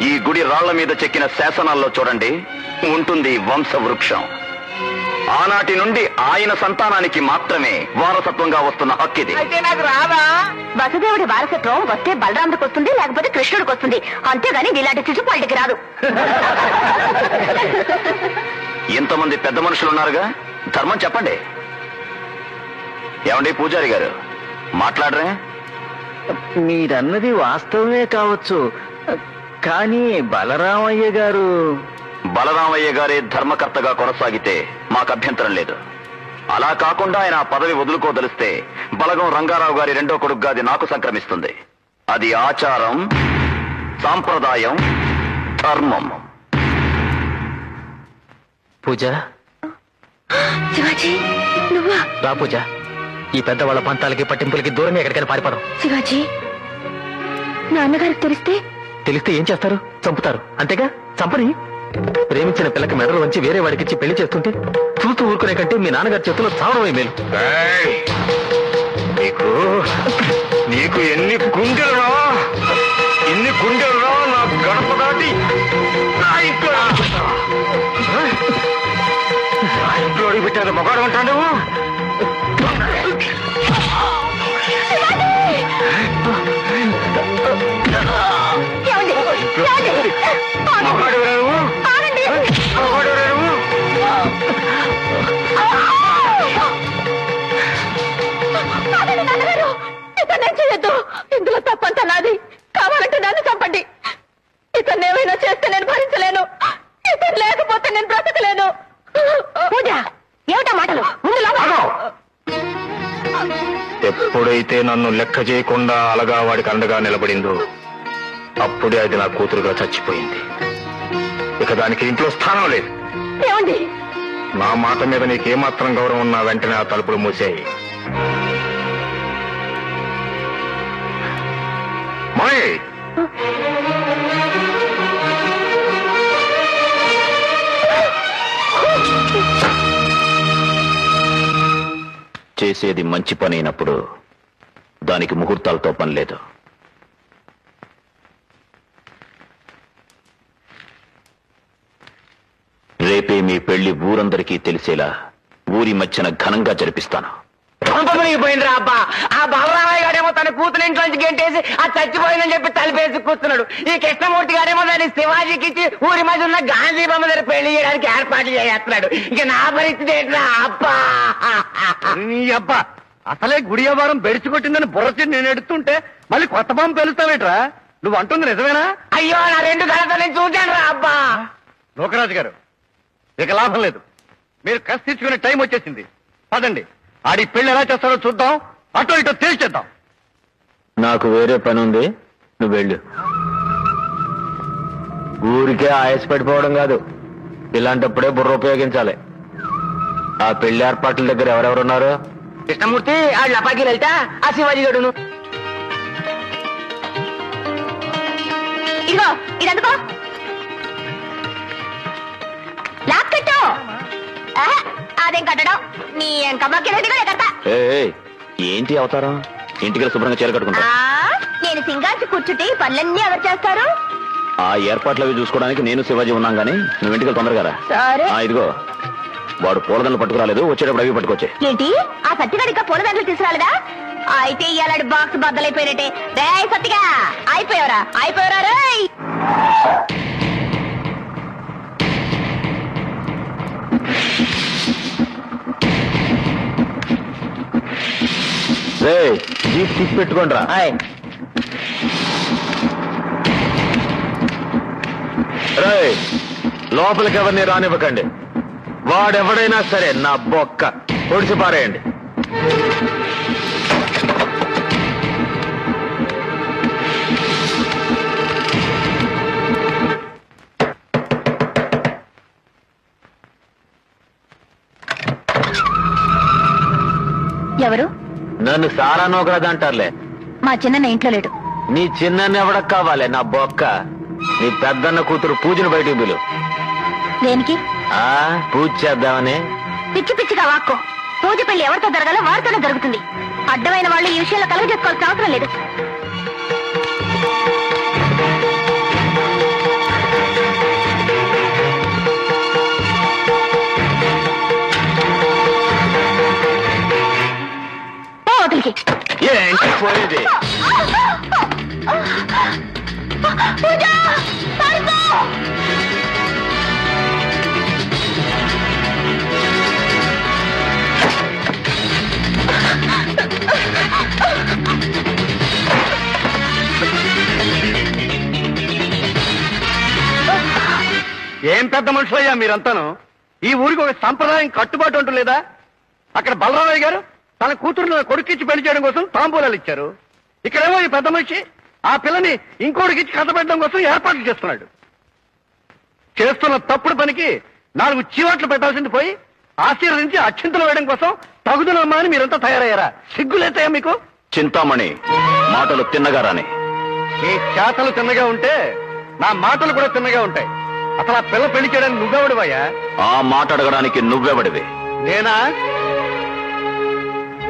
[SPEAKER 5] ఈ గుడి రాళ్ల మీద చెక్కిన శాసనాల్లో చూడండి, ఉంటుంది వంశవృక్షం. ఆనాటి నుండి ఆయన సంతానానికి మాత్రమే వారసత్వంగా వస్తున్న హక్కిది.
[SPEAKER 9] అయితే నాకు రాదా? వసుదేవుడి వారసత్వం వస్తే బలరాముడికి వస్తుంది, లేకపోతే కృష్ణుడికి వస్తుంది. అంతేగాని ఇలాంటి శిశుపాలిటికి రాదు.
[SPEAKER 5] ఇంతమంది పెద్ద మనుషులున్నారుగా, ధర్మం చెప్పండి. ఏమండి పూజారి గారు, మాట్లాడరే?
[SPEAKER 12] మీరన్నది వాస్తవమే కావచ్చు, కానీ బలరామయ్య గారు
[SPEAKER 5] బలరామయ్య గారే ధర్మకర్తగా కొనసాగితే మాకు అభ్యంతరం లేదు. అలా కాకుండా ఆయన ఆ పదవి వదులుకోదలిస్తే బలగం రంగారావు గారి రెండో కొడుకుగా అది నాకు సంక్రమిస్తుంది. అది ఆచారం, సాంప్రదాయం, ధర్మం.
[SPEAKER 3] పూజ,
[SPEAKER 4] శివాజీ నువ్వా?
[SPEAKER 3] రా పూజ, ఈ పెద్దవాళ్ళ పంతాలకి పట్టింపులకి దూరంగా ఎక్కడికైనా పారిపోదాం.
[SPEAKER 4] శివాజీ, నాన్నగారికి తెలిస్తే
[SPEAKER 3] ఏం చేస్తారు? చంపుతారు, అంతేగా? చంపని. ప్రేమించిన పిల్లకి మెడలు వంచి వేరే వాడికిచ్చి పెళ్లి చేస్తుంటే చూస్తూ ఊరుకునే కంటే మీ నాన్నగారి చేతుల్లో చావడమే మేలు.
[SPEAKER 1] నీకు ఎన్ని గుండెలురా, ఎన్ని గుండెలురా నా గడప దాటి నా ఇంట్లో అడిగి పెట్టారు. మొగాడు ఉంటాను నువ్వు.
[SPEAKER 9] చేయొద్దు, ఇందులో తప్పంతా నాది. కావాలంటే నన్ను చంపండి. ఇతన్ని ఏమైనా చేస్తే నేను భరించలేను. ఇతను లేకపోతే నేను బ్రతకలేను. పూజ, ఏమిటా మాటలు?
[SPEAKER 1] ఎప్పుడైతే నన్ను లెక్క చేయకుండా అలగా వాడికి అండగా నిలబడిందో అప్పుడే అది నా కూతురుగా చచ్చిపోయింది. ఇక దానికి ఇంట్లో స్థానం లేదు.
[SPEAKER 9] ఏమండి,
[SPEAKER 1] నా మాట మీద నీకేమాత్రం గౌరవం ఉన్నా వెంటనే ఆ తలుపులు మూసేయి.
[SPEAKER 5] చేసేది మంచి పని అయినప్పుడు దానికి ముహూర్తాలతో పని లేదు. రేపే మీ పెళ్లి ఊరందరికీ తెలిసేలా ఊరి మధ్యన ఘనంగా జరిపిస్తాను.
[SPEAKER 11] పోయిందిరా అబ్బా. ఆ బలరామయ్య గారేమో తన కూతురు ఇంట్లోంచి గెంటేసి ఆ చచ్చిపోయిందని చెప్పి తలిపేసి కూర్చున్నాడు. ఈ కృష్ణమూర్తి గారేమో దాన్ని శివాజీకి ఇచ్చి ఊరి మధ్య ఉన్న గాంధీ బొమ్మ దగ్గర పెళ్లి చేయడానికి ఏర్పాట్లు చేస్తున్నాడు. ఇక నా పరిస్థితి ఏంట్రా అబ్బా.
[SPEAKER 2] అబ్బా, అసలే గుడి వ్యవహారం బెడిచి కొట్టిందని బుర్రచి నేను ఎడుతుంటే మళ్ళీ కొత్త బొమ్మ పెలుస్తావేట్రా? నువ్వు అంటుంది నిజమేనా?
[SPEAKER 11] అయ్యో, నా రెండు కళతో నేను చూశాను రా అబ్బా.
[SPEAKER 2] లోకరాజు గారు, ఇక లాభం లేదు. మీరు కసి తెచ్చుకునే టైం వచ్చేసింది. పదండి, ఆడి పెళ్లి ఎలా చేస్తారో చూద్దాం. అటో ఇటో తేల్చేద్దాం.
[SPEAKER 5] నాకు వేరే పని ఉంది, నువ్వు వెళ్ళు. ఊరికే ఆయాస పడిపోవడం కాదు, ఇలాంటప్పుడే బుర్ర ఉపయోగించాలి. ఆ పెళ్లి ఏర్పాట్ల దగ్గర ఎవరెవరున్నారు?
[SPEAKER 11] కృష్ణమూర్తి, ఆ లపాకి వెళ్తా, ఆ శివాజీ గడును.
[SPEAKER 4] ఇదిగో ఇదందుకో, లాక్ కట్టు. అదేం కట్టడం, నీ ఎంకమ్మకి కడతా.
[SPEAKER 5] ఏంటి అవతారం? ఇంటికి శుభ్రంగా చీర కట్టుకుంటా.
[SPEAKER 4] నేను సింగాచి కూర్చుంటే ఈ పనులన్నీ ఎవరు చేస్తారు?
[SPEAKER 5] ఆ ఏర్పాట్లు అవి చూసుకోవడానికి నేను శివాజీ ఉన్నాం గానీ నువ్వు ఇంటికి తొందరగా రా. ఇదిగో, వాడు పూలదండలు పట్టుకురాలేదు, వచ్చేటప్పుడు అవి పట్టుకొచ్చే.
[SPEAKER 4] ఏంటి, ఆ సత్తిగాడు ఇంకా పూలదండలు తీసుకురాలేదా? అయితే ఇలాంటి బాక్స్ బద్దలైపోయినట్టే. రే సత్తిగా, అయిపోయావరా రే.
[SPEAKER 5] జీప్ తీసి పెట్టుకోండి రా. లోపలికి ఎవరిని రానివ్వకండి.
[SPEAKER 7] వాడెవడైనా సరే నా బొక్క పొడిచి పారేయండి.
[SPEAKER 4] ఎవరు?
[SPEAKER 7] నన్ను సారా నోకరాదు అంటారులే.
[SPEAKER 4] మా చిన్న ఇంట్లో లేడు.
[SPEAKER 7] నీ చిన్న ఎవడకు కావాలి నా బొక్క? నీ పెద్దన్న కూతురు పూజను బయటికి పిలు.
[SPEAKER 4] దేనికి?
[SPEAKER 7] పూజ చేద్దామని.
[SPEAKER 4] పిచ్చి పిచ్చిగా వాక్కో. పూజ పెళ్లి ఎవరితో జరగాలో వారితోనే జరుగుతుంది. అడ్డమైన వాళ్ళు ఈ విషయంలో కలుగ చేసుకోవాల్సిన అవసరం లేదు.
[SPEAKER 7] ఏంటి పోయేది?
[SPEAKER 2] ఏం పెద్ద మనుషులయ్యా మీరంతాను. ఈ ఊరికి ఒక సంప్రదాయం కట్టుబాటు అంటూ లేదా? అక్కడ బలరామయ్య గారు తన కూతురుని కొడుకిచ్చి పెళ్లి చేయడం కోసం తాంబూలాలు ఇచ్చారు. ఇక్కడేమో ఈ పెద్ద మనిషి ఆ పిల్లని ఇంకోటికిచ్చి కథ పెట్టడం కోసం ఏర్పాట్లు చేస్తున్నాడు. చేస్తున్న తప్పుడు పనికి 4 చీవాట్లు పెట్టాల్సింది పోయి ఆశీర్వదించి అక్షింతలు వేయడం కోసం తగుదనమ్మా అని మీరంతా తయారయ్యారా? సిగ్గులేతాయా మీకు?
[SPEAKER 5] చింతామణి, మాటలు తిన్నగా రాని.
[SPEAKER 2] ఈ చేతలు తిన్నగా ఉంటే నా మాటలు కూడా తిన్నగా ఉంటాయి. అసలు ఆ పిల్ల పెళ్లి చేయడానికి నువ్వెవడివయ్యా?
[SPEAKER 5] ఆ మాట అడగడానికి నువ్వెవడివి?
[SPEAKER 2] నేనా?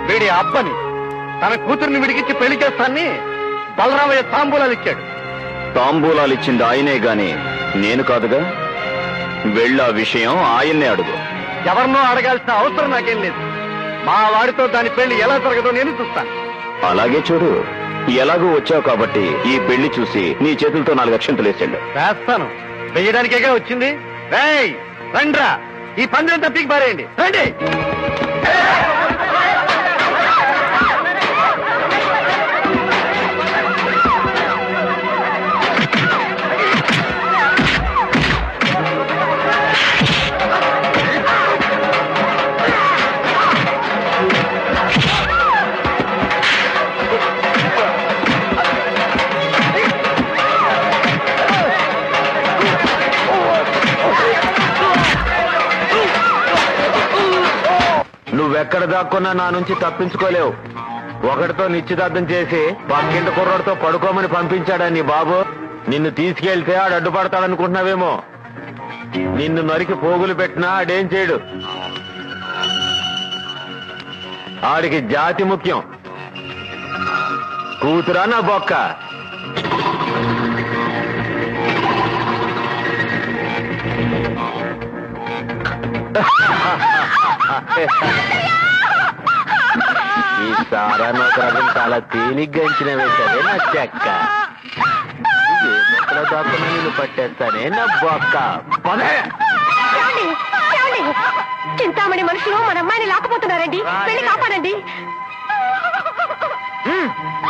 [SPEAKER 2] వీడి అబ్బని తన కూతుర్ని విడికిచ్చి పెళ్లి చేస్తాన్ని బలరామయ్య తాంబూలాలు ఇచ్చాడు.
[SPEAKER 5] తాంబూలాలు ఇచ్చింది ఆయనే గాని నేను కాదుగా. వెళ్ళా విషయం ఆయన్నే అడుగు.
[SPEAKER 2] ఎవరినో అడగాల్సిన అవసరం నాకేం లేదు. మా వాడితో దాని పెళ్లి ఎలా జరగదో నేను చూస్తాను.
[SPEAKER 5] అలాగే చూడు. ఎలాగూ వచ్చావు కాబట్టి ఈ పెళ్లి చూసి నీ చేతులతో 4 అక్షంతలు వేసాడు.
[SPEAKER 2] వేస్తాను. వెయ్యడానికేగా వచ్చింది. రండ్రా, ఈ పందెంతా పీకి పారేయండి. రండి.
[SPEAKER 7] నువ్వెక్కడ దాక్కున్నా నా నుంచి తప్పించుకోలేవు. ఒకటితో నిశ్చితార్థం చేసి పక్కింటి కుర్రాడితో పడుకోమని పంపించాడని నీ బాబు. నిన్ను తీసుకెళ్తే ఆడు అడ్డుపడతాడనుకుంటున్నావేమో. నిన్ను నరికి పోగులు పెట్టినా ఆడేం చేయడు. ఆడికి జాతి ముఖ్యం. కూతురా నా బొక్క? ఈ సారా నౌకరాజుని చాలా తేలిగ్గా అంచనా వేశానే నా చెక్క. ఎక్కడ దాక్కున్నా నేను పట్టేస్తానే నా బొక్క.
[SPEAKER 9] చింతామణి మనుషులు మన అమ్మాయిని లాక్కుపోతున్నారండి. వెళ్ళి కాపాడండి.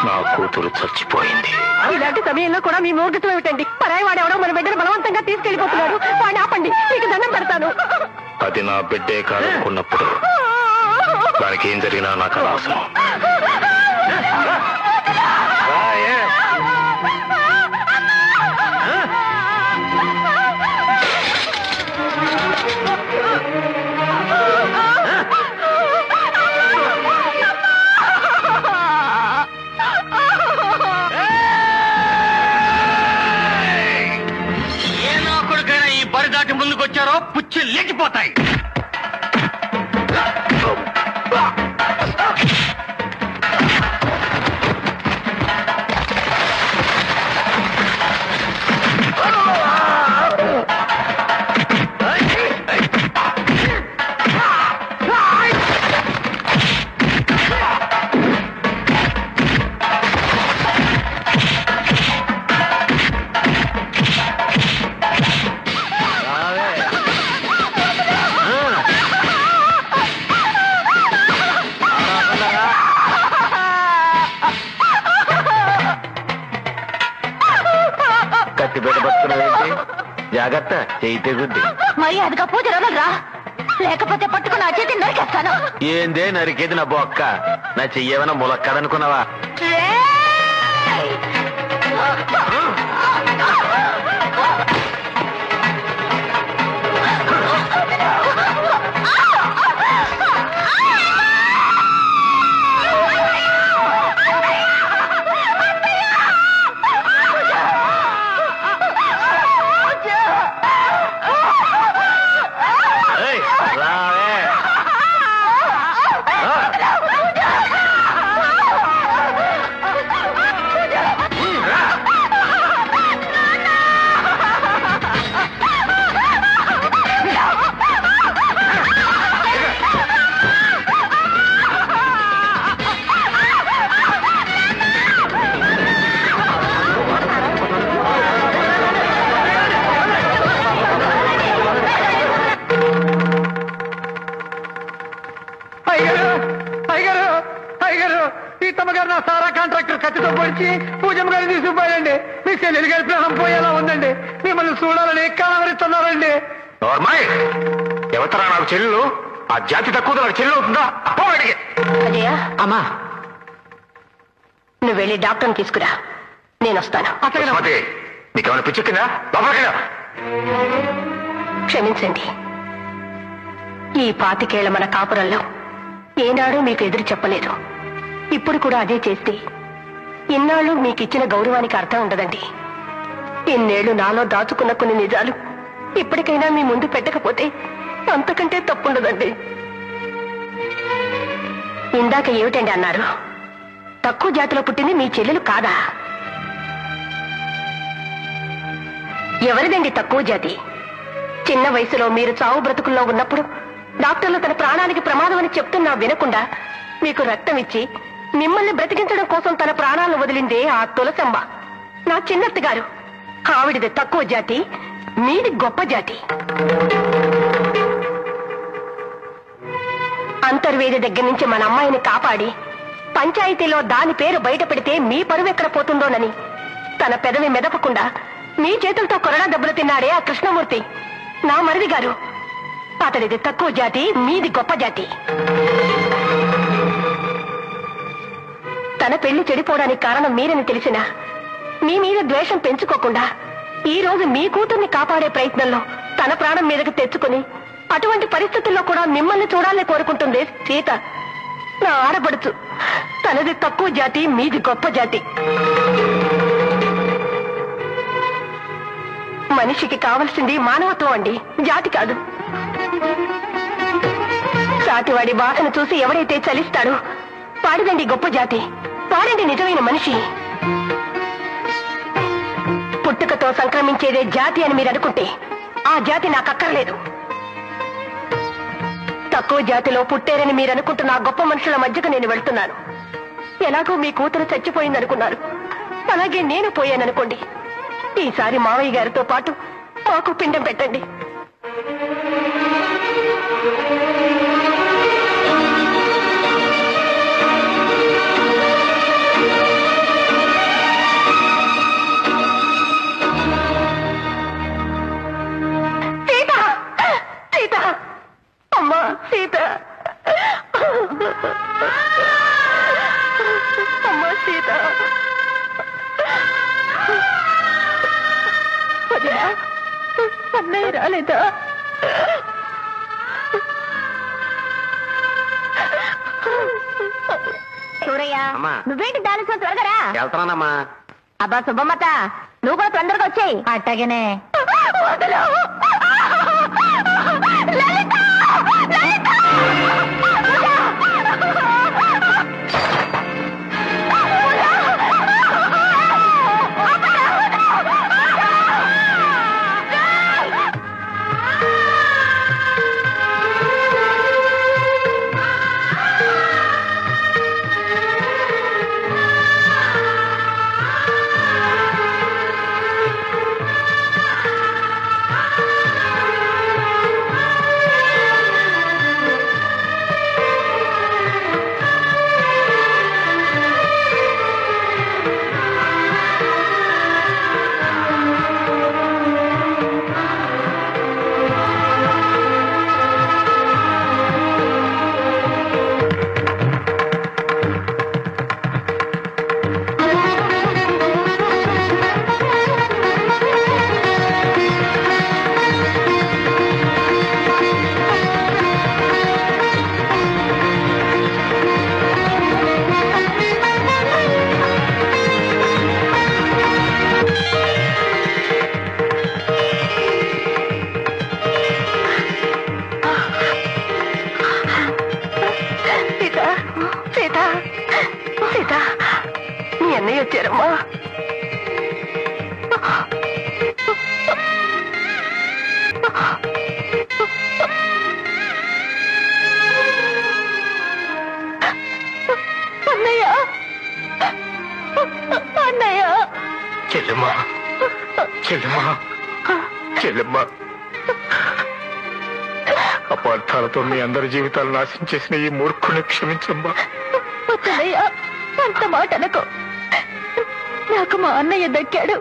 [SPEAKER 5] నా కూతురు చచ్చిపోయింది.
[SPEAKER 9] ఇలాంటి సమయంలో కూడా మీ మూర్ఖత్వం ఏమిటండి? పరాయి వాడెవడో మన బిడ్డను బలవంతంగా తీసుకెళ్లిపోతున్నాడు. వాడిని ఆపండి, మీకు దండం పెడతాను.
[SPEAKER 5] అది నా బిడ్డే కాదనుకున్నప్పుడు దానికి ఏం జరిగినా నాకు అనవసరం.
[SPEAKER 11] ముందుకొచ్చారో పుచ్చి లేచిపోతాయి.
[SPEAKER 7] జాగ్రత్త, చేయితే గుద్ది.
[SPEAKER 4] మరి అదిగా పూజ రా.
[SPEAKER 9] లేకపోతే పట్టుకుని నా చేతిని నరికేస్తాను.
[SPEAKER 7] ఏందే నరికేది నా బొక్క? నా చెయ్యేమైనా ములక్కదనుకున్నావా?
[SPEAKER 11] సారా కాంట్రాక్టర్ కత్తితో పొడిచి పూజమ్మ గారిని తీసుకుపోయారండి. మీ చెల్లెలు గారి ప్రాణం పోయేలా ఉందండి. మిమ్మల్ని చూడాలని కాలవరిస్తున్నారండి.
[SPEAKER 1] ఎవతరా నాకు చెల్లెలు? ఆ జాతి తక్కువ నాకు చెల్లెలు అవుతుందా?
[SPEAKER 9] అజయ,
[SPEAKER 11] అమ్మా
[SPEAKER 9] నువ్వు వెళ్ళి డాక్టర్ని తీసుకురా, నేను వస్తాను.
[SPEAKER 1] నీకేమైనా పిచ్చెక్కిందా?
[SPEAKER 9] క్షమించండి, ఈ 25 మన కాపురంలో ఏనాడూ మీకు ఎదురు చెప్పలేదు. ఇప్పుడు కూడా అదే చేస్తే ఇన్నాళ్ళు మీకు ఇచ్చిన గౌరవానికి అర్థం ఉండదండి. ఇన్నేళ్లు నాలో దాచుకున్న కొన్ని నిజాలు ఇప్పటికైనా మీ ముందు పెట్టకపోతే అంతకంటే తప్పుండదండి. ఇందాక ఏమిటండి అన్నారు? తక్కువ జాతిలో పుట్టింది మీ చెల్లెలు కాదా? ఎవరిదండి తక్కువ జాతి? చిన్న వయసులో మీరు చావు బ్రతుకుల్లో ఉన్నప్పుడు డాక్టర్లు తన ప్రాణానికి ప్రమాదం అని చెప్తున్నా వినకుండా మీకు రక్తం ఇచ్చి మిమ్మల్ని బ్రతికించడం కోసం తన ప్రాణాలను వదిలిందే ఆ తులసమ్మ, నా చిన్నత్త గారు. ఆవిడిది తక్కువ జాతి, మీది గొప్ప జాతి. అంతర్వేది దగ్గర నుంచి మన అమ్మాయిని కాపాడి పంచాయతీలో దాని పేరు బయట పెడితే మీ పరువు ఎక్కడ పోతుందోనని తన పెదవి మెదపకుండా మీ చేతులతో కొరడా దెబ్బలు తిన్నాడే ఆ కృష్ణమూర్తి, నా మరిది గారు. అతడిది తక్కువ జాతి, మీది గొప్ప జాతి. తన పెళ్లి చెడిపోవడానికి కారణం మీరని తెలిసినా మీ మీద ద్వేషం పెంచుకోకుండా ఈ రోజు మీ కూతుర్ని కాపాడే ప్రయత్నంలో తన ప్రాణం మీదకి తెచ్చుకుని అటువంటి పరిస్థితుల్లో కూడా మిమ్మల్ని చూడాలని కోరుకుంటుంది సీత, నా ఆడపడుచు. తనది తక్కువ జాతి, మీది గొప్ప జాతి. మనిషికి కావలసింది మానవత్వం అండి, జాతి కాదు. సాటివాడి బాధను చూసి ఎవరైతే చలిస్తాడో వాడిదండి గొప్ప జాతి, వాడండి నిజమైన మనిషి. పుట్టుకతో సంక్రమించేదే జాతి అని మీరు అనుకుంటే ఆ జాతి నాకు అక్కర్లేదు. తక్కువ జాతిలో పుట్టారని మీరు అనుకుంటున్న ఆ గొప్ప మనుషుల మధ్యకు నేను వెళ్తున్నాను. ఎలాగో మీ కూతురు చచ్చిపోయిందనుకున్నారు, అలాగే నేను పోయాననుకోండి. ఈసారి మావయ్య గారితో పాటు మాకు పిండం పెట్టండి. సీత, అమ్మా సీత, అన్నయ్య రాలేదా? సూరయ్య, నువ్వేంటి దాని త్వరగా
[SPEAKER 11] వెళ్తానమ్మా.
[SPEAKER 9] అబ్బా సుబ్బమ్మత, నువ్వు కూడా తొందరగా వచ్చాయి. అట్టగనే
[SPEAKER 1] చెల్లెమ్మా, అపార్థాలతో మీ అందరి జీవితాలు నాశనం చేసిన ఈ మూర్ఖుని క్షమించమ్మా.
[SPEAKER 9] అంత మాట అనుకో. నాకు మా అన్నయ్య దక్కాడు,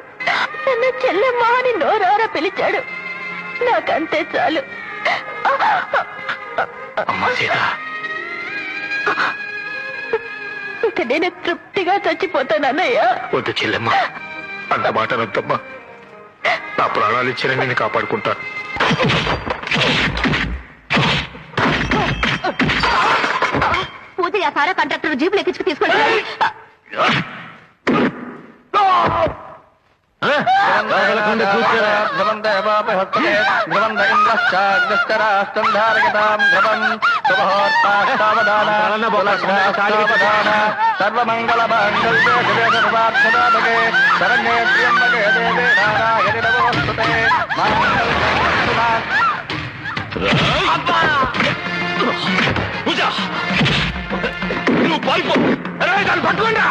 [SPEAKER 9] నన్ను చెల్లెమ్మా అని నోరారా పిలిచాడు. నాకంతే చాలు. ఇక నేను తృప్తిగా చచ్చిపోతాను అన్నయ్య.
[SPEAKER 1] వద్దు చెల్లెమ్మా, అంత మాట అనొద్దమ్మా. నా ప్రాణాలు ఇచ్చిన నేను కాపాడుకుంటాను.
[SPEAKER 9] పూజ సారా కంట్రాక్టర్ జీపులు ఎక్కించుకు తీసుకెళ్తారు.
[SPEAKER 11] నువ్వు పారిపో. దాన్ని పట్టుకోండా.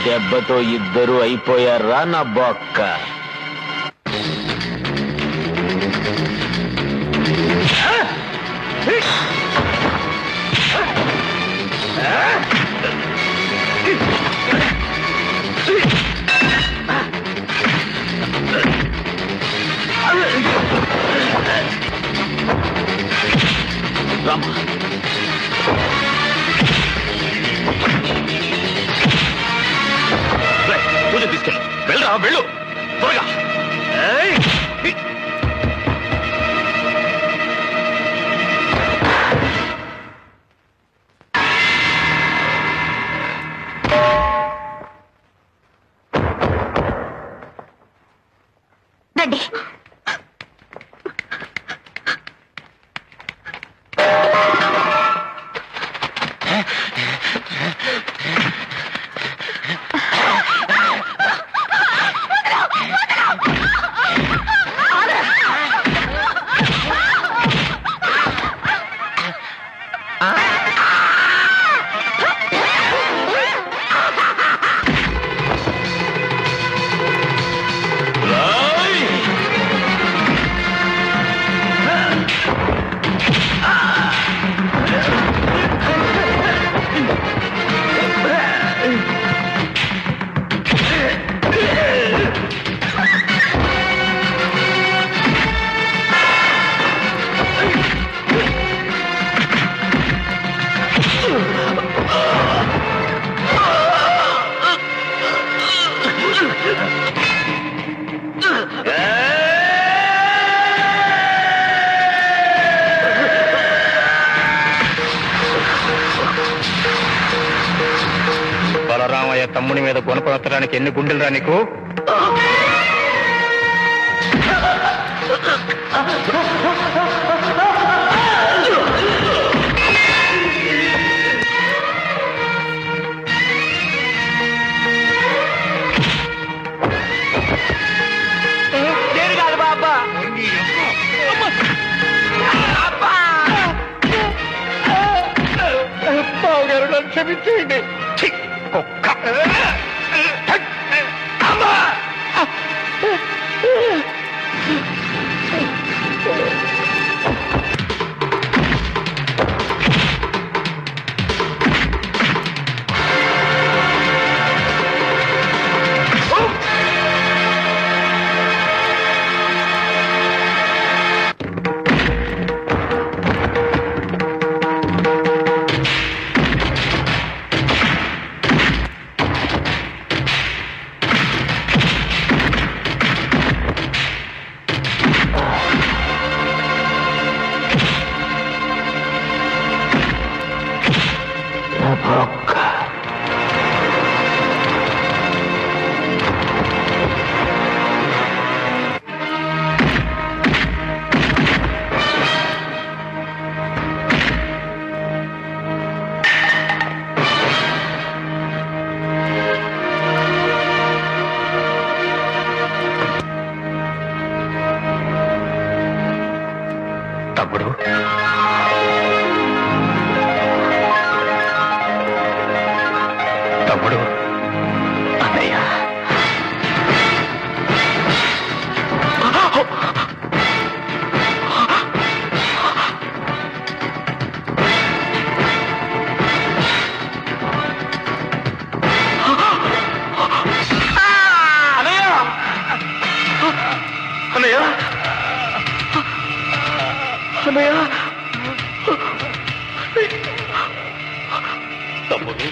[SPEAKER 7] దెబ్బతో ఇద్దరు అయిపోయారా నా బొక్క. రామా, పూజ తీసుకెళ్ళు. వెళ్ళరా, వెళ్ళు త్వరగా.
[SPEAKER 9] రండి.
[SPEAKER 1] బలరామయ్య తమ్ముని మీద గుణపడతానికి ఎన్ని గుండెలు రా నీకు?
[SPEAKER 11] నేను కాదు బాబా. బావగారు నన్ను క్షమించేయండి.
[SPEAKER 12] తమ్ముడు అన్నయ్య
[SPEAKER 11] అన్నయ్య అన్నయ్య తమ్ముడు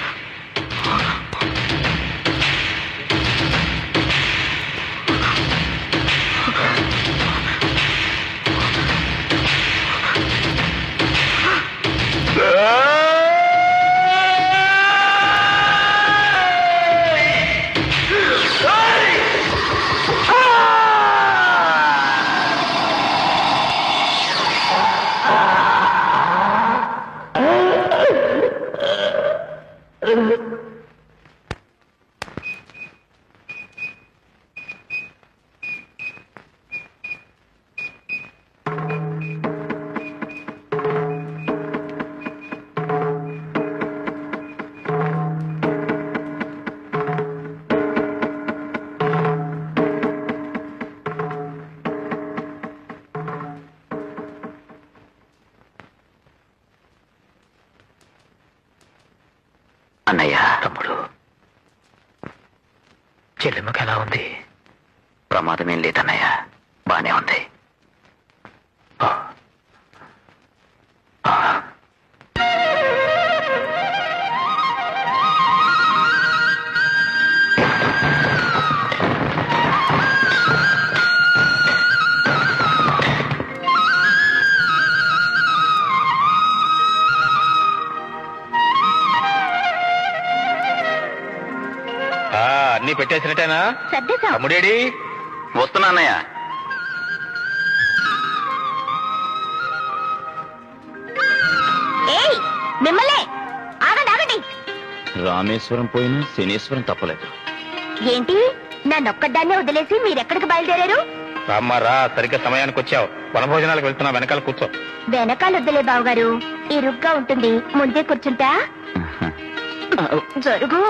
[SPEAKER 12] అన్నయ్య తమ్ముడు చెల్లెమ్మకి ఎలా ఉంది? ప్రమాదమేం లేదన్నయ్య, బానే ఉంది.
[SPEAKER 1] అన్ని పెట్టేసినట్టేనా?
[SPEAKER 4] సర్దేశా.
[SPEAKER 1] తమ్ముడేడి?
[SPEAKER 12] వస్తున్నా అన్నయ్య.
[SPEAKER 4] ఏయ్ మిమ్మల్ని ఆగండి ఆగండి.
[SPEAKER 5] రామేశ్వరం పోయినా శనేశ్వరం తప్పలేదు.
[SPEAKER 4] ఏంటి నన్నొక్కదాన్నే వదిలేసి మీరెక్కడికి బయలుదేరారు?
[SPEAKER 1] రామ్మారా, సరిగ్గా సమయానికి వచ్చావు. వనభోజనాలకు వెళ్తున్నా, వెనకాల కూర్చో.
[SPEAKER 4] వెనకాల వద్దులే బావగారు, ఇరుగ్గా ఉంటుంది. ముందే కూర్చుంటా. జరుగు.